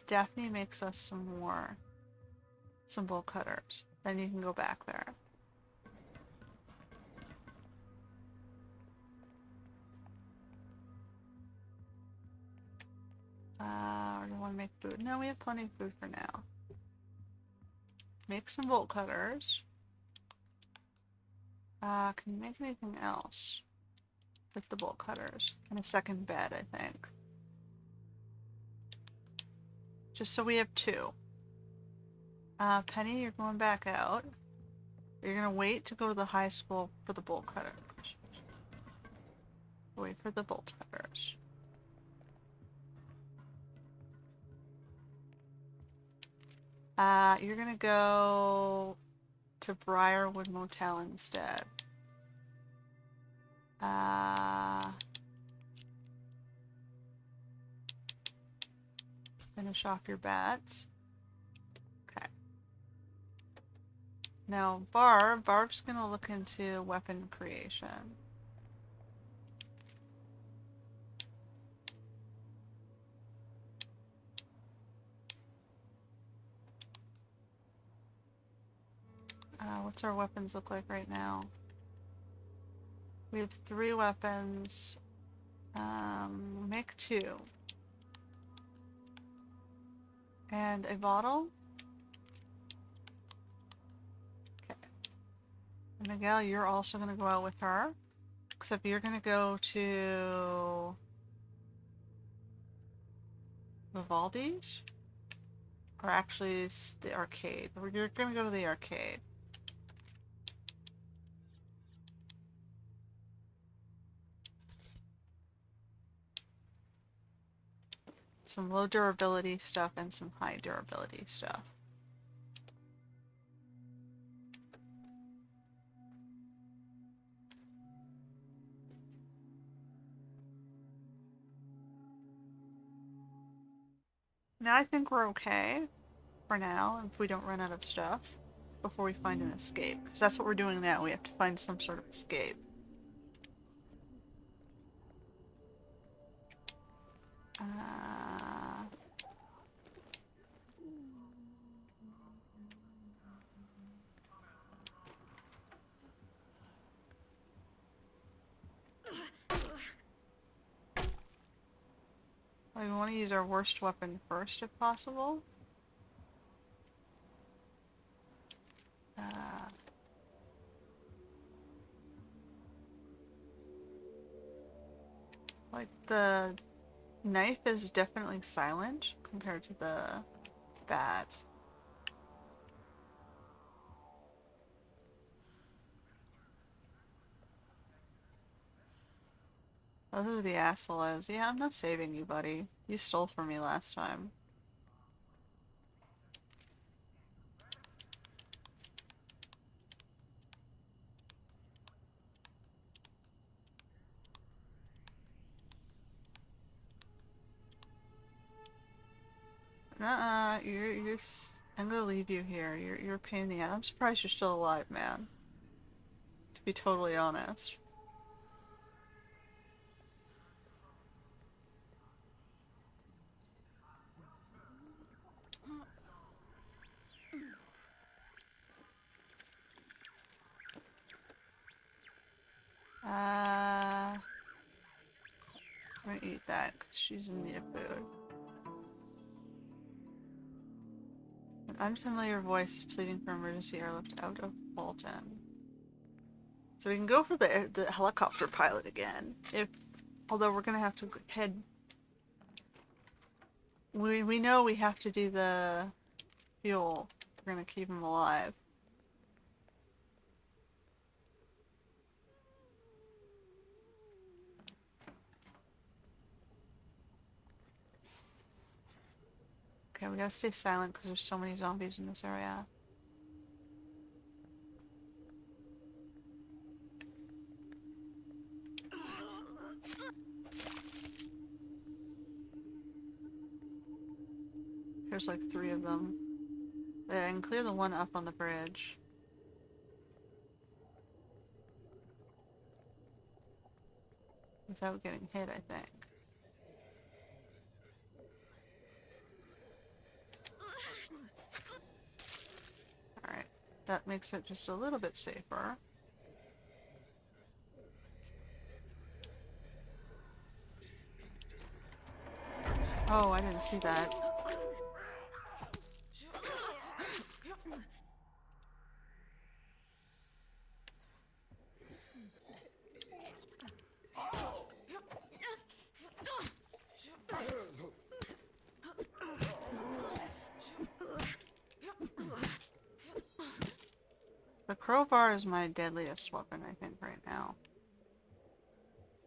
Daphne makes us some bolt cutters. Then you can go back there. Or do you want to make food? No, we have plenty of food for now. Make some bolt cutters. Can you make anything else with the bolt cutters? And a second bed, I think. Just so we have two. Penny, you're going back out. You're gonna wait to go to the high school for the bolt cutters. Wait for the bolt cutters. You're gonna go to Briarwood Motel instead. Finish off your bats. Okay. Now Barb's gonna look into weapon creation. What's our weapons look like right now? We have 3 weapons. Make 2. And a bottle? Okay. And Miguel, you're also gonna go out with her. Except you're gonna go to Vivaldi's? Or actually, it's the arcade. You're gonna go to the arcade. Some low durability stuff and some high durability stuff. Now I think we're okay for now if we don't run out of stuff before we find an escape. Because that's what we're doing now. We have to find some sort of escape. We want to use our worst weapon first if possible. Like the knife is definitely silent compared to the bat. Those are the assholes. Yeah, I'm not saving you, buddy. You stole from me last time. Nuh-uh, I'm gonna leave you here. You're a pain in the ass. I'm surprised you're still alive, man. To be totally honest. I'm gonna eat that because she's in need of food. An unfamiliar voice pleading for emergency airlift out of Bolton. So we can go for the helicopter pilot again. Although we're gonna have to head. We know we have to do the fuel. We're gonna keep him alive. Okay, we gotta stay silent because there's so many zombies in this area. There's like 3 of them. Yeah, I can clear the one up on the bridge. Without getting hit, I think. Alright. That makes it just a little bit safer. Oh, I didn't see that. The crowbar is my deadliest weapon, I think, right now.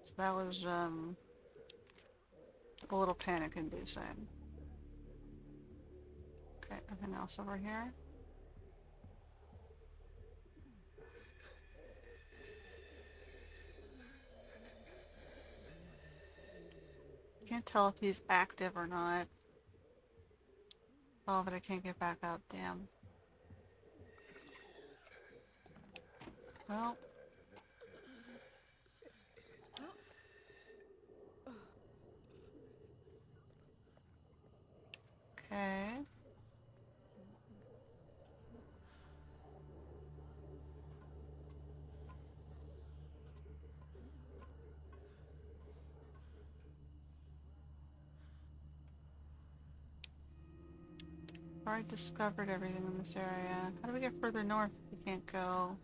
So that was, a little panic-inducing. Okay, anything else over here? Can't tell if he's active or not. Oh, but I can't get back up, damn. Well. Okay. Already discovered everything in this area. How do we get further north if we can't go?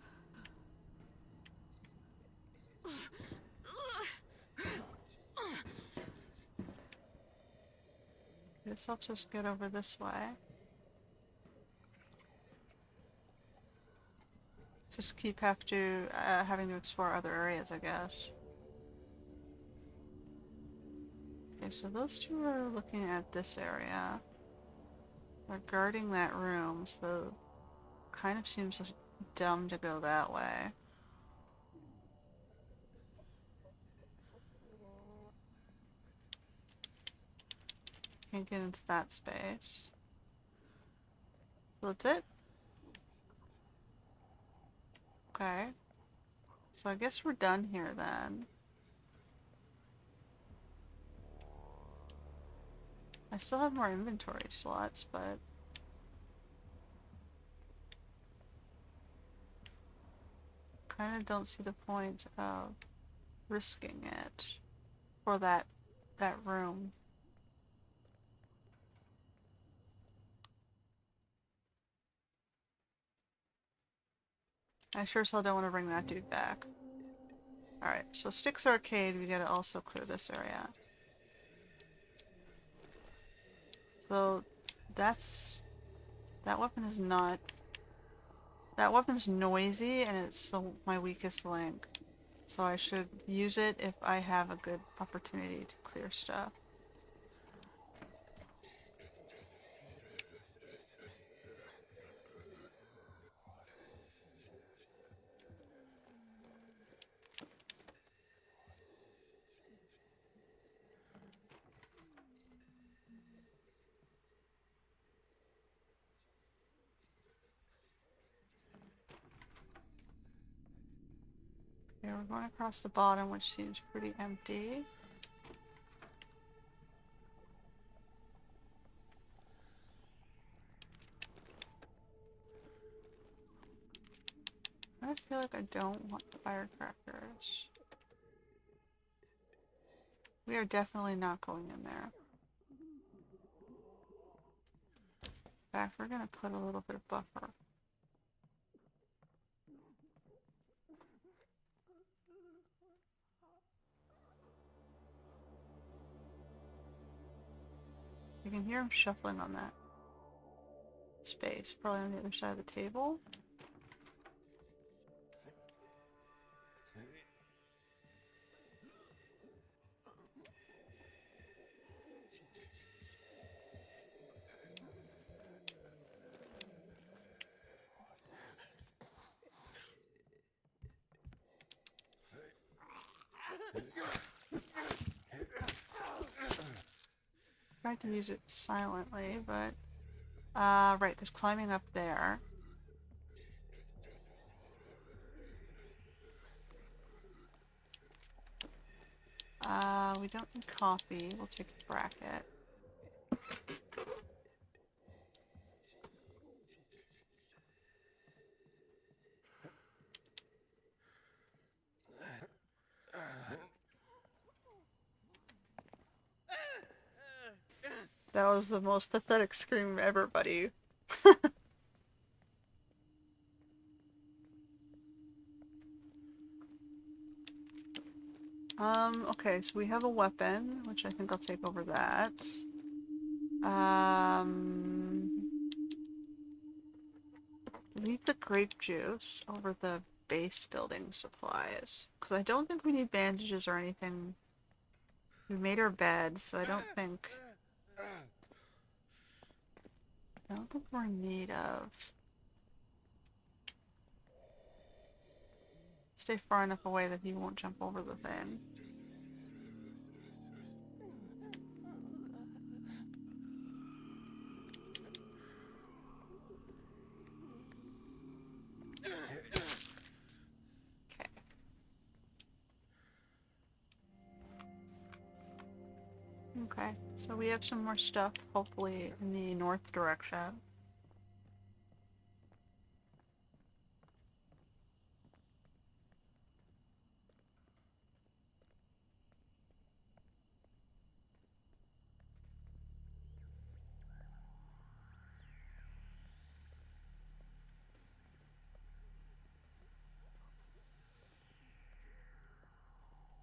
This helps us get over this way. Just keep having to explore other areas, I guess. Okay, so those two are looking at this area. They're guarding that room, so kind of seems dumb to go that way. Can't get into that space. So that's it? Okay. So I guess we're done here then. I still have more inventory slots, but kind of don't see the point of risking it for that room. I sure as hell don't want to bring that dude back. Alright, so Sticks Arcade, we gotta also clear this area. So that weapon is not... That weapon's noisy and it's my weakest link. So I should use it if I have a good opportunity to clear stuff. Okay, we're going across the bottom, which seems pretty empty. I feel like I don't want firecrackers. We are definitely not going in there. In fact, we're gonna put a little bit of buffer. You can hear him shuffling on that space, probably on the other side of the table. tried to use it silently, but... right, there's climbing up there. We don't need coffee. We'll take a bracket. That was the most pathetic scream ever, buddy. Okay, so we have a weapon, which I think I'll take over that. Leave the grape juice over the base building supplies. Because I don't think we need bandages or anything. We made our bed, so I don't think we're in need of. Stay far enough away that he won't jump over the thing. Okay. Okay, so we have some more stuff, hopefully in the north direction.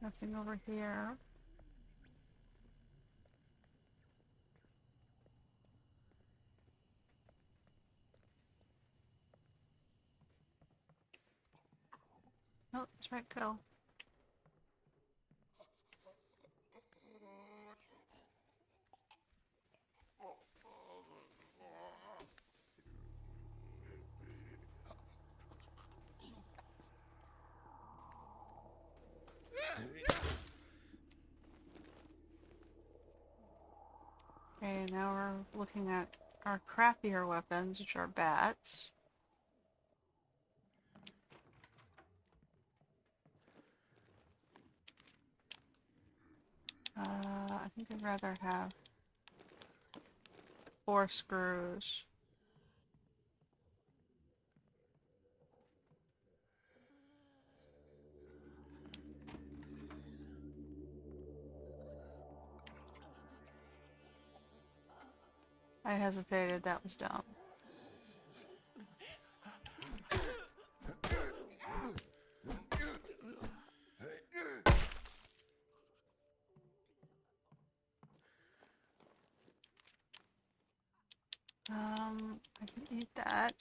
Nothing over here. Oh, that's right, go. Okay, now we're looking at our crappier weapons, which are bats. I think I'd rather have 4 screws. I hesitated, that was dumb. I can eat that.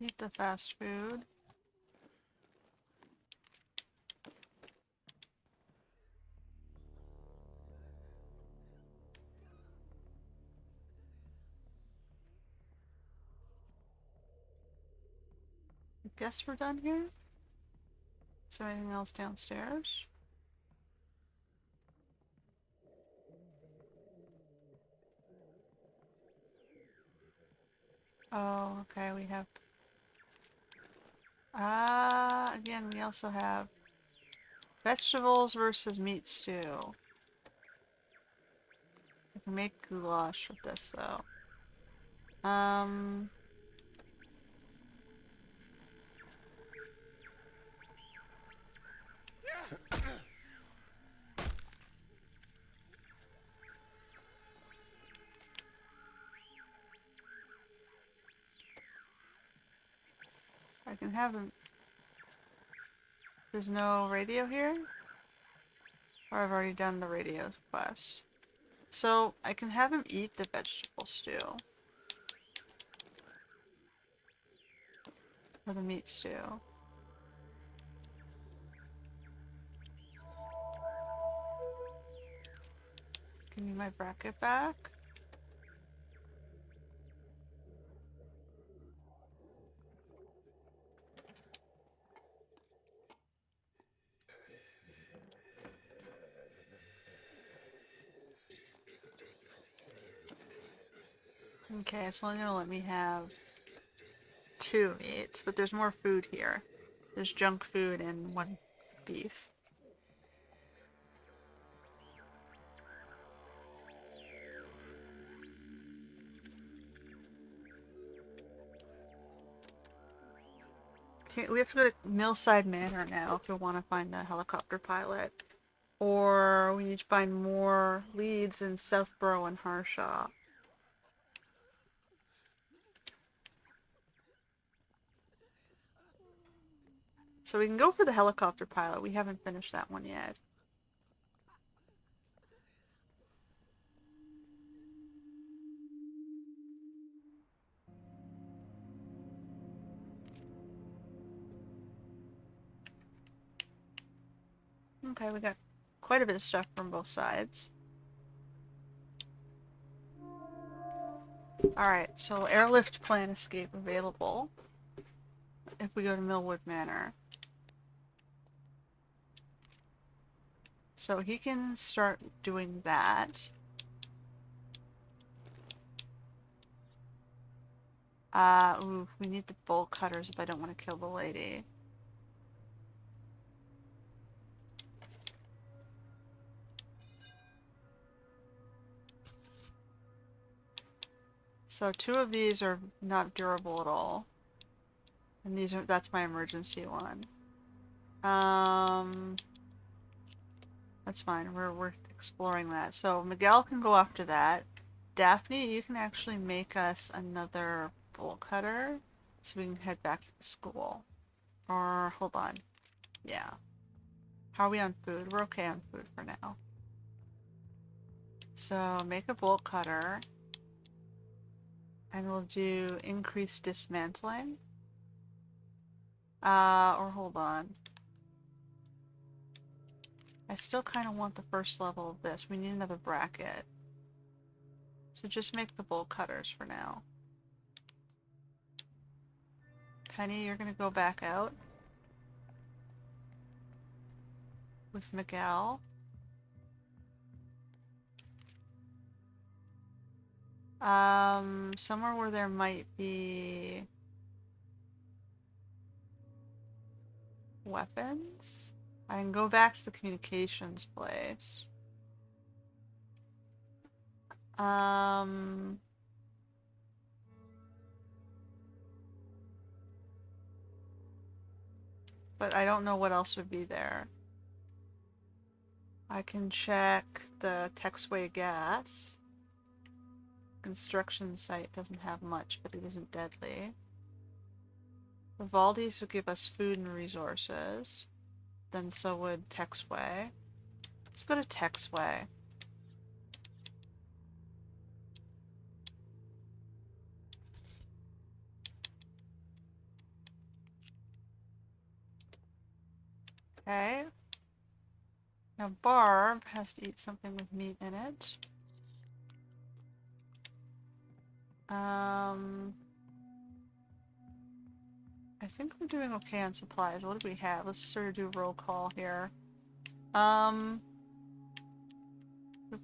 Eat the fast food. I guess we're done here. Is there anything else downstairs? Oh, okay, we have... again, we also have vegetables versus meat stew. I can make goulash with this, though. I can have him... There's no radio here? Or I've already done the radio quest. So, I can have him eat the vegetable stew. Or the meat stew. Give me my bracket back. Okay, it's only gonna let me have 2 meats, but there's more food here. There's junk food and 1 beef. Okay, we have to go to Millside Manor now if we want to find the helicopter pilot. Or we need to find more leads in Southborough and Harshaw. So we can go for the helicopter pilot. We haven't finished that one yet. Okay, we got quite a bit of stuff from both sides. Alright, so airlift plan escape available if we go to Millwood Manor. So he can start doing that. Ooh, we need the bolt cutters if I don't want to kill the lady. So 2 of these are not durable at all. And that's my emergency one. That's fine. We're exploring that. So Miguel can go after that. Daphne, you can actually make us another bolt cutter so we can head back to the school. Or hold on. Yeah. How are we on food? We're okay on food for now. So make a bolt cutter. And we'll do increased dismantling. Or hold on. I still kind of want the first level of this. We need another bracket. So just make the bolt cutters for now. Penny, you're going to go back out with Miguel. Somewhere where there might be weapons. I can go back to the communications place. But I don't know what else would be there. I can check the Texway gas. Construction site doesn't have much, but it isn't deadly. Vivaldi's would give us food and resources. Then so would Texway. Let's go to Texway. Okay. Now Barb has to eat something with meat in it. I think we're doing okay on supplies. What do we have? Let's sort of do a roll call here. We've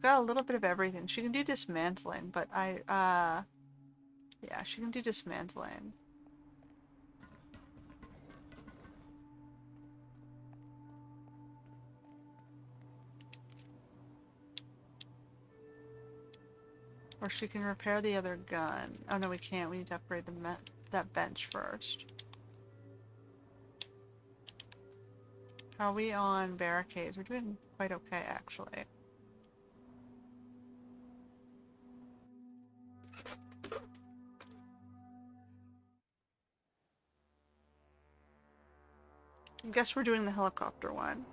got a little bit of everything. She can do dismantling, but yeah, she can do dismantling. Or she can repair the other gun. Oh no, we can't. We need to upgrade that bench first. How are we on barricades? We're doing quite okay, actually. I guess we're doing the helicopter one.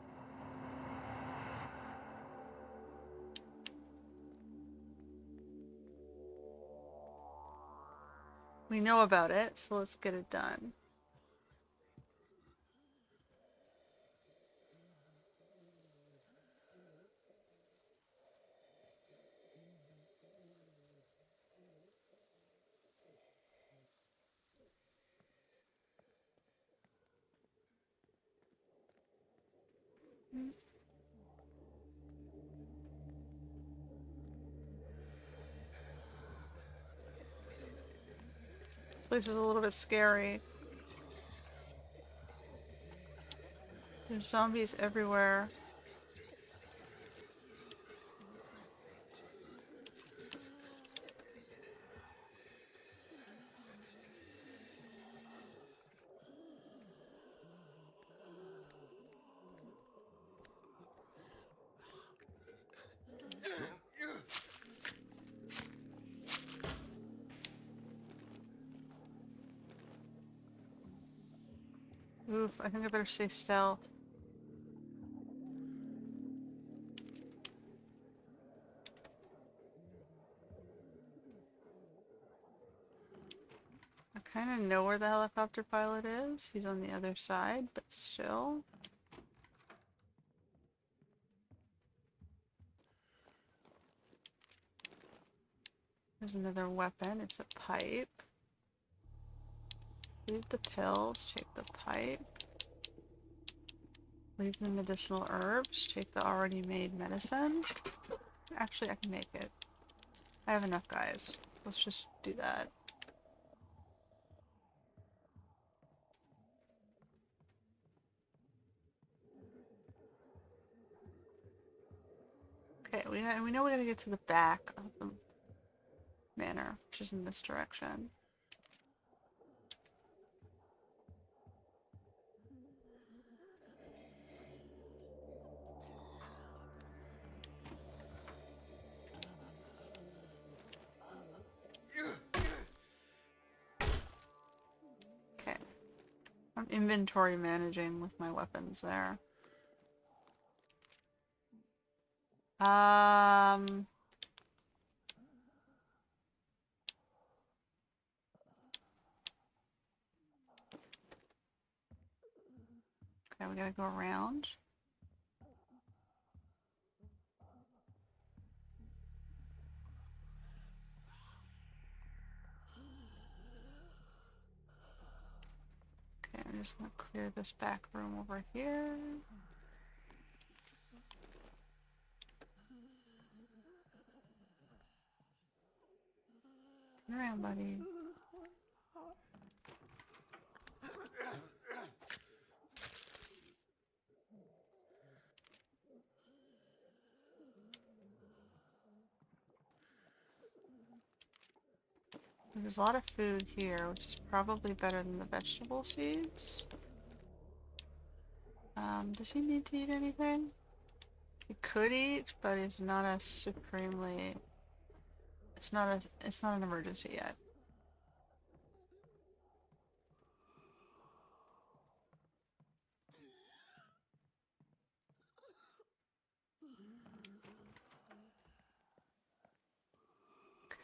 We know about it, so let's get it done. place is a little bit scary. There's zombies everywhere. Oof, I think I better stay stealth. I kind of know where the helicopter pilot is. He's on the other side, but still. There's another weapon. It's a pipe. Leave the pills. Take the pipe. Leave the medicinal herbs. Take the already made medicine. Actually, I can make it. I have enough, guys. Let's just do that. Okay, we know we gotta get to the back of the manor, which is in this direction. Okay. I'm inventory managing with my weapons there. Okay, we gotta go around. Okay, I'm just gonna clear this back room over here. Turn around, buddy. There's a lot of food here, which is probably better than the vegetable seeds. Does he need to eat anything? He could eat, but it's not a supremely... It's not an emergency yet.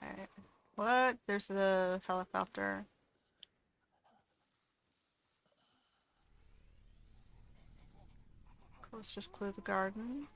Okay. What? There's the helicopter. Let's just clear the garden.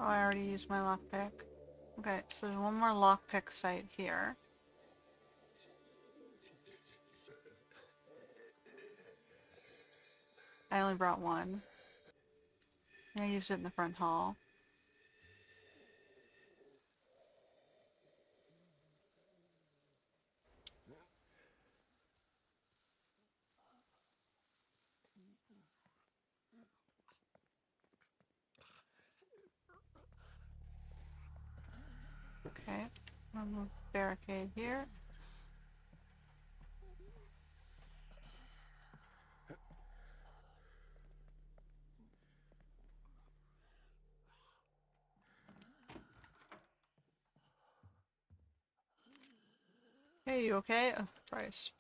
Oh, I already used my lockpick. Okay, so there's one more lockpick site here. I only brought one. And I used it in the front hall. Okay, I'll move the barricade here. Hey, you okay? Oh, Christ.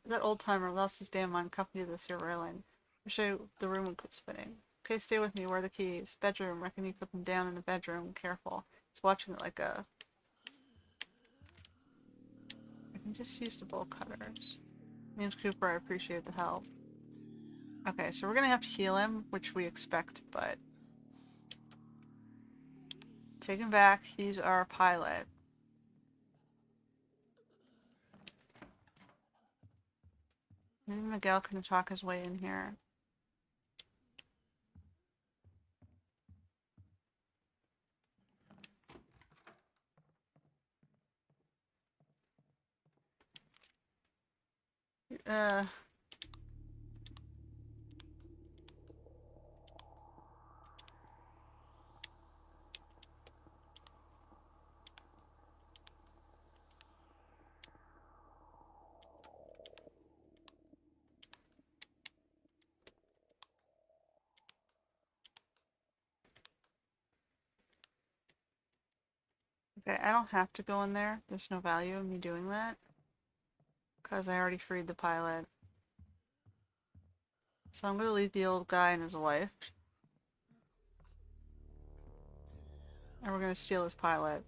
That old timer lost his damn mind cuffing to this here railing. I'll show you the room and quit spinning. Okay, stay with me. Where are the keys? Bedroom. Reckon you put them down in the bedroom. Careful. He's watching it like a I just used the bolt cutters. Means Cooper, I appreciate the help. Okay, so we're gonna have to heal him, which we expect, but... Take him back, he's our pilot. Maybe Miguel can talk his way in here. Uh... Okay, I don't have to go in there. There's no value in me doing that. Because I already freed the pilot. So I'm gonna leave the old guy and his wife. And we're gonna steal his pilot.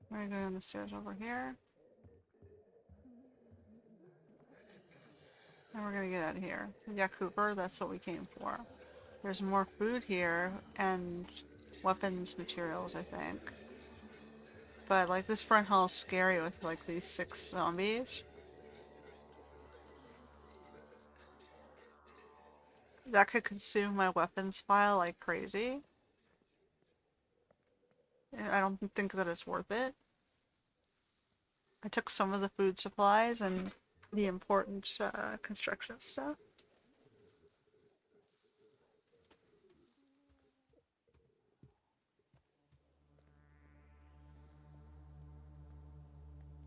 We're gonna go down the stairs over here. And we're gonna get out of here. Yeah, Cooper, that's what we came for. There's more food here and weapons materials, I think. But like this front hall is scary with like these 6 zombies. That could consume my weapons file like crazy. I don't think that it's worth it. I took some of the food supplies and the important construction stuff.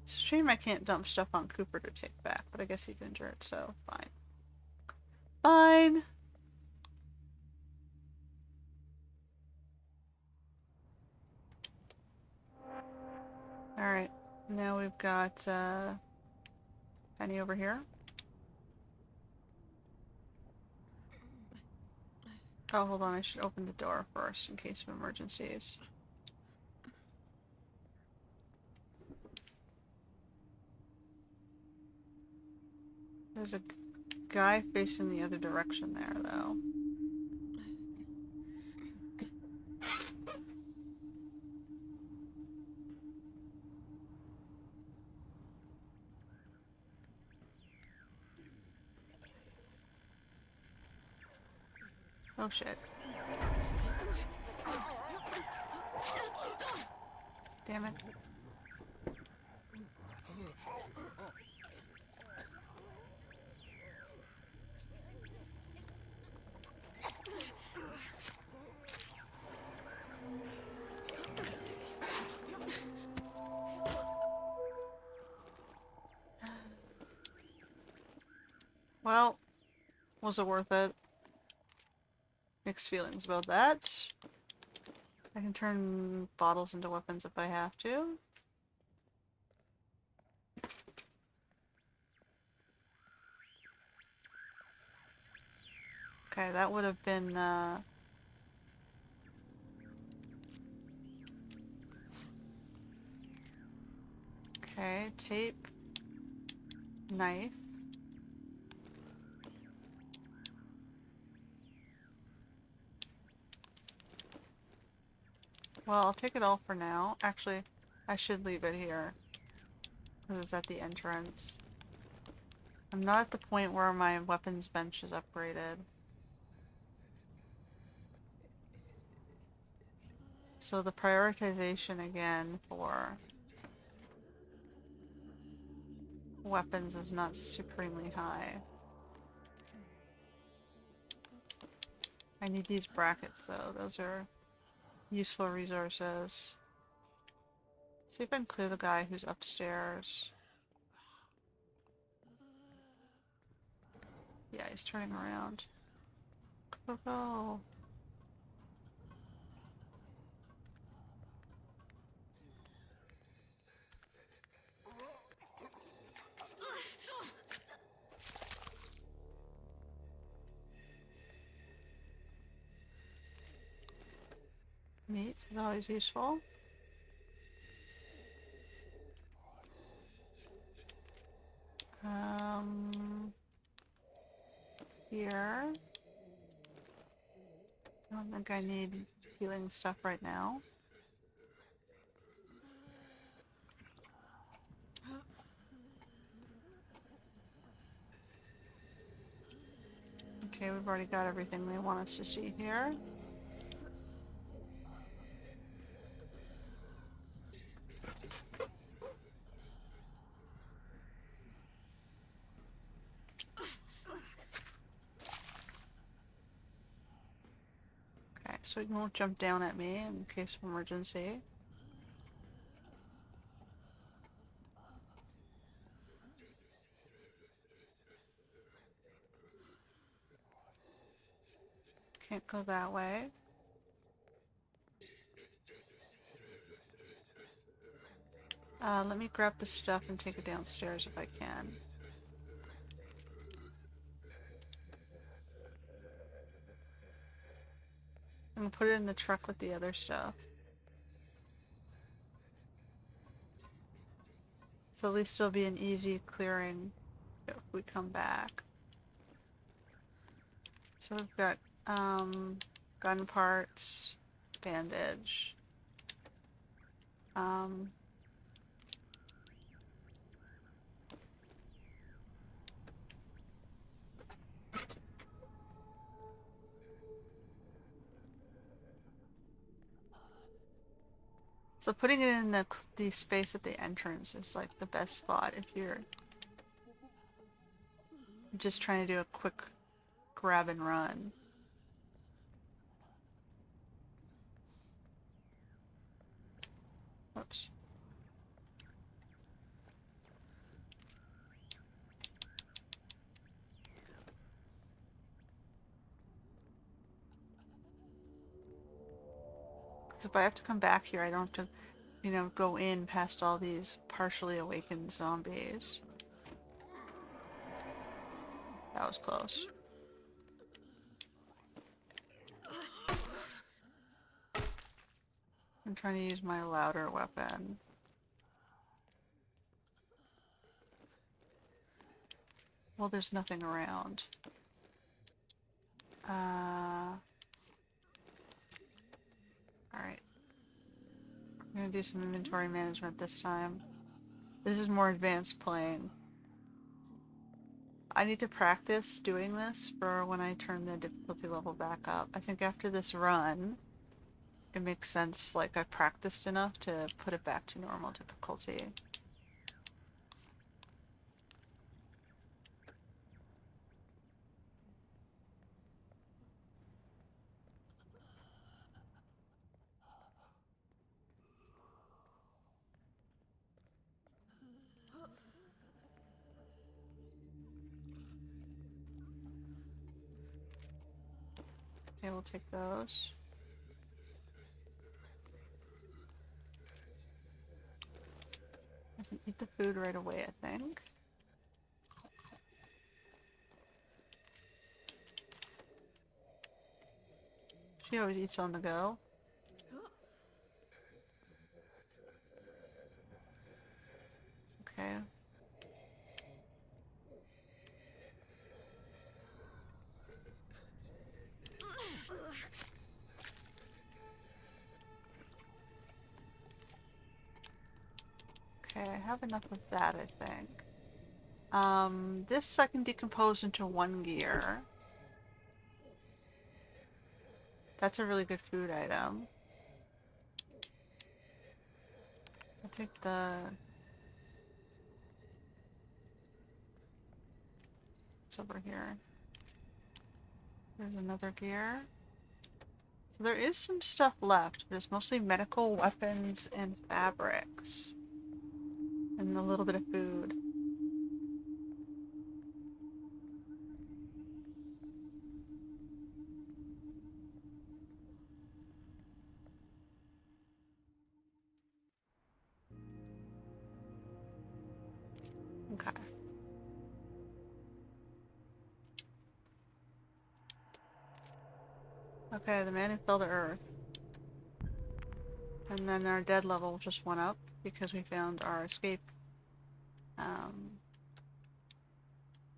It's a shame I can't dump stuff on Cooper to take back, but I guess he's injured, so fine. Fine! Alright, now we've got Penny over here. Oh, hold on, I should open the door first in case of emergencies. There's a guy facing the other direction there, though. Oh shit. Damn it. Well, was it worth it? Mixed feelings about that. I can turn bottles into weapons if I have to. Okay, that would have been, okay, tape. Knife. Well, I'll take it all for now. Actually, I should leave it here. Because it's at the entrance. I'm not at the point where my weapons bench is upgraded. So the prioritization again for weapons is not supremely high. I need these brackets though, those are useful resources. See if I can clear the guy who's upstairs. Yeah, he's turning around. Go, go. Meat is always useful. Here. I don't think I need healing stuff right now. Okay, we've already got everything they want us to see here. Okay, so you won't jump down at me in case of emergency. Can't go that way. Let me grab the stuff and take it downstairs if I can. I'm gonna put it in the truck with the other stuff. So at least it'll be an easy clearing if we come back. So we've got gun parts, bandage. Um, so putting it in the space at the entrance is like the best spot if you're just trying to do a quick grab and run. Oops. If I have to come back here, I don't have to, you know, go in past all these partially awakened zombies. That was close. I'm trying to use my louder weapon. Well, there's nothing around. Alright. I'm gonna do some inventory management this time. This is more advanced playing. I need to practice doing this for when I turn the difficulty level back up. I think after this run, it makes sense, like I practiced enough to put it back to normal difficulty. Okay, we'll take those. I can eat the food right away, I think. She always eats on the go. Okay. Okay, I have enough of that, I think. This I can decompose into one gear. That's a really good food item. I'll take the... It's over here. There's another gear. So there is some stuff left, but it's mostly medical weapons and fabrics. And a little bit of food. Okay. Okay, the man who fell to earth. And then our dead level just went up because we found our escape. Um,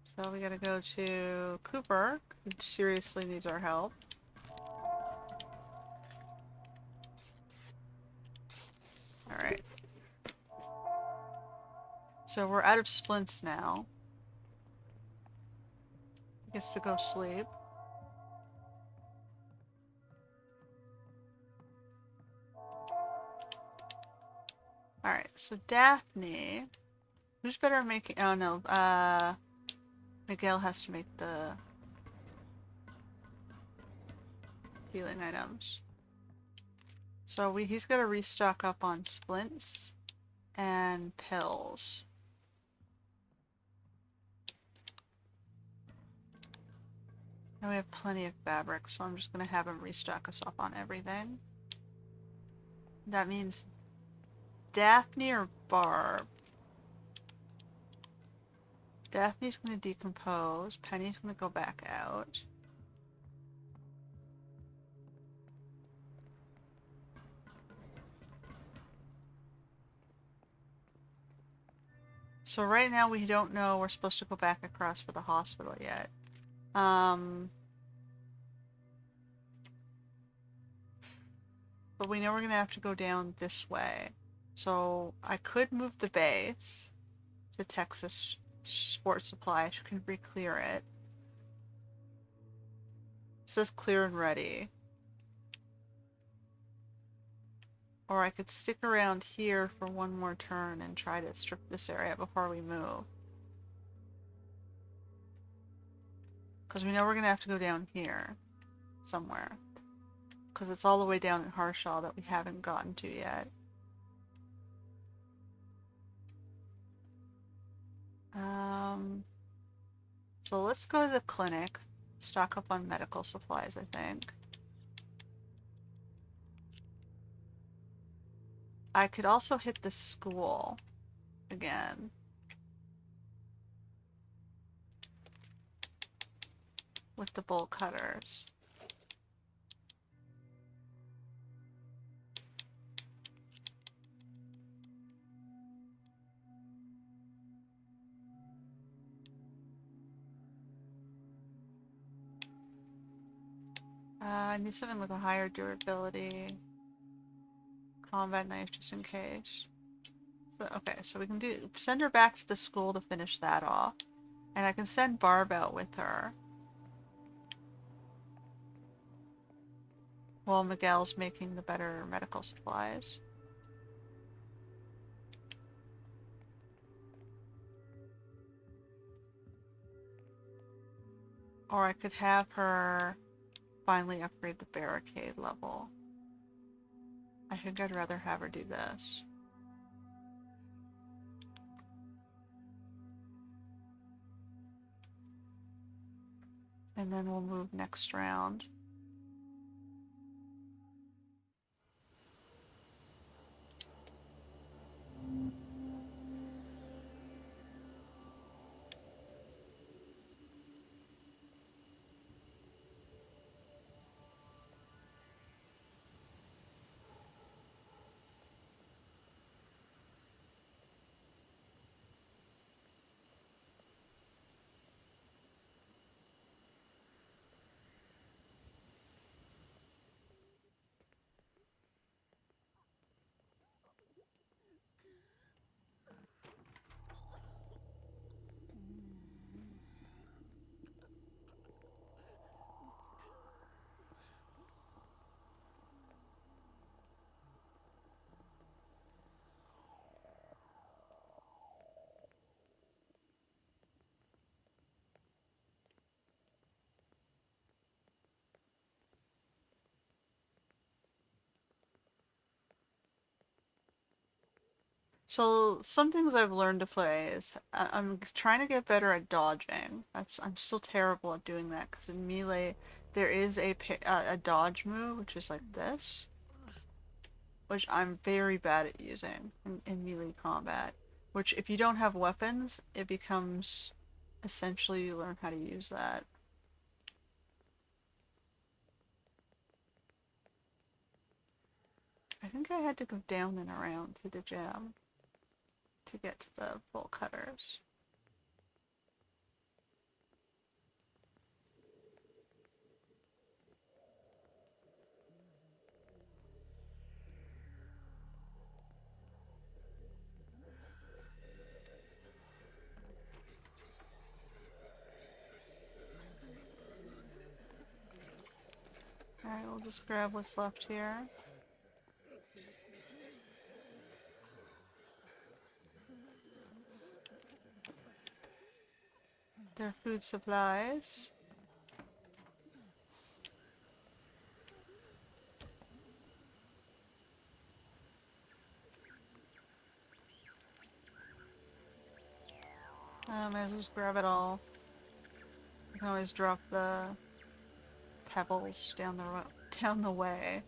so we gotta go to Cooper, who seriously needs our help. Alright. So we're out of splints now. He gets to go sleep. Alright, so Daphne. Who's better at making... Oh no, Miguel has to make the healing items. So he's got to restock up on splints and pills. And we have plenty of fabric, so I'm just going to have him restock us up on everything. That means Daphne or Barb. Daphne's going to decompose. Penny's going to go back out. So right now we don't know we're supposed to go back across for the hospital yet. But we know we're going to have to go down this way. So I could move the base to Texas Sports Supply. I can re-clear it. It says clear and ready. Or I could stick around here for one more turn and try to strip this area before we move. Because we know we're going to have to go down here somewhere. Because it's all the way down in Harshaw that we haven't gotten to yet. So let's go to the clinic. Stock up on medical supplies, I think. I could also hit the school again. With the bolt cutters. I need something with a higher durability. Combat knife just in case. So, okay, so we can send her back to the school to finish that off. And I can send Barb out with her. While Miguel's making the better medical supplies. Or I could have her finally upgrade the barricade level. I think I'd rather have her do this. And then we'll move next round. So some things I've learned to play is I'm trying to get better at dodging. I'm still terrible at doing that because in melee there is a dodge move which is like this, which I'm very bad at using in melee combat. Which if you don't have weapons, it becomes essentially you learn how to use that. I think I had to go down and around through the jam to get to the bolt cutters. Alright, we'll just grab what's left here. Their food supplies. Might as well just grab it all. You can always drop the pebbles down the way.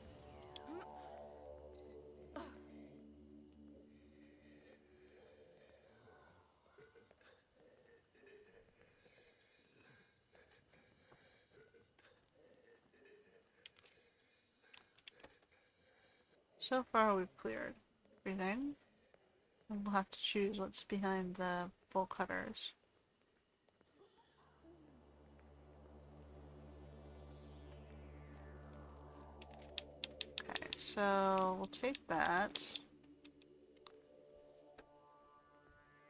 So far we've cleared everything. And we'll have to choose what's behind the bolt cutters. Okay, so we'll take that.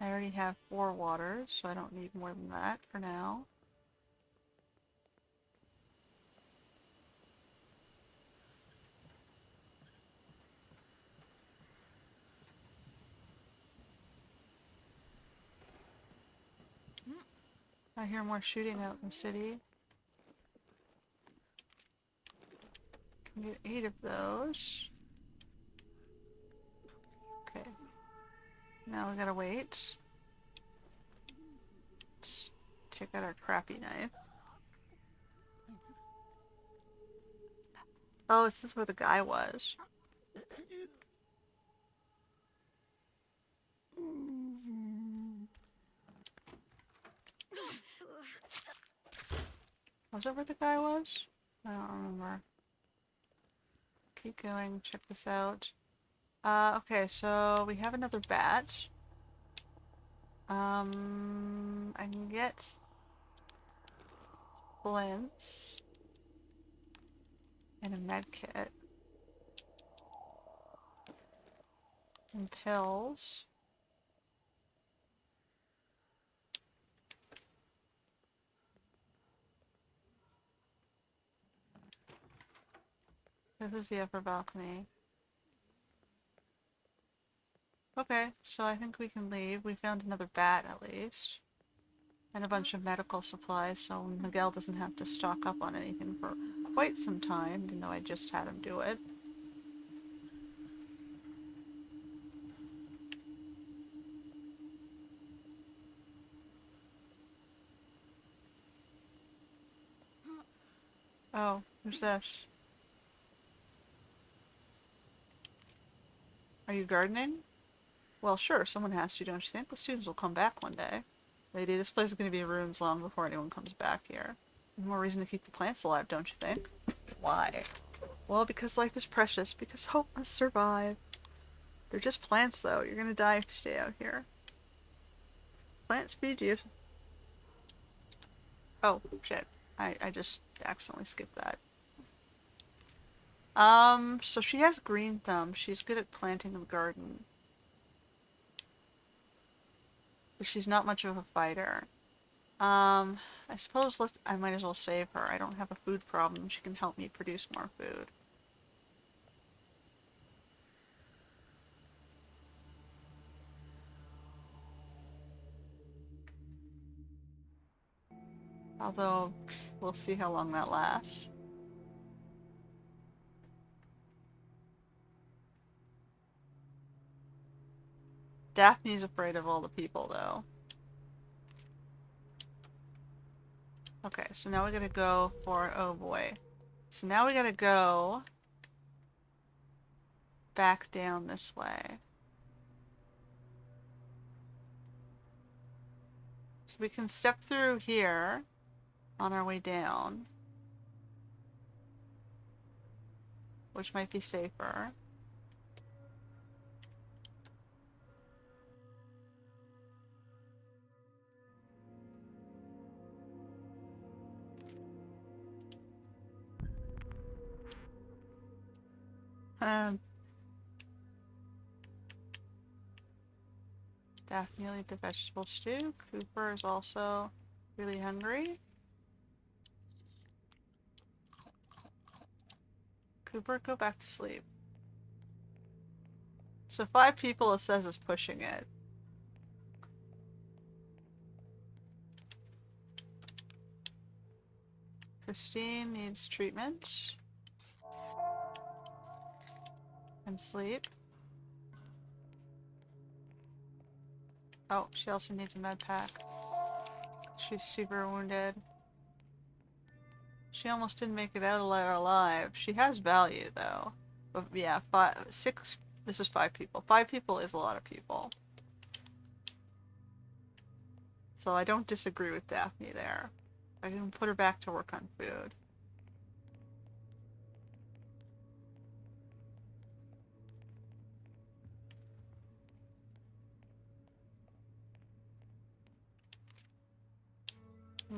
I already have 4 waters, so I don't need more than that for now. I hear more shooting out in the city. Can get 8 of those. Okay. Now we gotta wait. Let's take out our crappy knife. Oh, this is where the guy was. Was that where the guy was? I don't remember. Keep going, check this out. Okay, so we have another bat. I can get splints and a med kit and pills. This is the upper balcony. Okay, so I think we can leave. We found another bat at least. And a bunch of medical supplies, so Miguel doesn't have to stock up on anything for quite some time, even though I just had him do it. Oh, who's this? Are you gardening? Well, sure, someone has to, don't you think? The students will come back one day. Lady, this place is going to be in ruins long before anyone comes back here. More reason to keep the plants alive, don't you think? Why? Well, because life is precious, because hope must survive. They're just plants, though. You're going to die if you stay out here. Plants feed you. Oh, shit. I just accidentally skipped that. So she has green thumb. She's good at planting a garden. But she's not much of a fighter. I suppose I might as well save her. I don't have a food problem. She can help me produce more food. Although, we'll see how long that lasts. Daphne's afraid of all the people, though. Okay, so now we gotta go for... oh boy. So now we gotta go back down this way. So we can step through here on our way down, which might be safer. Daphne will eat the vegetable stew. Cooper is also really hungry. Cooper, go back to sleep. So 5 people it says is pushing it. Christine needs treatment. And sleep. Oh, she also needs a med pack. She's super wounded. She almost didn't make it out alive. She has value though. But yeah, 6. This is 5 people. 5 people is a lot of people. So I don't disagree with Daphne there. I can put her back to work on food.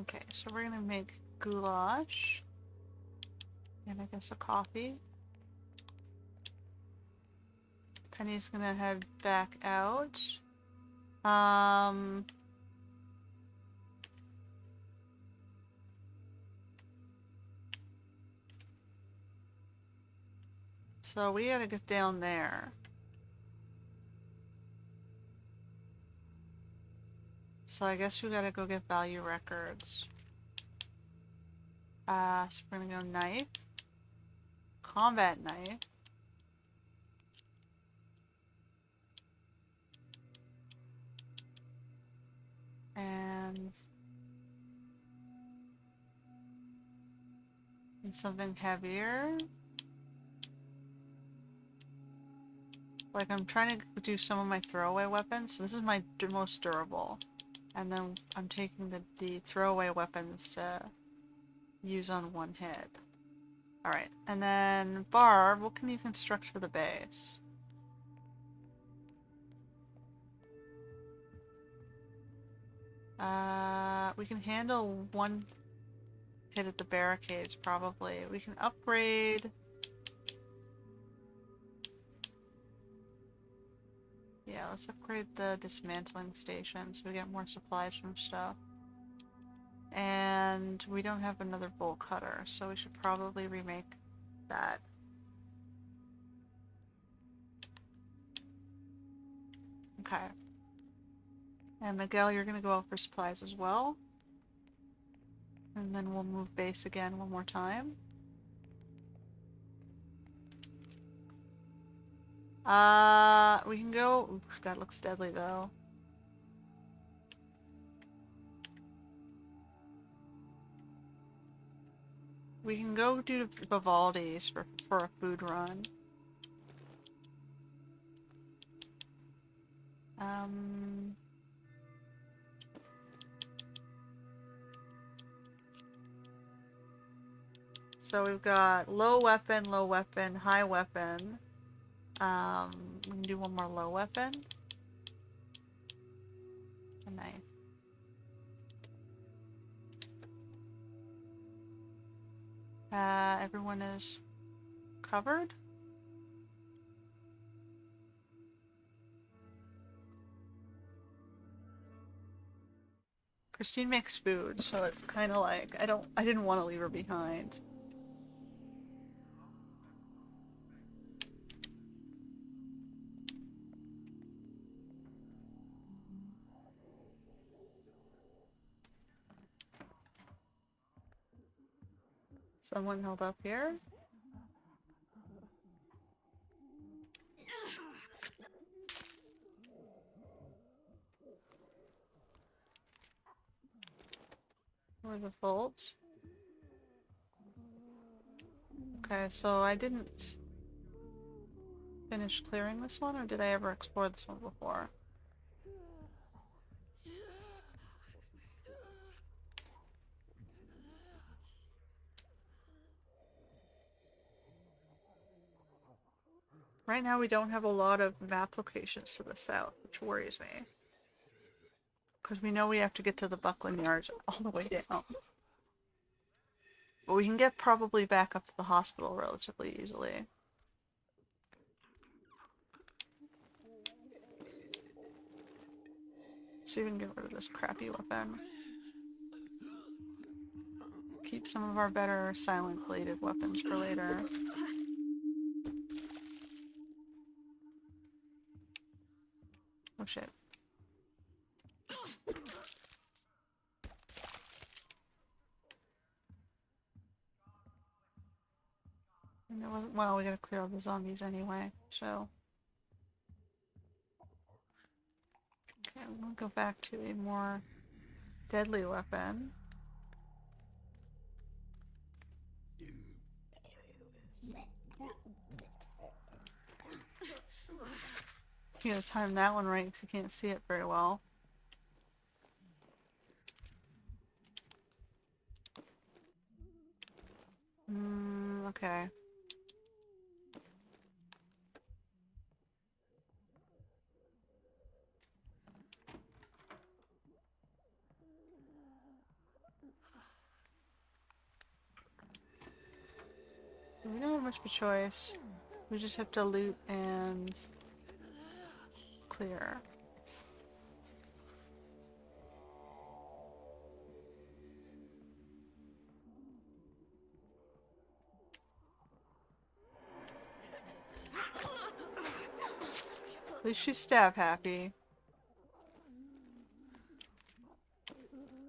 Okay, so we're gonna make goulash. And I guess a coffee. Penny's gonna head back out. So we gotta get down there. So I guess we gotta go get value records. So we're gonna go knife. Combat knife. And something heavier. Like I'm trying to do some of my throwaway weapons. So this is my most durable. And then I'm taking the throwaway weapons to use on one hit. Alright, and then Barb, what can you construct for the base? We can handle one hit at the barricades, probably. We can upgrade... Yeah, let's upgrade the dismantling station so we get more supplies from stuff. And we don't have another bolt cutter, so we should probably remake that. Okay. And Miguel, you're gonna go out for supplies as well. And then we'll move base again one more time. We can go... Oof, that looks deadly though. We can go do Vivaldi's for a food run. So we've got low weapon, high weapon. We can do one more low weapon. A knife. Everyone is covered. Christine makes food, so it's kind of like I didn't want to leave her behind. Someone held up here. Where the bolts? Okay, so I didn't finish clearing this one, or did I ever explore this one before? Right now we don't have a lot of map locations to the south, which worries me. Because we know we have to get to the Buckland Yards all the way down. But we can get probably back up to the hospital relatively easily. See if we can get rid of this crappy weapon. Keep some of our better silent bladed weapons for later. Oh shit. And there wasn't, well, we gotta clear all the zombies anyway, so. Okay, I'm gonna go back to a more deadly weapon. You gotta time that one right because you can't see it very well. Okay. So we don't have much of a choice. We just have to loot and clear. At least she's stab happy.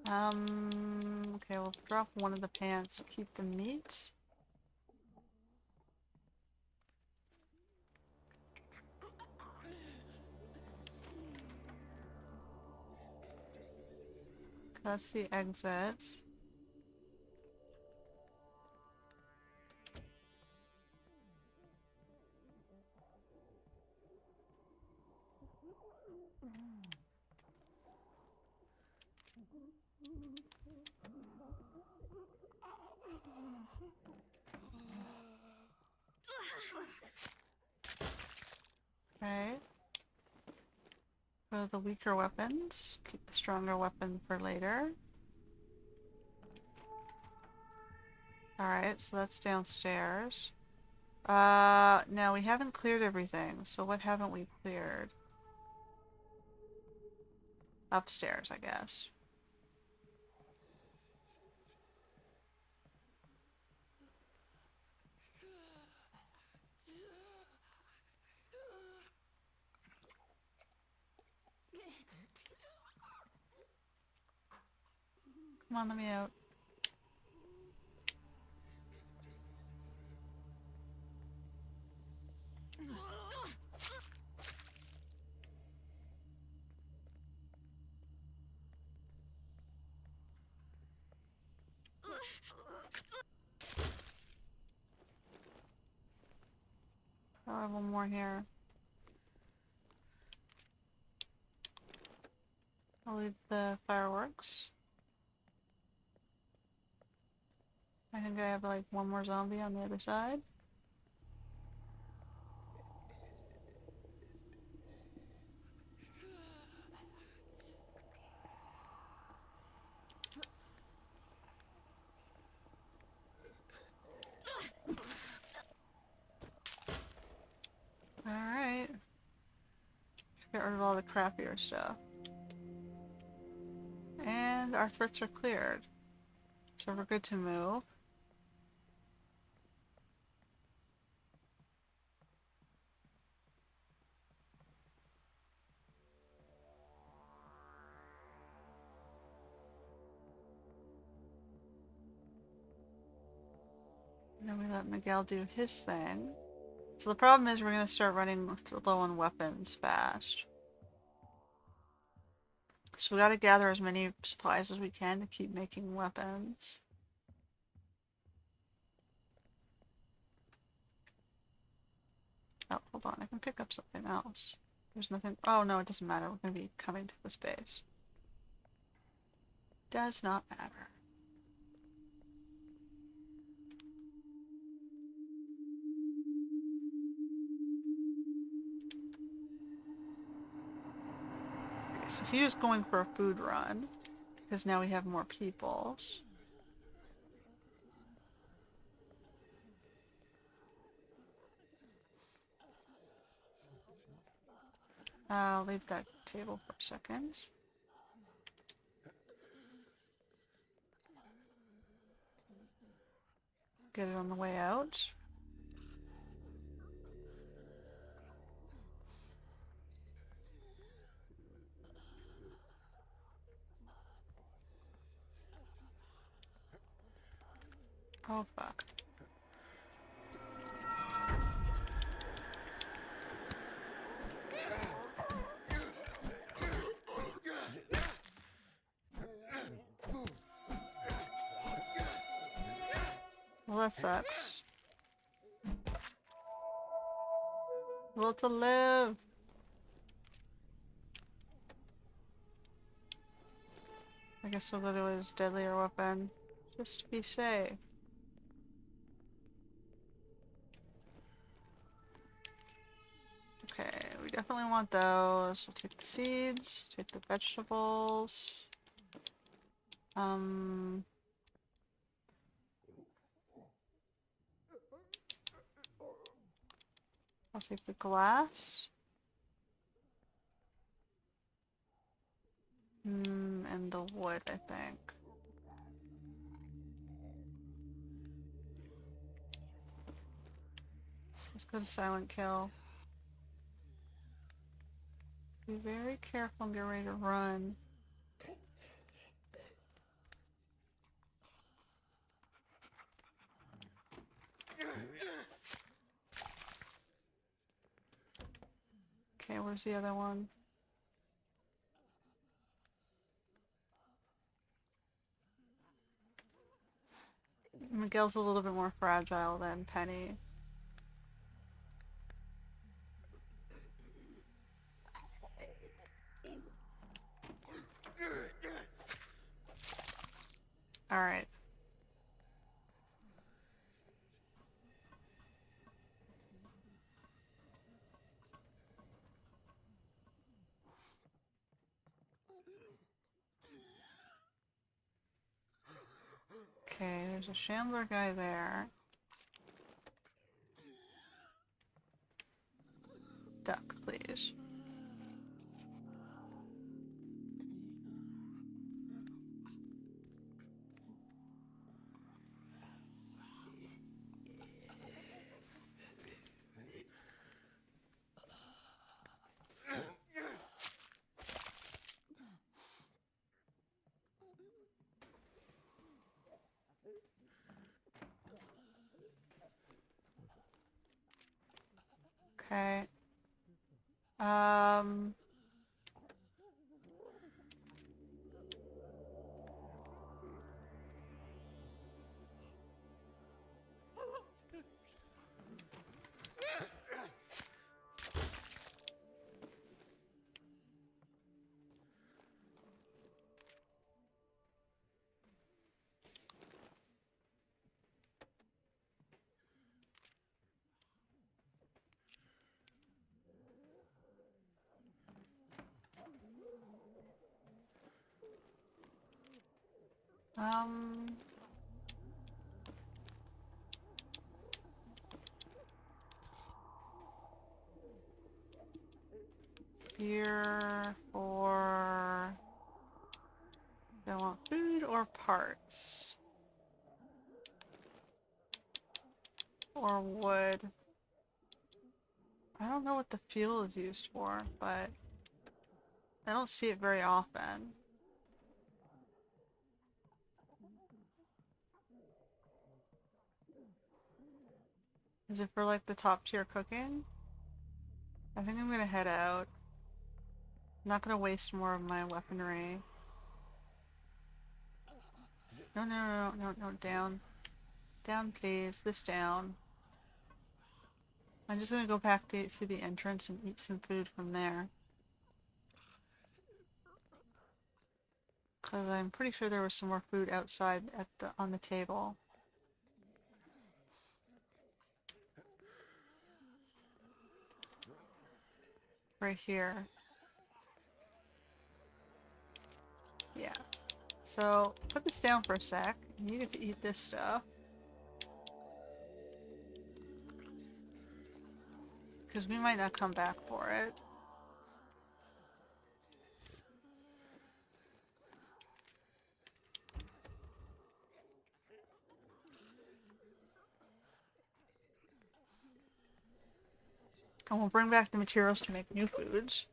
Okay, we'll drop one of the pants, keep the meat. That's the exit. Right. For the weaker weapons, keep the stronger weapon for later. Alright, so that's downstairs. Now we haven't cleared everything, so what haven't we cleared? Upstairs, I guess. Come on, let me out. I'll have one more here. I'll leave the fireworks. I think I have like one more zombie on the other side. Alright. Get rid of all the crappier stuff. And our threats are cleared. So we're good to move. And then we let Miguel do his thing. So the problem is we're going to start running low on weapons fast. So we got to gather as many supplies as we can to keep making weapons. Oh, hold on. I can pick up something else. There's nothing. Oh, no, it doesn't matter. We're going to be coming to the space. Does not matter. Okay, so he was going for a food run. Because now we have more peoples. I'll leave that table for a second. Get it on the way out. Oh fuck. Well, that sucks. Will to live. I guess we'll go to his deadlier weapon. Just to be safe. Okay, we definitely want those. We'll take the seeds, take the vegetables. I'll take the glass. And the wood, I think. Let's go to silent kill. Be very careful and get ready to run. Okay, where's the other one? Miguel's a little bit more fragile than Penny. Alright. Okay, there's a Shambler guy there. Duck, please. Okay. Um, here for... Do I want food or parts? Or wood? I don't know what the fuel is used for, but I don't see it very often. Is it for like the top tier cooking? I think I'm gonna head out. I'm not gonna waste more of my weaponry. No, no, no, no, no, down. Down, please. This down. I'm just gonna go back to the entrance and eat some food from there. Cause I'm pretty sure there was some more food outside at on the table. Right here. Yeah. So, put this down for a sec. You get to eat this stuff. Because we might not come back for it. And we'll bring back the materials to make new foods.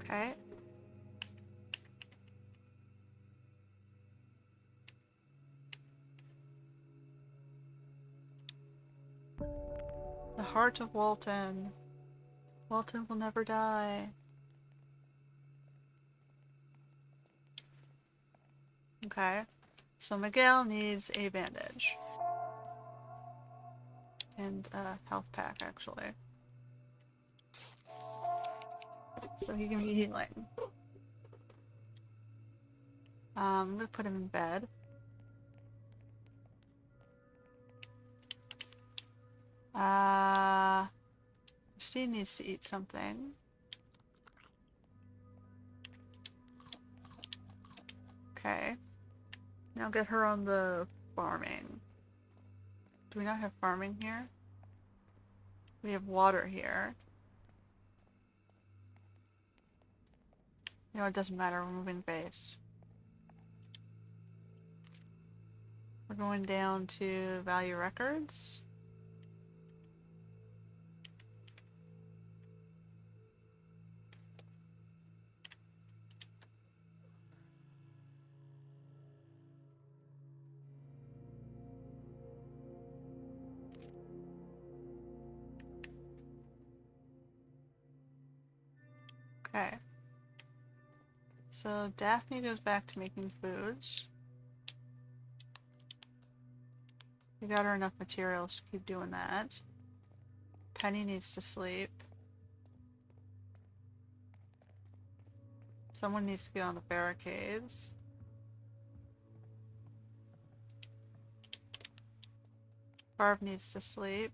Okay. The heart of Walton. Walton will never die. Okay. So Miguel needs a bandage. And a health pack, actually. So he can be healing. I'm gonna put him in bed. Christine needs to eat something. Okay. Now get her on the farming. Do we not have farming here? We have water here. You know, it doesn't matter, we're moving base. We're going down to value records. Okay. So Daphne goes back to making foods. We got her enough materials to keep doing that. Penny needs to sleep. Someone needs to get on the barricades. Barb needs to sleep.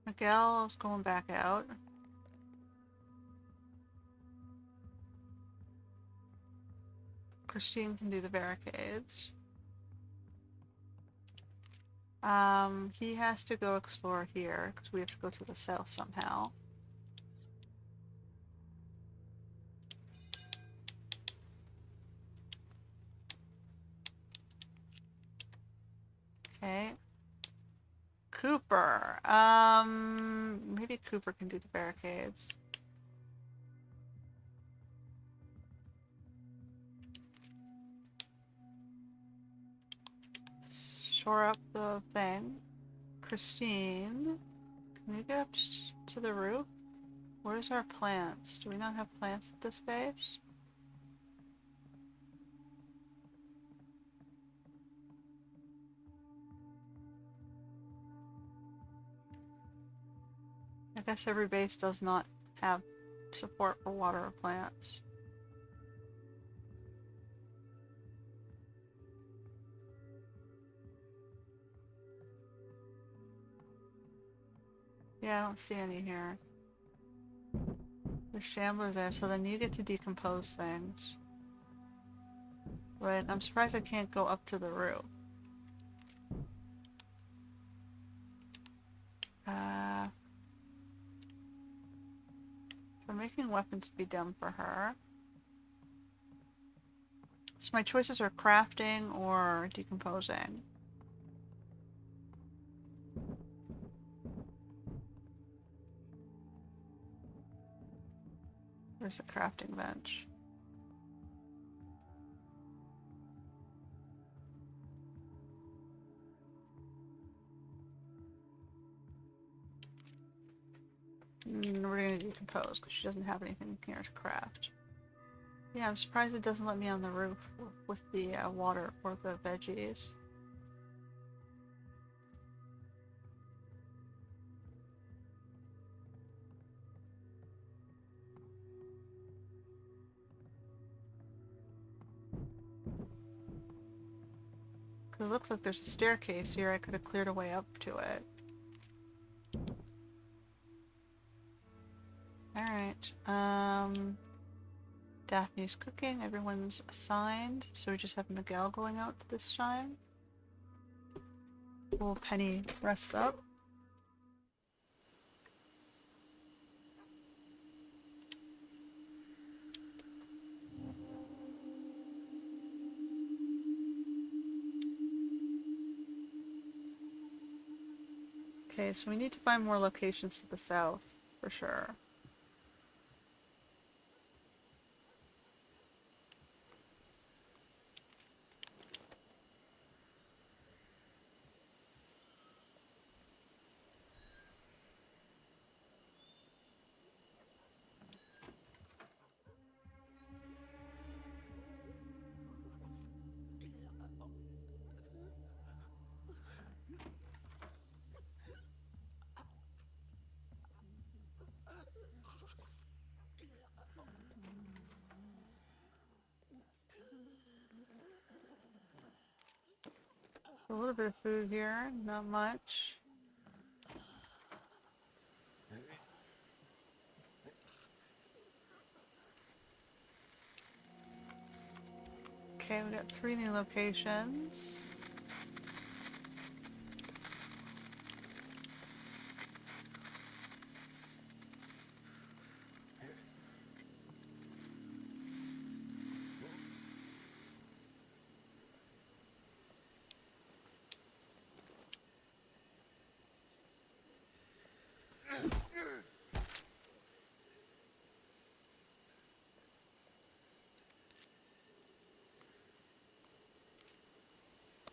Miguel's going back out. Christine can do the barricades. He has to go explore here, because we have to go to the south somehow. Okay. Cooper. Maybe Cooper can do the barricades. Shore up the thing. Christine, can we get up to the roof? Where's our plants? Do we not have plants at this base? I guess every base does not have support for water or plants. Yeah, I don't see any here. There's Shambler there, so then you get to decompose things. But I'm surprised I can't go up to the roof. So making weapons would be dumb for her. So my choices are crafting or decomposing. Where's the crafting bench? We're gonna decompose because she doesn't have anything here to craft. Yeah, I'm surprised it doesn't let me on the roof with the water or the veggies. It looks like there's a staircase here. I could have cleared a way up to it. Alright, Daphne's cooking. Everyone's assigned. So we just have Miguel going out this time. Little Penny rests up. Okay, so we need to find more locations to the south, for sure. A little bit of food here, not much. Okay, we got 3 new locations.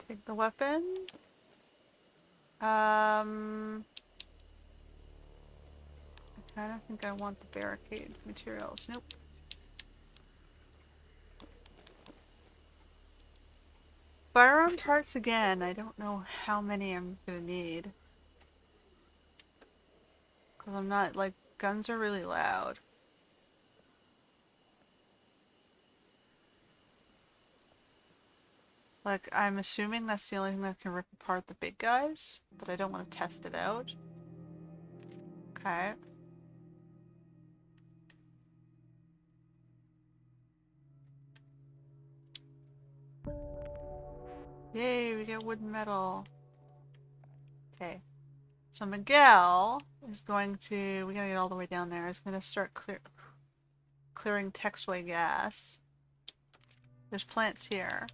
Take the weapon. I don't think I want the barricade materials. Nope. Firearm parts again. I don't know how many I'm gonna need. Because I'm not, like, guns are really loud. Like, I'm assuming that's the only thing that can rip apart the big guys, but I don't want to test it out. Okay. Yay, we get wood and metal. Okay. So Miguel is going to, we gotta get all the way down there, is going to start clearing Texway gas. There's plants here.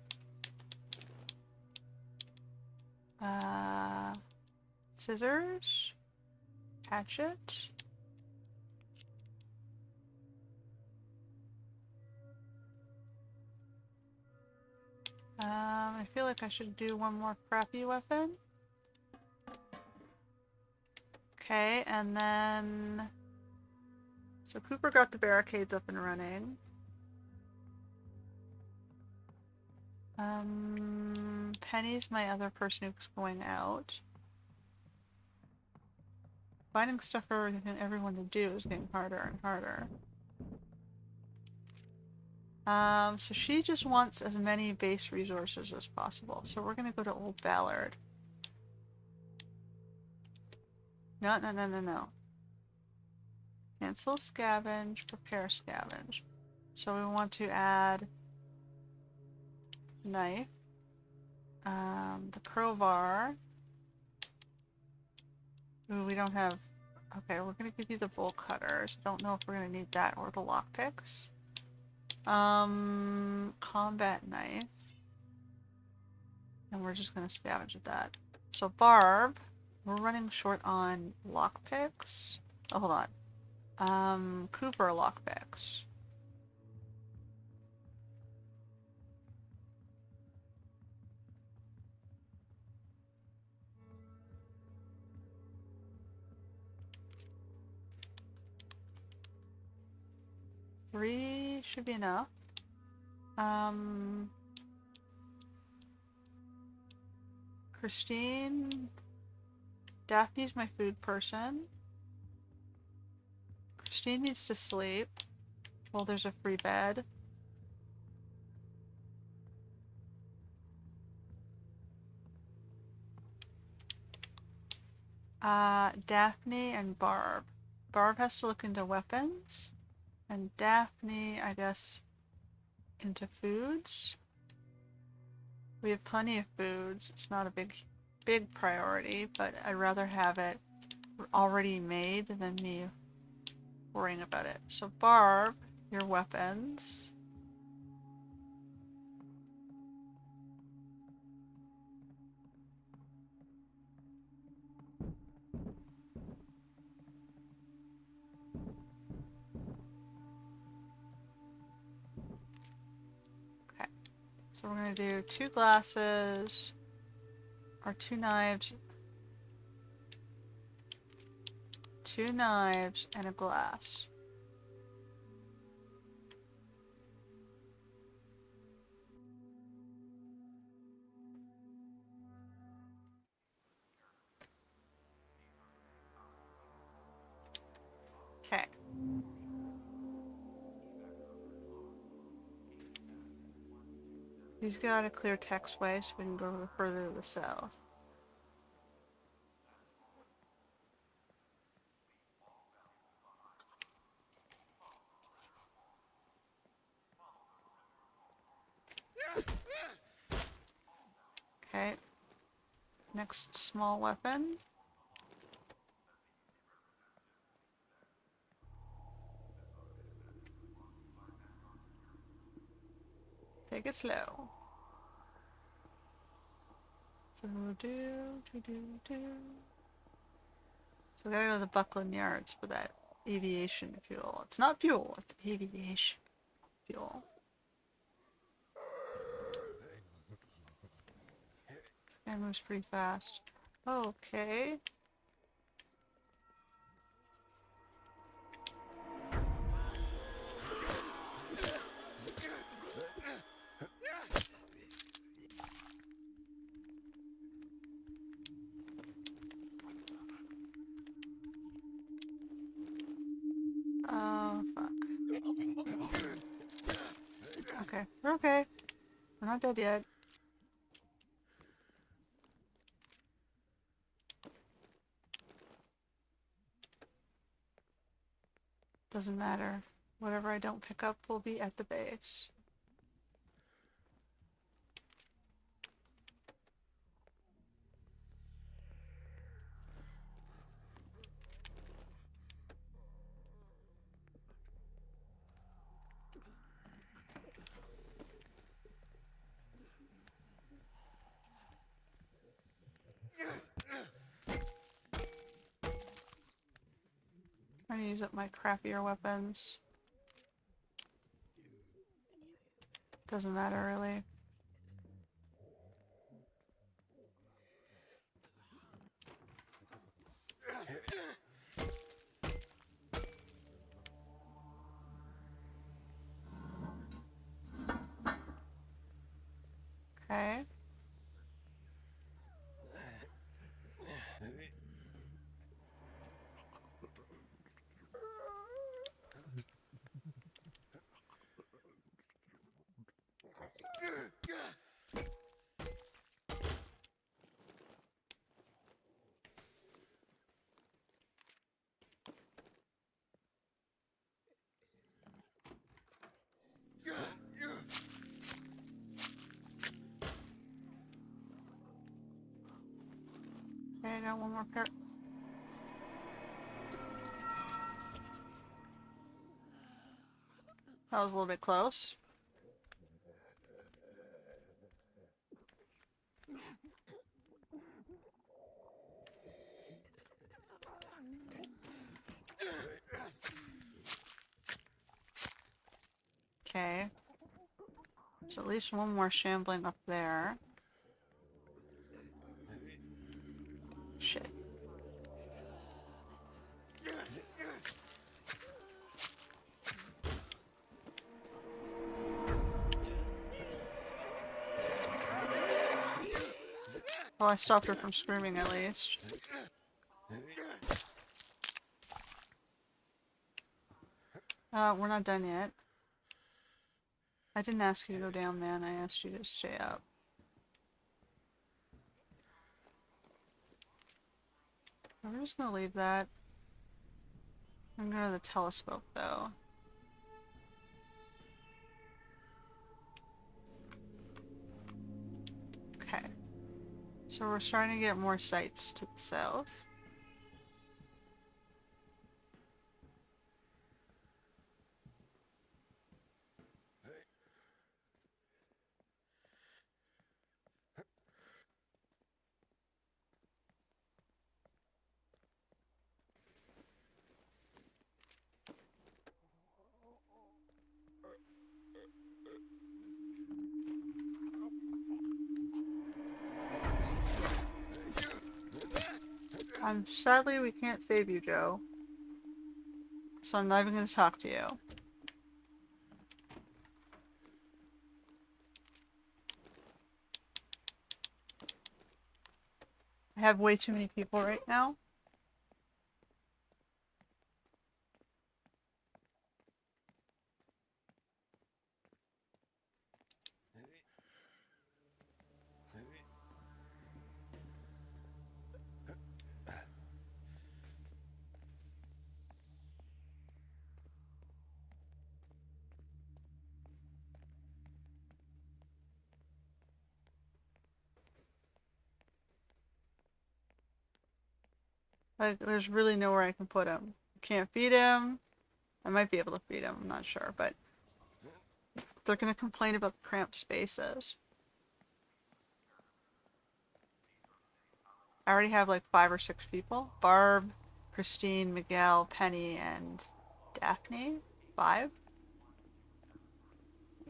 Scissors. Hatchet. I feel like I should do one more crappy weapon. Okay, and then... So Cooper got the barricades up and running. Penny's my other person who's going out. Finding stuff for everyone to do is getting harder and harder. So she just wants as many base resources as possible. So we're gonna go to Old Ballard. No. Cancel scavenge, prepare scavenge. So we want to add knife. The crowbar. Ooh, we don't have... Okay, we're gonna give you the bolt cutters. Don't know if we're gonna need that or the lockpicks. Combat knife. And we're just gonna scavenge at that. So Barb, we're running short on lockpicks. Oh, hold on. Cooper lockpicks. Three should be enough. Christine. Daphne's my food person. Christine needs to sleep. Well, there's a free bed. Daphne and Barb. Barb has to look into weapons. And Daphne, I guess, into foods. We have plenty of foods. It's not a big priority, but I'd rather have it already made than me worrying about it. So Barb, your weapons. Okay, so we're gonna do 2 glasses, or 2 knives, 2 knives, and a glass. Okay. He's got a clear textway so we can go further to the south. Okay. Next small weapon. Take it slow. So we gotta go to the Buckland Yards for that aviation fuel. It's not fuel, it's aviation fuel. It moves pretty fast. Okay. Oh, fuck. Okay, we're okay. We're not dead yet. Doesn't matter. Whatever I don't pick up will be at the base. I'm gonna use up my crappier weapons. Doesn't matter really. Okay. Okay, I got one more pair. That was a little bit close. Okay. So at least one more shambling up there. Shit. Well, I stopped her from screaming at least. We're not done yet. I didn't ask you to go down, man. I asked you to stay up. We're just gonna leave that. I'm gonna go to the telescope, though. So we're starting to get more sites to the south. Sadly, we can't save you, Joe. So I'm not even going to talk to you. I have way too many people right now. Like, there's really nowhere I can put him. Can't feed him. I might be able to feed him, I'm not sure, but they're going to complain about the cramped spaces. I already have like 5 or 6 people. Barb, Christine, Miguel, Penny, and Daphne. 5?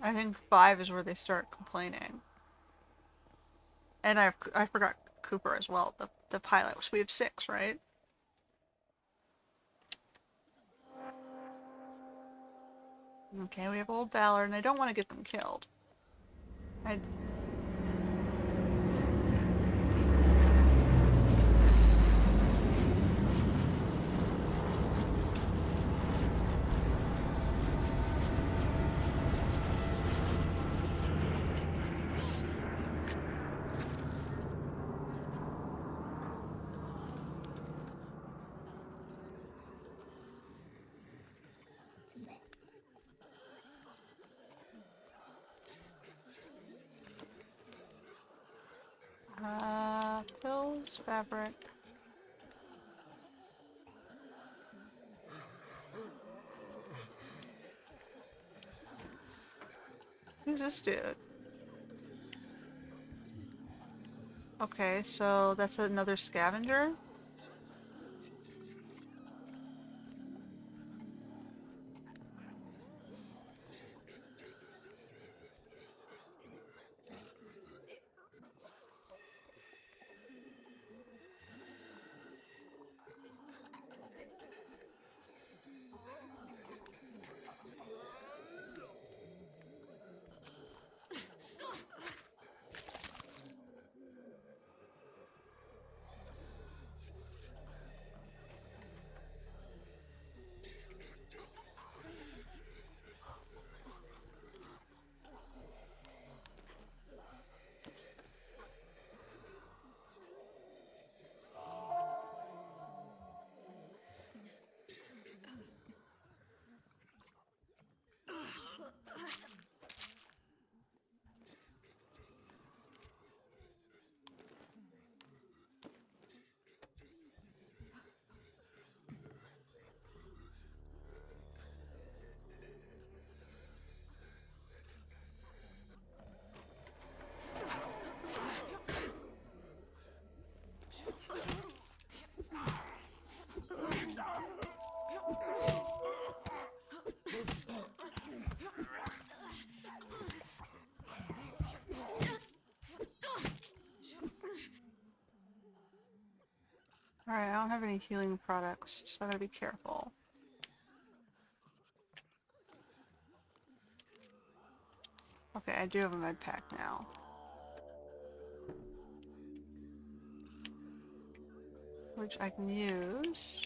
I think 5 is where they start complaining. And I forgot Cooper as well, the pilot. So we have 6, right? Okay, we have Old Ballard, and I don't want to get them killed. I pills, fabric. Who's this dude? Okay, so that's another scavenger. Alright, I don't have any healing products, so I gotta be careful. Okay, I do have a med pack now. Which I can use.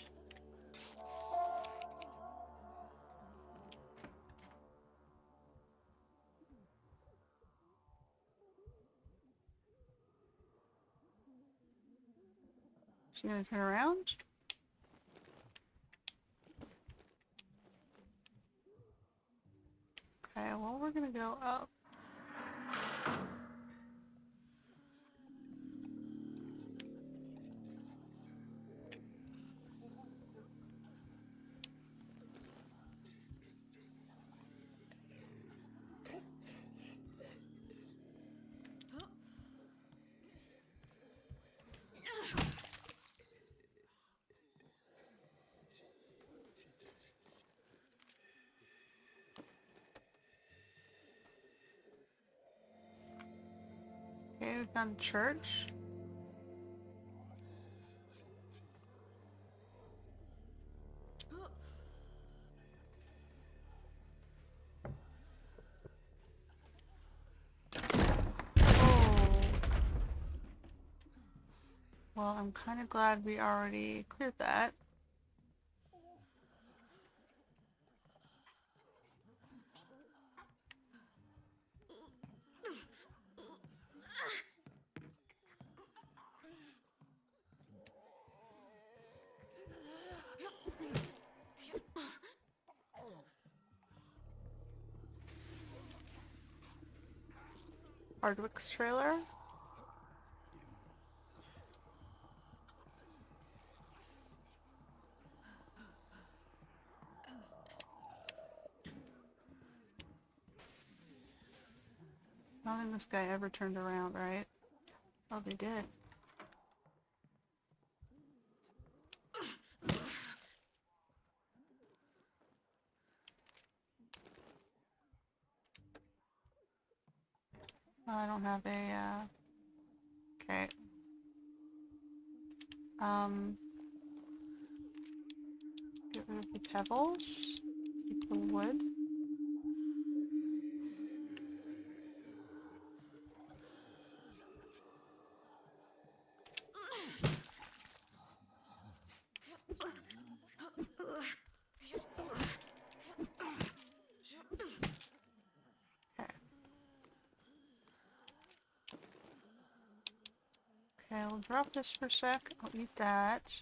She gonna turn around? Okay, well we're gonna go up. we found a church. Oh. Well, I'm kind of glad we already cleared that. Hardwick's trailer. I don't think this guy ever turned around, right? Oh, they did. Oh, I don't have a, okay. Get rid of the pebbles. Keep the wood. Okay. Okay, I'll drop this for a sec. I'll eat that.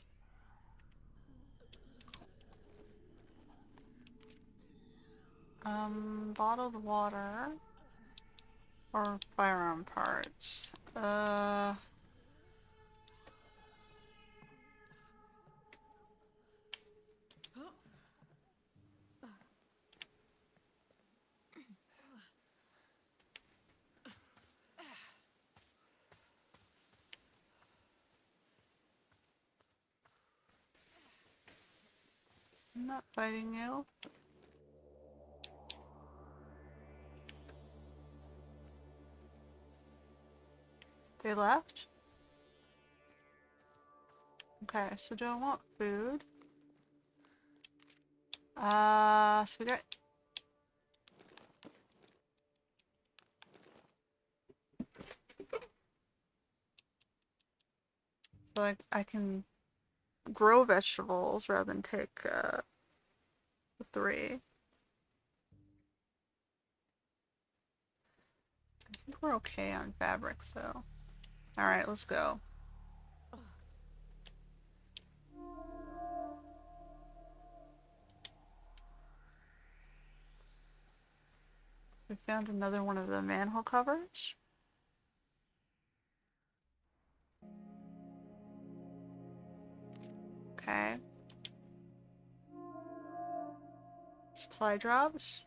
Bottled water. Or firearm parts. I'm not fighting you. They left? Okay, so do I want food? So we got... So I can grow vegetables rather than take, the 3. I think we're okay on fabric, so... Alright, let's go. We found another one of the manhole covers. Okay. Supply drops.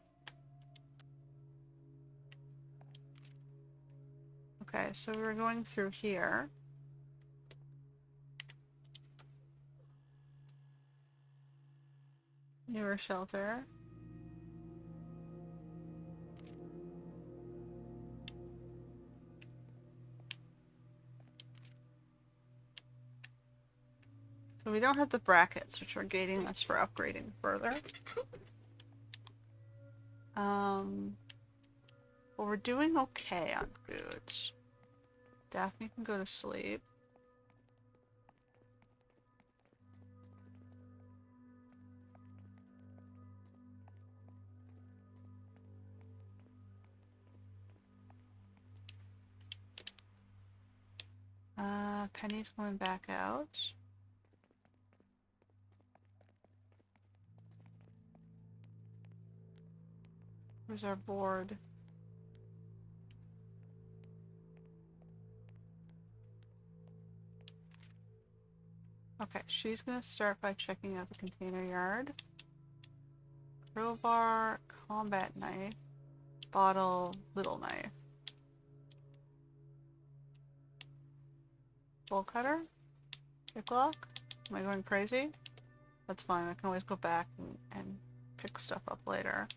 Okay, so we're going through here. Newer shelter. So we don't have the brackets, which are gating us for upgrading further. Well, we're doing okay on foods. Daphne can go to sleep. Penny's going back out. Where's our board? Okay, she's gonna start by checking out the container yard. Crowbar, combat knife, bottle, little knife. Bolt cutter? Pick lock? Am I going crazy? That's fine, I can always go back and pick stuff up later.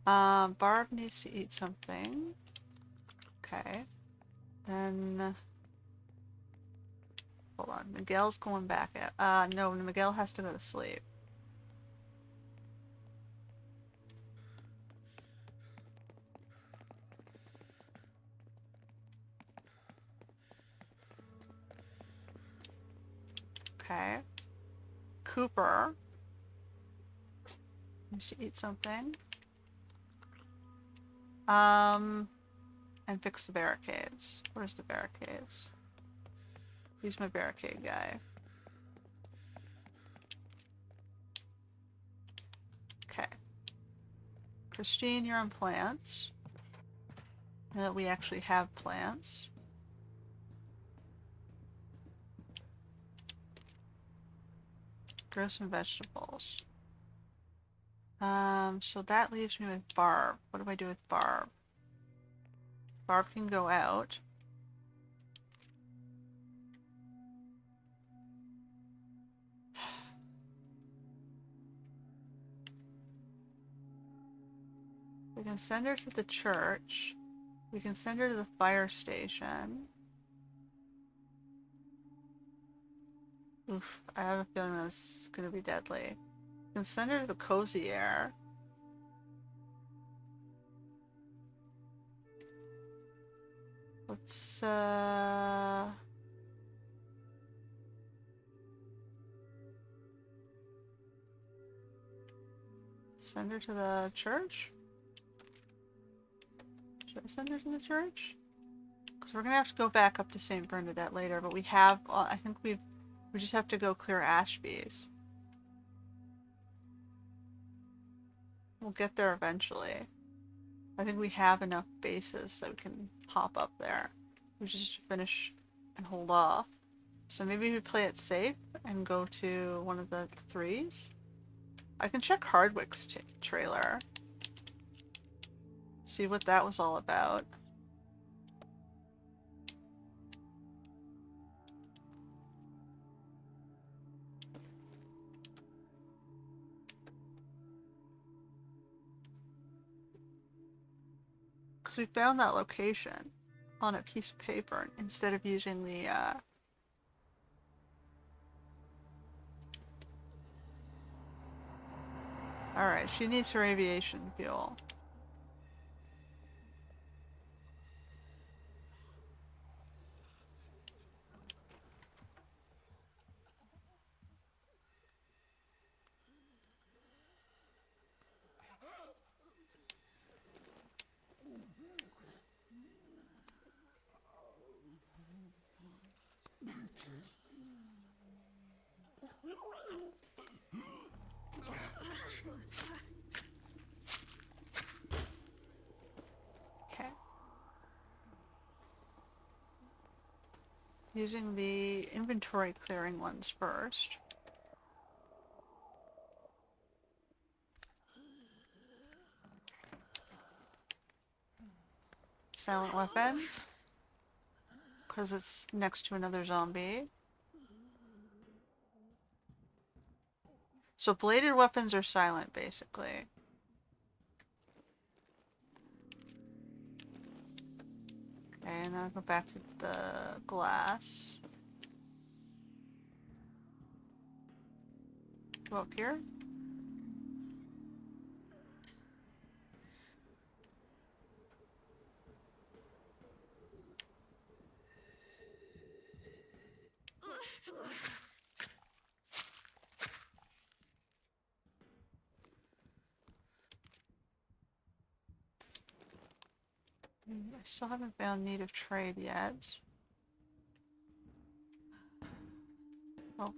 Barb needs to eat something. Okay. Then, hold on, Miguel's going back at, no, Miguel has to go to sleep. Okay. Cooper needs to eat something. And fix the barricades. Where's the barricades? He's my barricade guy. Okay. Christine, you're on plants. Now that we actually have plants. Grow some vegetables. So that leaves me with Barb. What do I do with Barb? Barb can go out. We can send her to the church. We can send her to the fire station. Oof, I have a feeling this is gonna be deadly. We can send her to the cozy air. Let's, send her to the church? Should I send her to the church? Because we're gonna have to go back up to St. Bernadette later, but we have, I think we just have to go clear Ashby's. We'll get there eventually. I think we have enough bases so we can hop up there. We just finish and hold off. So maybe we play it safe and go to one of the threes. I can check Hardwick's trailer. See what that was all about. Because we found that location on a piece of paper instead of using the, Alright, she needs her aviation fuel. Okay. Using the inventory clearing ones first. Silent weapon. Because it's next to another zombie. So bladed weapons are silent, basically. Okay, and now go back to the glass. Go up here. I still haven't found need of trade yet. Oh.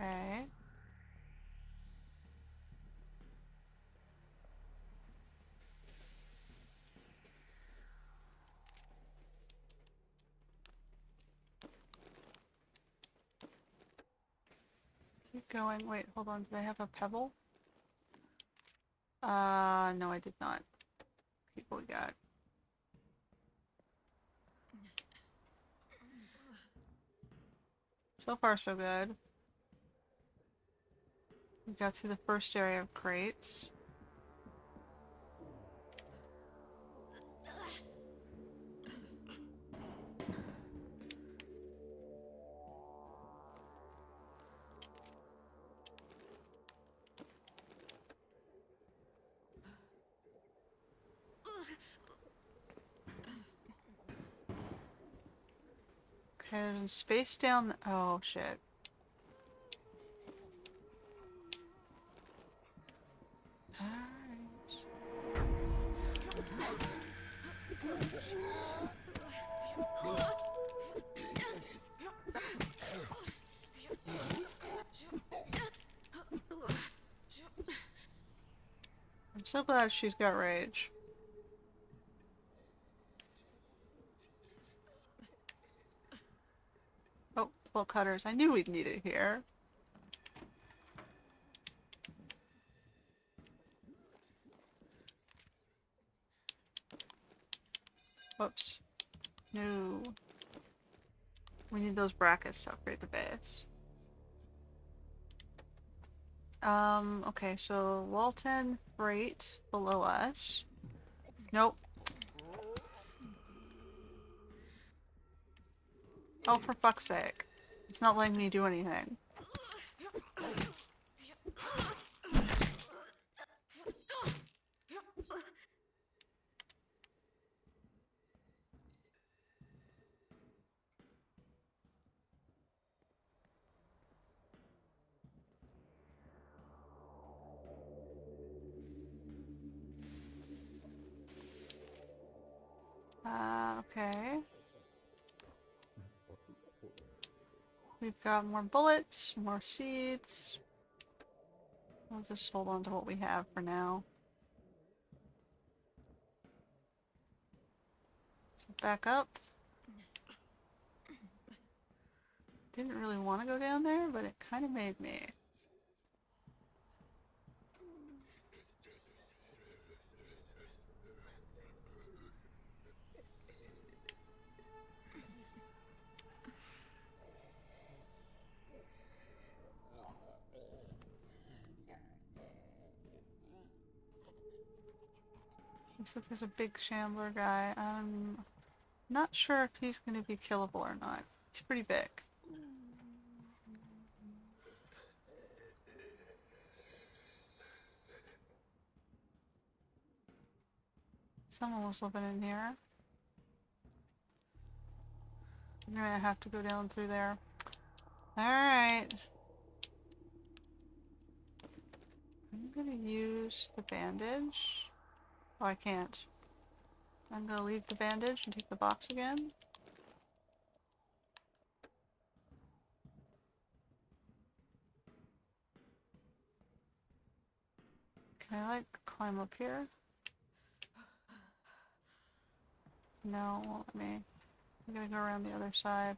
Okay. Keep going. Wait, hold on. Did I have a pebble? No, I did not. Keep what we got. So far, so good. We got through the first area of crates. Okay, there's space down. Oh, shit. Alright. I'm so glad she's got rage. Oh, bolt cutters. I knew we'd need it here. Whoops. No. We need those brackets to upgrade the base. Okay, so Walton Freight below us. Nope. Oh, for fuck's sake. It's not letting me do anything. Okay. We've got more bullets, more seeds. We'll just hold on to what we have for now. So back up. Didn't really want to go down there, but it kind of made me. Looks like there's a big shambler guy. I'm not sure if he's going to be killable or not. He's pretty big. Someone was living in here. I'm gonna have to go down through there. Alright. I'm gonna use the bandage. Oh, I can't. I'm gonna leave the bandage and take the box again. Can I, like, climb up here? No, it won't let me. I'm gonna go around the other side.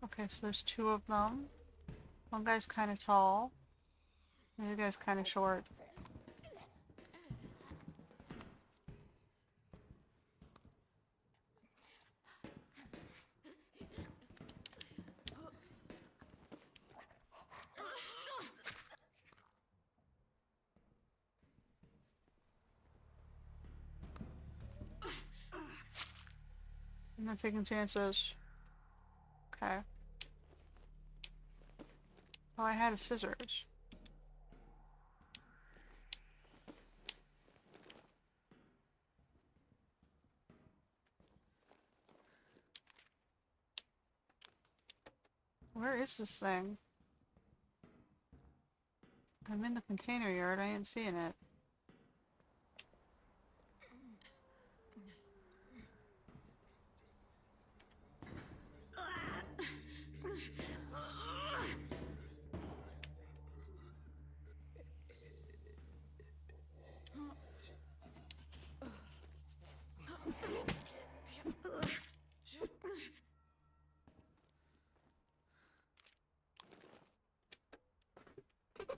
Okay, so there's two of them. One guy's kind of tall. The other guy's kind of short. I'm not taking chances. Okay. Oh, I had a scissors. Where is this thing? I'm in the container yard. I ain't seeing it.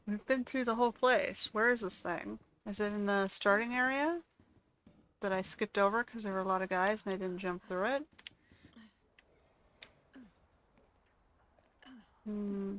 We've been through the whole place. Where is this thing? Is it in the starting area that I skipped over because there were a lot of guys and I didn't jump through it? Hmm.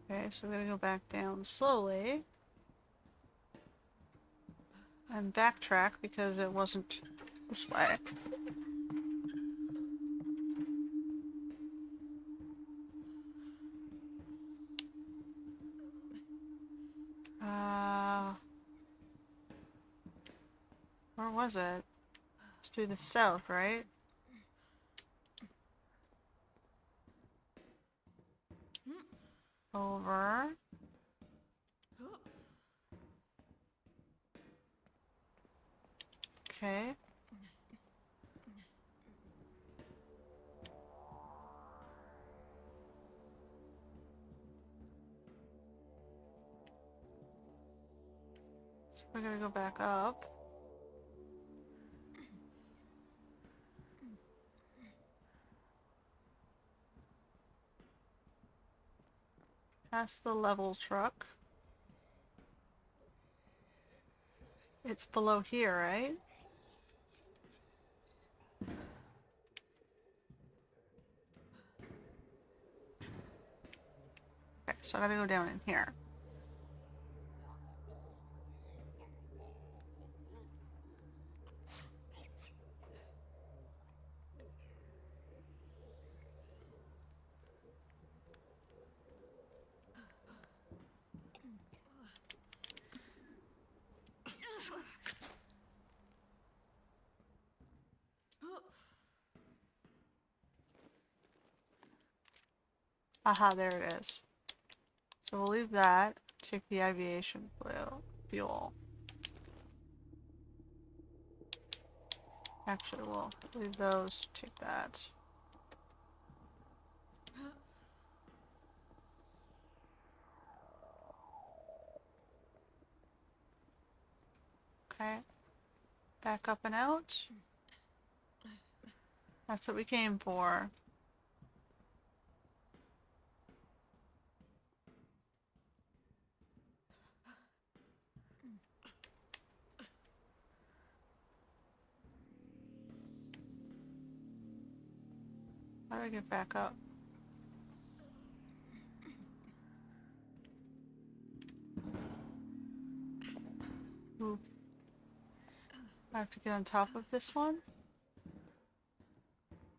Okay, so we're gonna go back down slowly and backtrack because it wasn't this way. Uh, where was it? It's to the south, right? Over. Okay. So we're gonna go back up. Past the level truck. It's below here, right? Okay, so I gotta go down in here. Aha, there it is. So we'll leave that. Take the aviation fuel. Actually, we'll leave those. Take that. Okay. Back up and out. That's what we came for. How do I get back up? Ooh. I have to get on top of this one?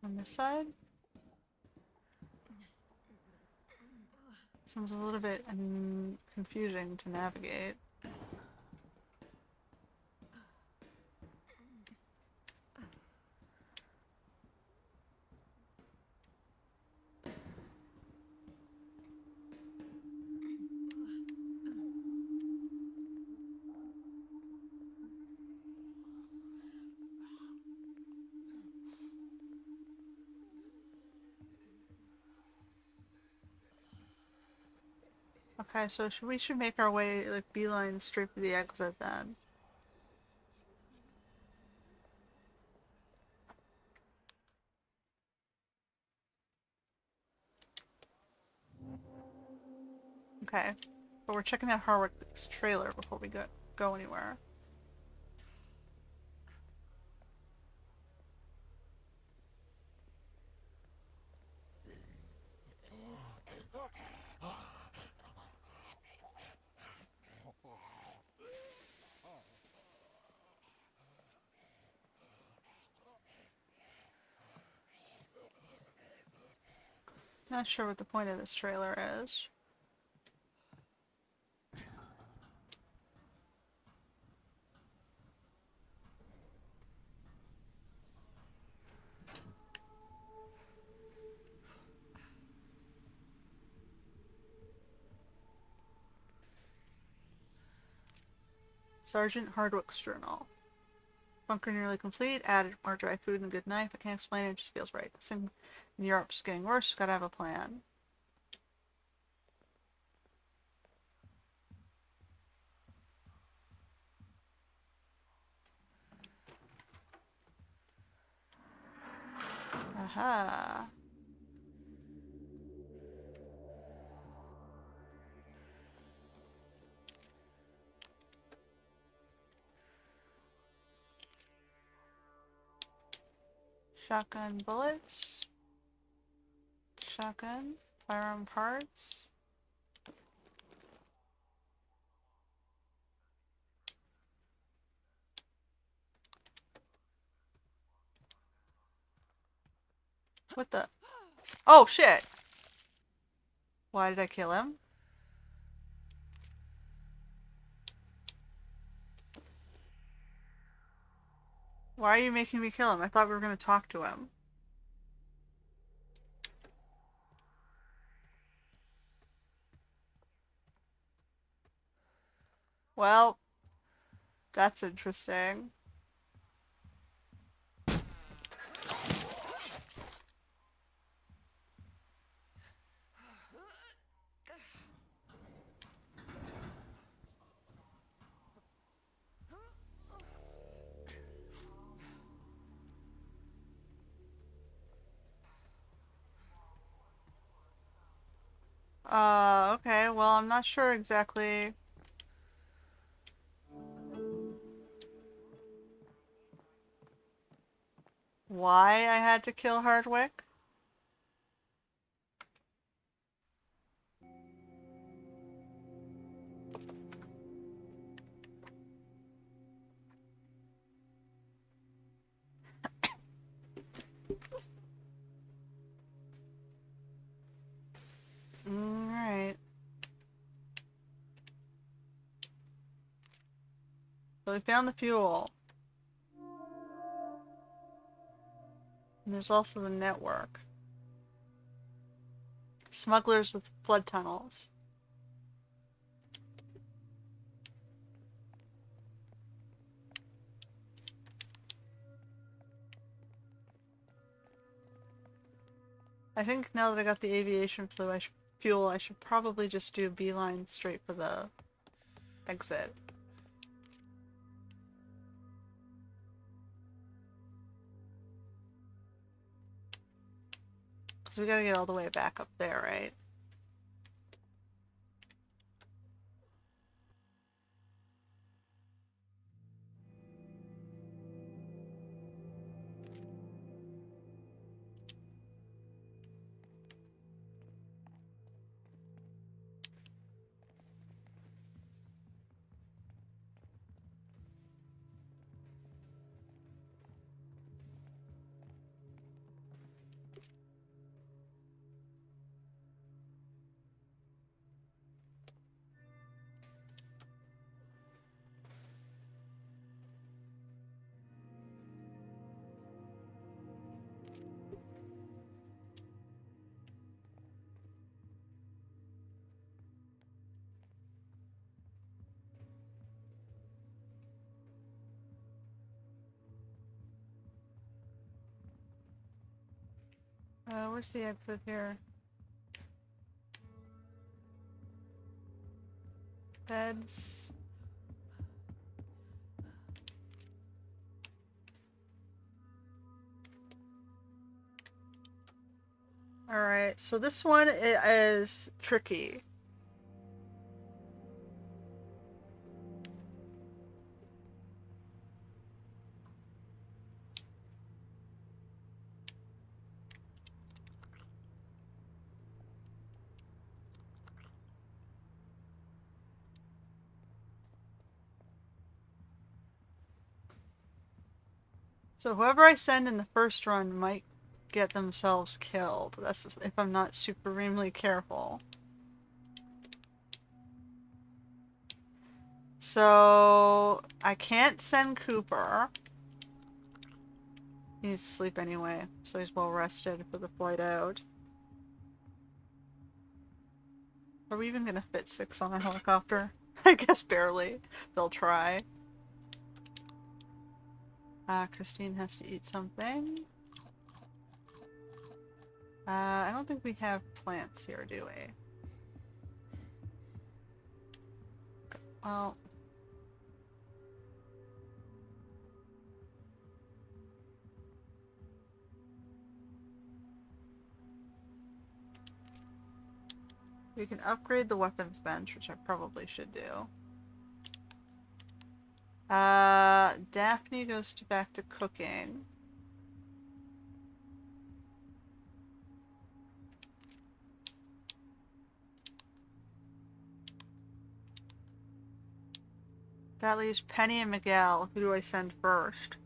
On this side? Seems a little bit confusing to navigate. Okay, so we should make our way, like, beeline straight for the exit then. Okay. But we're checking out Harwick's trailer before we go anywhere. Not sure what the point of this trailer is. Sergeant Hardwick's journal. Bunker nearly complete. Added more dry food and a good knife. I can't explain it. It just feels right. This thing in Europe's getting worse. Gotta have a plan. Aha. Shotgun bullets. Shotgun. Firearm parts. What the? Oh, shit! Why did I kill him? Why are you making me kill him? I thought we were gonna talk to him. Well, that's interesting. Okay, well, I'm not sure exactly why I had to kill Hardwick. Alright. So we found the fuel. And there's also the network. Smugglers with flood tunnels. I think now that I got the aviation fuel, I should probably just do a beeline straight for the exit. Because we gotta get all the way back up there, right? Where's the exit here? Beds. Alright, so this one is tricky. So whoever I send in the first run might get themselves killed. That's if I'm not supremely careful. So I can't send Cooper. He's asleep anyway, so he's well rested for the flight out. Are we even gonna fit 6 on a helicopter? I guess barely. They'll try. Christine has to eat something. I don't think we have plants here, do we? Well... We can upgrade the weapons bench, which I probably should do. Daphne goes back to cooking. That leaves Penny and Miguel. Who do I send first?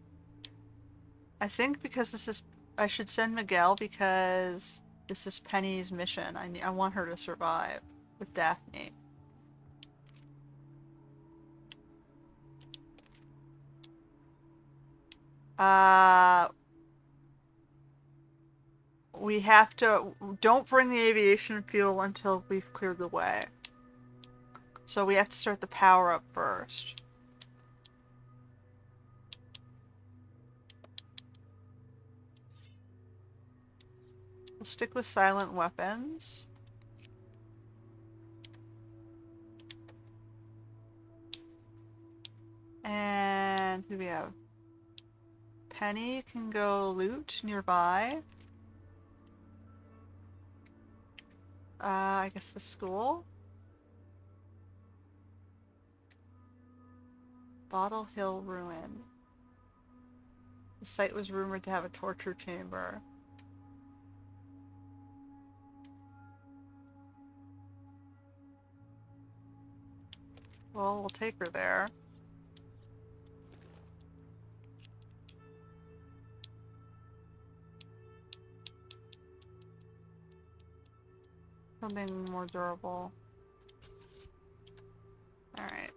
I think because this is... I should send Miguel because this is Penny's mission. I want her to survive with Daphne. We have to... Don't bring the aviation fuel until we've cleared the way. So we have to start the power up first. We'll stick with silent weapons. And who do we have? Penny can go loot nearby. I guess the school. Bottle Hill Ruin. The site was rumored to have a torture chamber. Well, we'll take her there. Something more durable. Alright.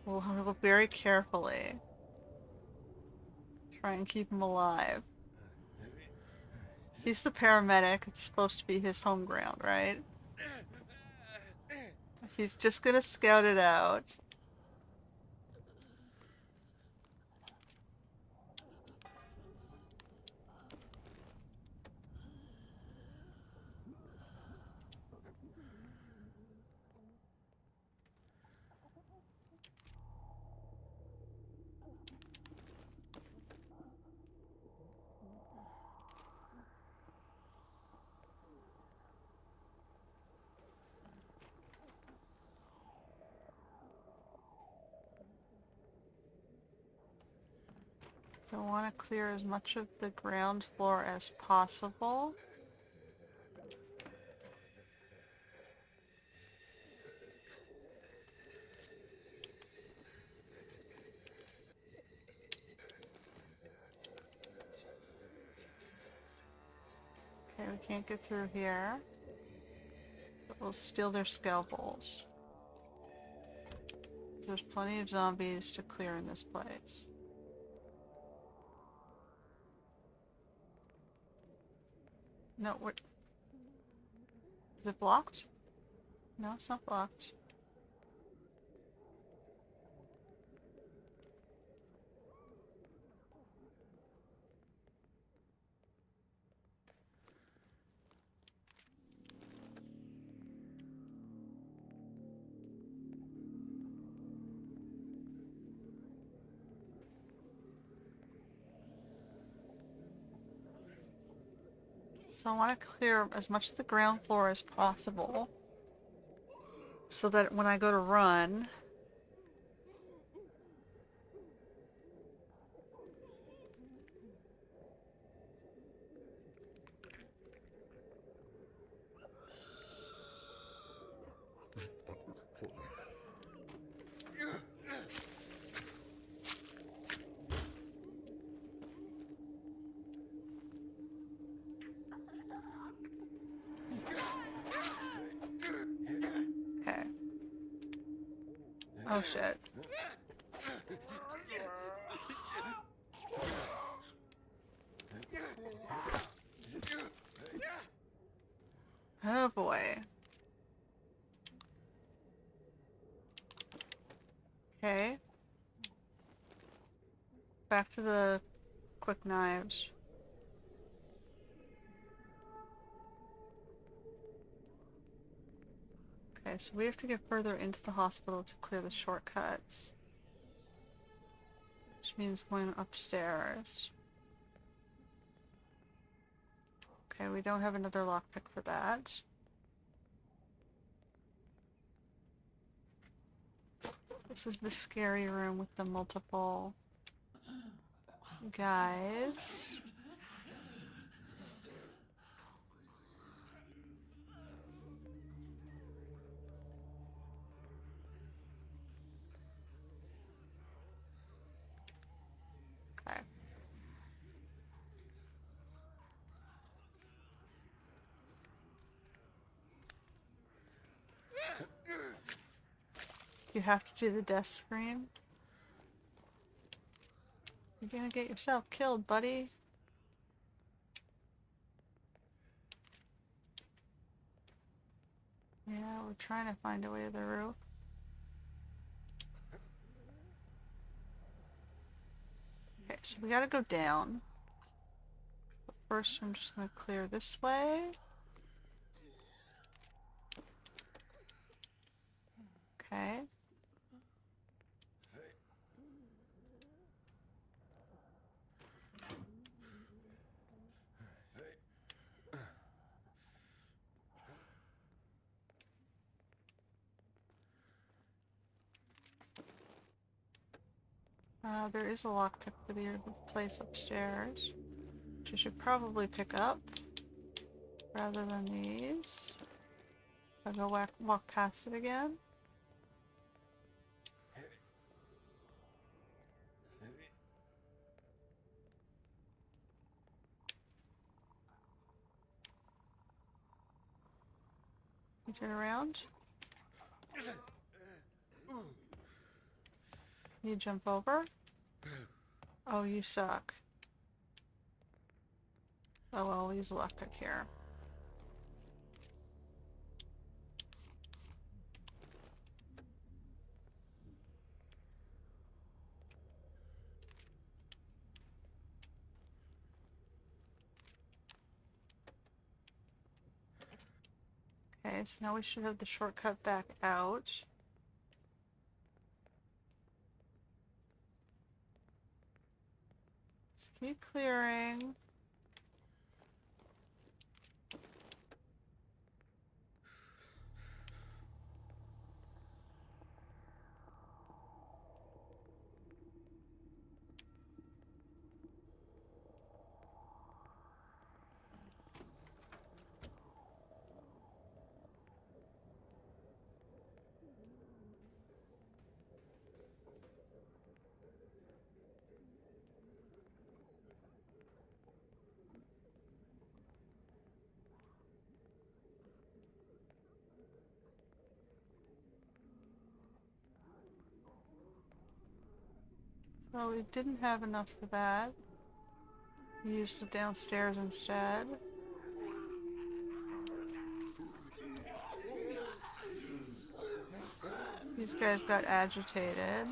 We'll look very carefully. Try and keep him alive. He's the paramedic. It's supposed to be his home ground, right? He's just gonna scout it out. So I want to clear as much of the ground floor as possible. Okay, we can't get through here. But we'll steal their scalpels. There's plenty of zombies to clear in this place. No, what? Is it blocked? No, it's not blocked. So I want to clear as much of the ground floor as possible so that when I go to run, okay. Oh shit. Oh boy. Okay. Back to the quick knives. Okay, so we have to get further into the hospital to clear the shortcuts. Which means going upstairs. Okay, we don't have another lockpick for that. This is the scary room with the multiple guys. Okay. You have to do the death scream. You're gonna get yourself killed, buddy. Yeah, we're trying to find a way to the roof. Okay, so we gotta go down. But first, I'm just gonna clear this way. Okay. There is a lockpick for the place upstairs, which I should probably pick up rather than these. I'll go walk past it again. You turn around. You jump over. Oh, you suck. Oh well, we'll use a lockpick here. Okay, so now we should have the shortcut back out. Just keep clearing. So we didn't have enough for that. We used it downstairs instead. These guys got agitated.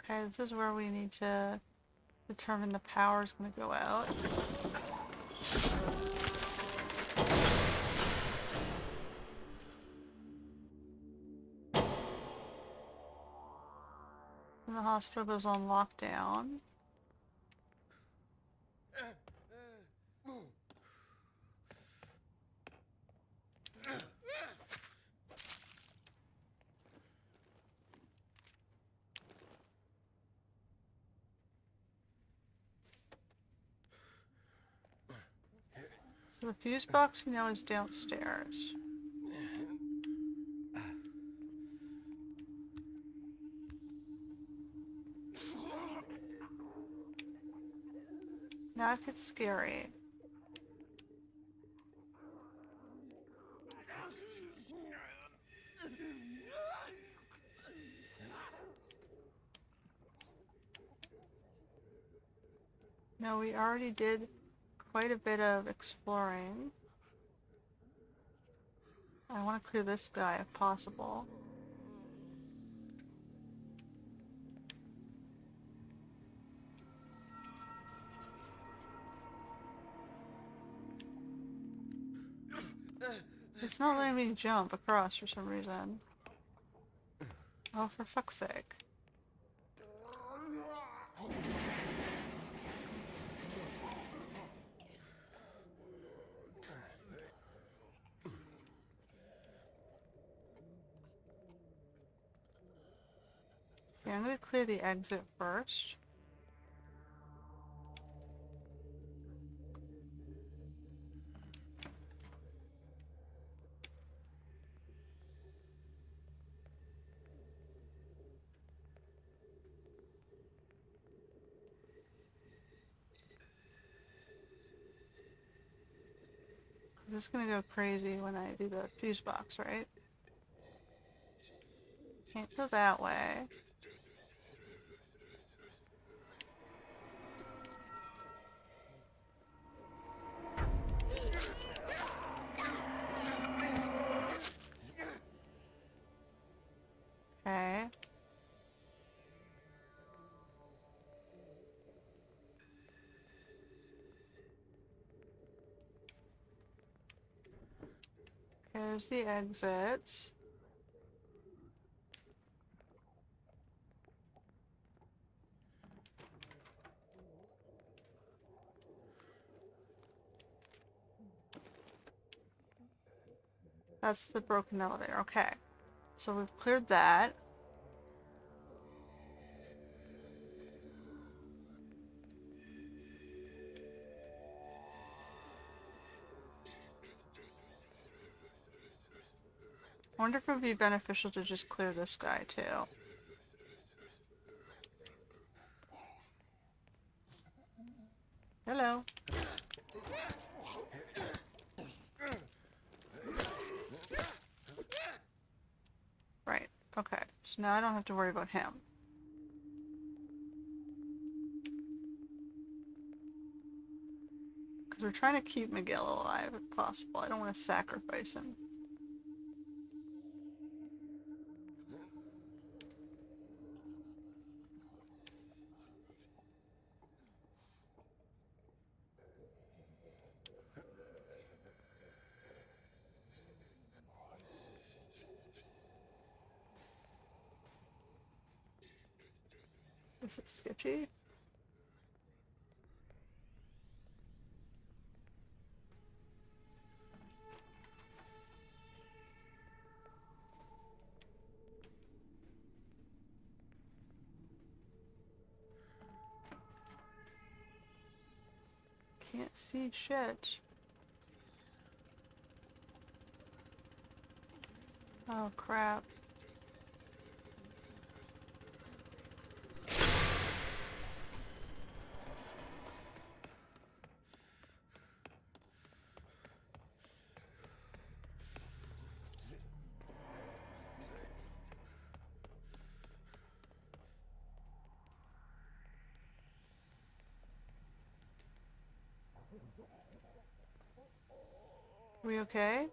Okay, this is where we need to determine the power is going to go out. And the hospital goes on lockdown. So the fuse box we know is downstairs. Now it gets scary. No, we already did quite a bit of exploring. I want to clear this guy if possible. It's not letting me jump across for some reason. Oh, for fuck's sake. Okay, I'm gonna clear the exit first. This is gonna go crazy when I do the fuse box, right? Can't go that way. Okay. There's the exit. That's the broken elevator. Okay. So we've cleared that. I wonder if it would be beneficial to just clear this guy too. Hello. Right. Okay. So now I don't have to worry about him. Because we're trying to keep Miguel alive if possible. I don't want to sacrifice him. Is it sketchy? Can't see shit. Oh crap. We okay?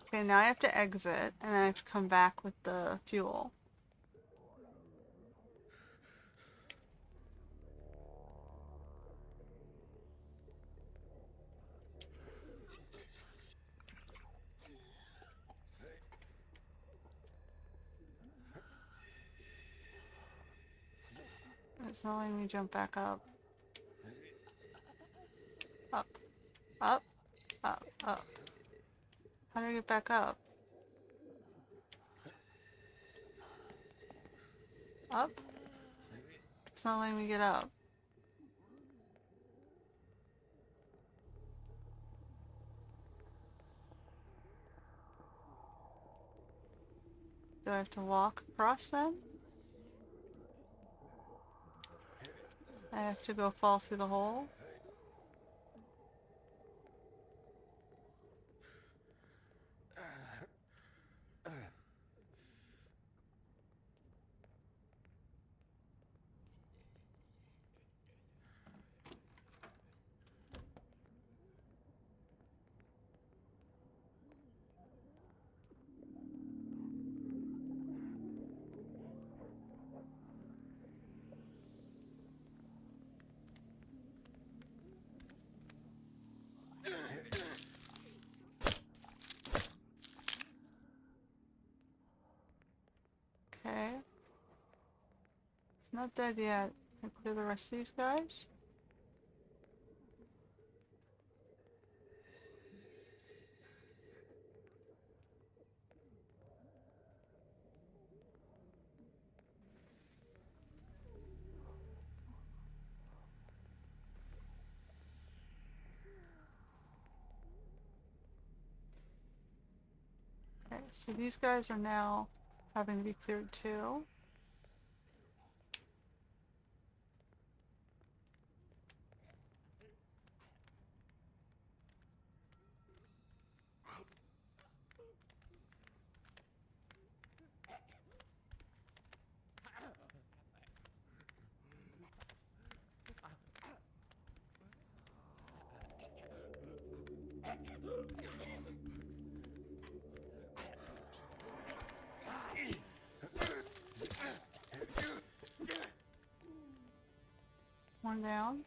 Okay, now I have to exit and I have to come back with the fuel. It's not letting me jump back up. Up. Up. Up. Up. How do I get back up? Up? It's not letting me get up. Do I have to walk across them? I have to go fall through the hole? Okay. It's not dead yet. Can I clear the rest of these guys? Okay, so these guys are now having to be cleared too. One down.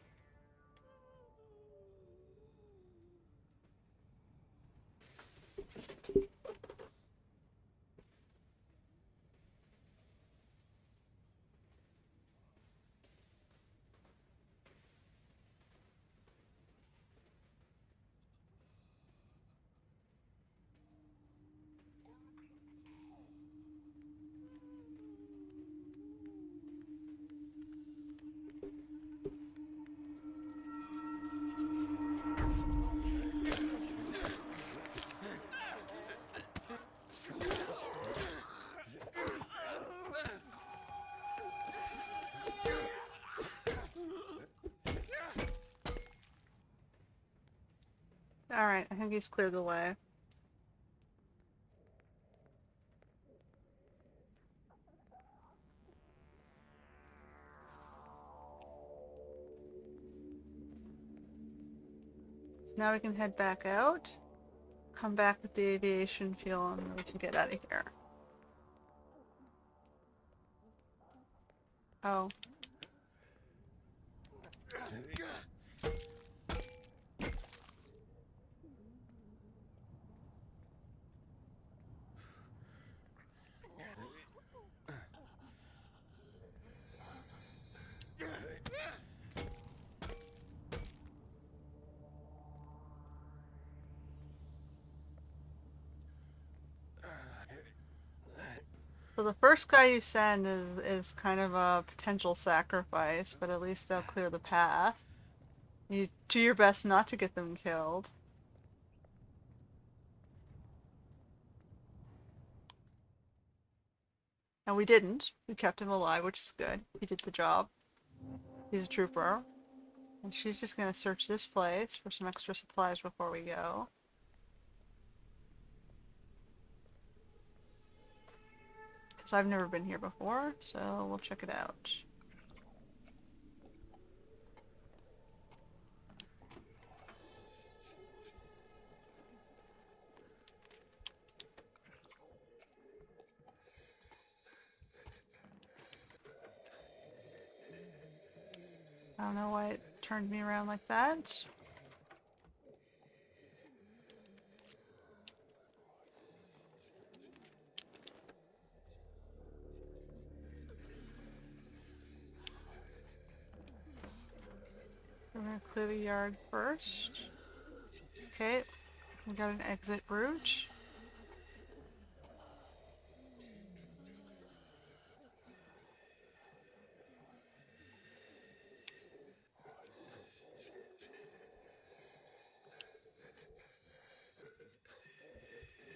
Alright, I think he's cleared the way. Now we can head back out. Come back with the aviation fuel and we can get out of here. Oh. So the first guy you send is kind of a potential sacrifice, but at least they'll clear the path. You do your best not to get them killed. And we didn't. We kept him alive, which is good. He did the job. He's a trooper. And she's just gonna search this place for some extra supplies before we go. Because I've never been here before, so we'll check it out. I don't know why it turned me around like that. We're gonna clear the yard first. Okay, we got an exit route.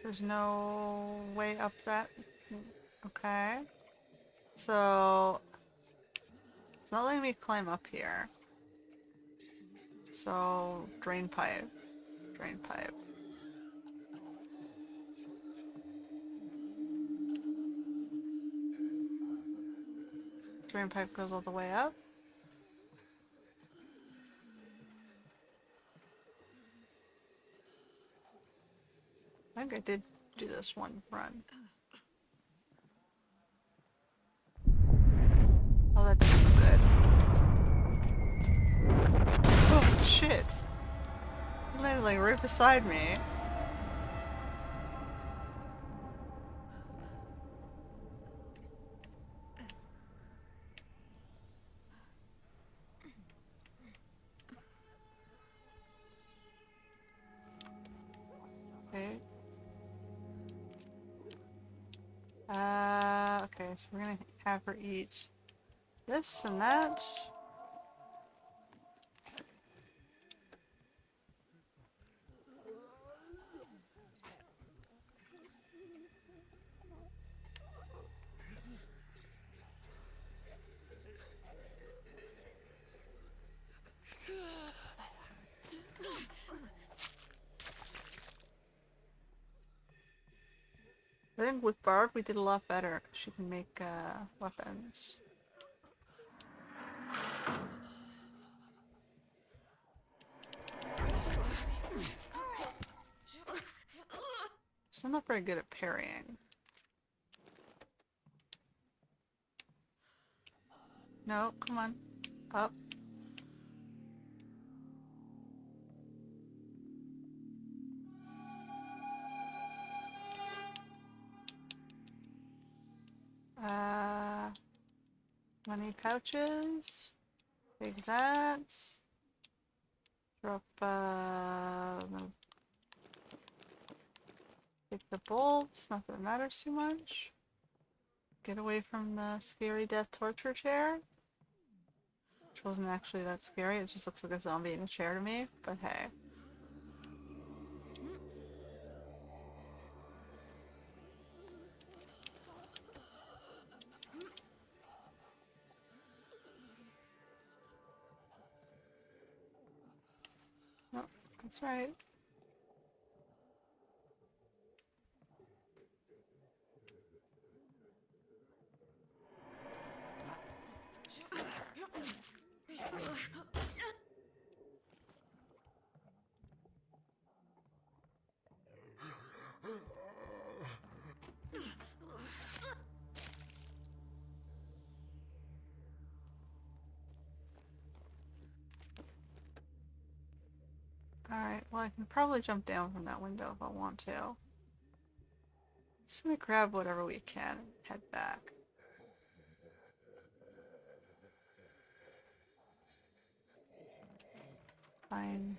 There's no way up that. Okay. So it's not letting me climb up here. So drain pipe. Drain pipe. Drain pipe goes all the way up. I think I did do this one run. Oh, that doesn't look good. Oh, shit! It landed like right beside me. Okay. Okay, so we're gonna have her eat this and that. I think with Barb we did a lot better. She can make weapons. She's not very good at parrying. No, come on. Up. Money pouches. Take that. Drop, take the bolts. Not that it matters too much. Get away from the scary death torture chair. Which wasn't actually that scary. It just looks like a zombie in a chair to me. But hey. Nope, that's right. Alright, well I can probably jump down from that window if I want to. Just gonna grab whatever we can and head back. Fine.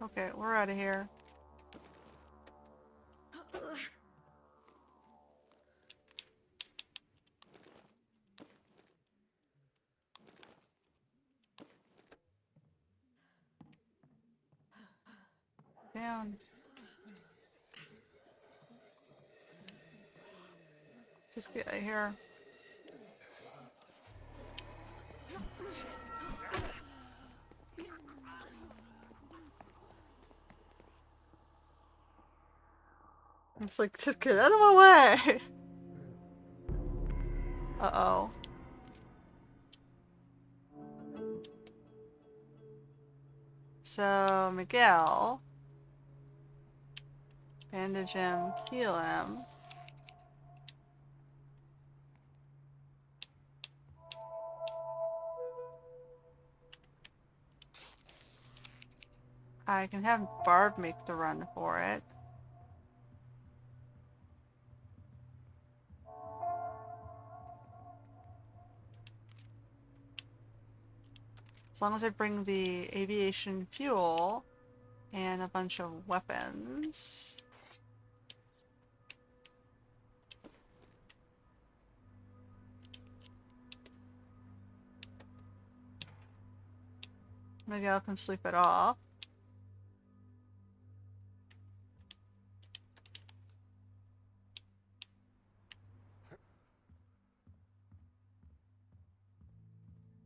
Okay, we're out of here. Down. Just get out of here. It's like, just get out of my way! Uh-oh. So, Miguel. Bandage him, heal him. I can have Barb make the run for it. As long as I bring the aviation fuel and a bunch of weapons. Miguel can sleep at all.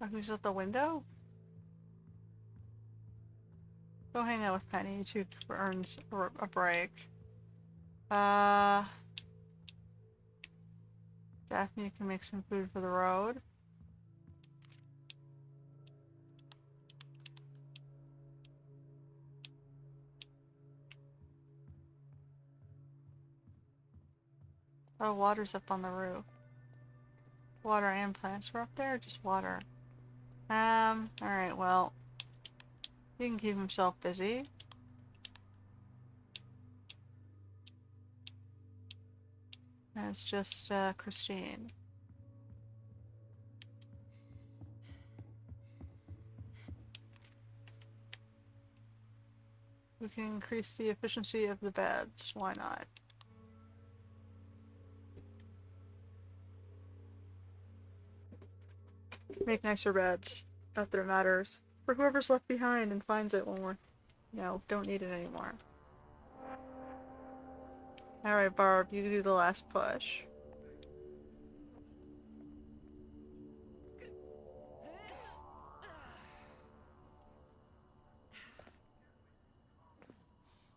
Oh, who's at the window? Go hang out with Penny. You two earns a break. Daphne can make some food for the road. Oh, water's up on the roof. Water and plants were up there, or just water? Alright, well. He can keep himself busy. And it's just, Christine. We can increase the efficiency of the beds. Why not? Make nicer beds. Not that it matters. For whoever's left behind and finds it when we're, don't need it anymore. Alright, Barb, you do the last push.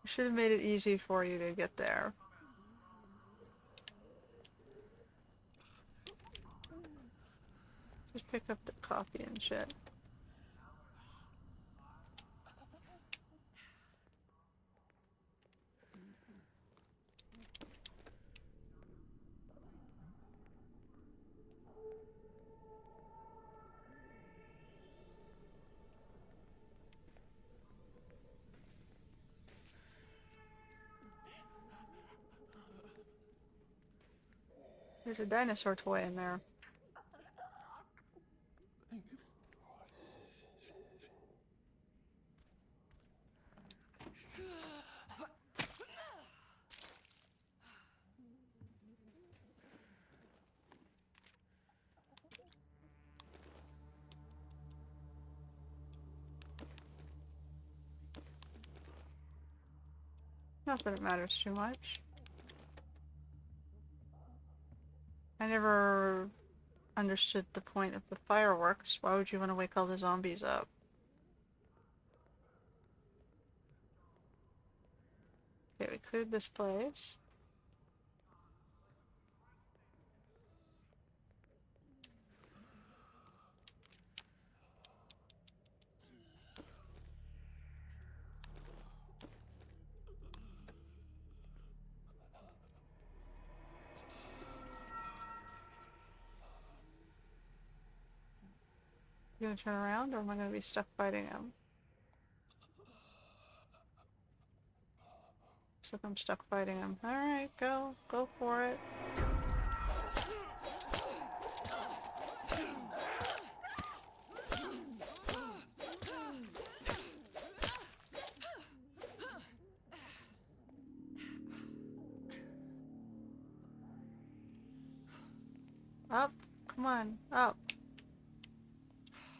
We should have made it easy for you to get there. Just pick up the coffee and shit. There's a dinosaur toy in there. Not that it matters too much. I never understood the point of the fireworks. Why would you want to wake all the zombies up? Okay, we cleared this place. You gonna turn around, or am I gonna be stuck fighting him? Looks like I'm stuck fighting him. Alright, go for it. Up, come on, up.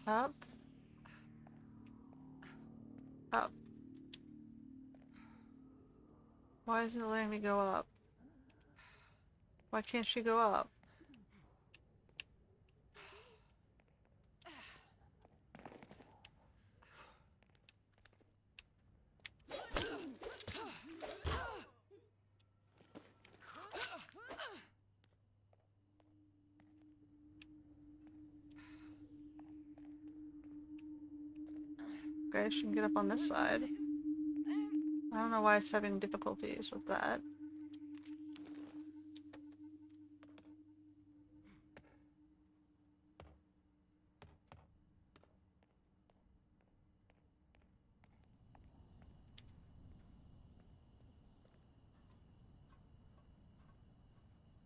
Up. Up. Why isn't it letting me go up? Why can't she go up? Okay, she can get up on this side. I don't know why it's having difficulties with that.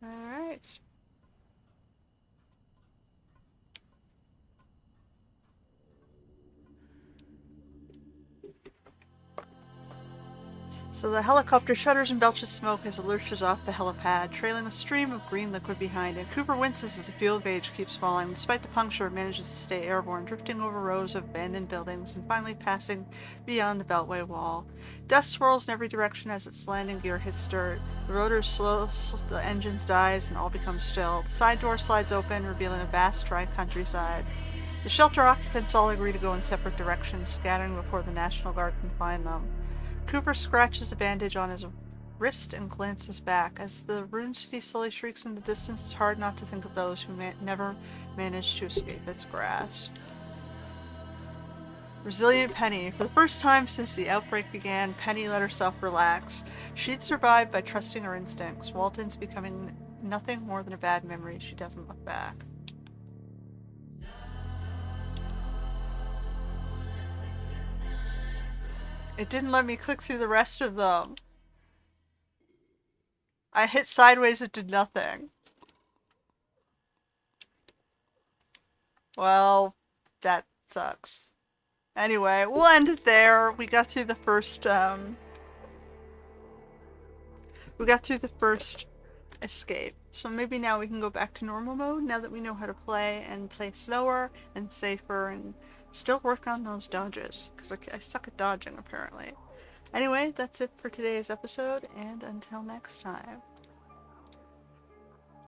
Alright. So the helicopter shudders and belches smoke as it lurches off the helipad, trailing a stream of green liquid behind it. Cooper winces as the fuel gauge keeps falling. Despite the puncture, it manages to stay airborne, drifting over rows of abandoned buildings and finally passing beyond the beltway wall. Dust swirls in every direction as its landing gear hits dirt. The rotors slow, the engines dies, and all becomes still. The side door slides open, revealing a vast, dry countryside. The shelter occupants all agree to go in separate directions, scattering before the National Guard can find them. Cooper scratches a bandage on his wrist and glances back. As the ruined city slowly shrieks in the distance, it's hard not to think of those who never managed to escape its grasp. Resilient Penny. For the first time since the outbreak began, Penny let herself relax. She'd survived by trusting her instincts. Walton's becoming nothing more than a bad memory. She doesn't look back. It didn't let me click through the rest of them. I hit sideways, it did nothing. Well, that sucks. Anyway, we'll end it there. We got through the first, escape. So maybe now we can go back to normal mode, now that we know how to play, and play slower and safer, and still work on those dodges, because I suck at dodging, apparently. Anyway, that's it for today's episode, and until next time.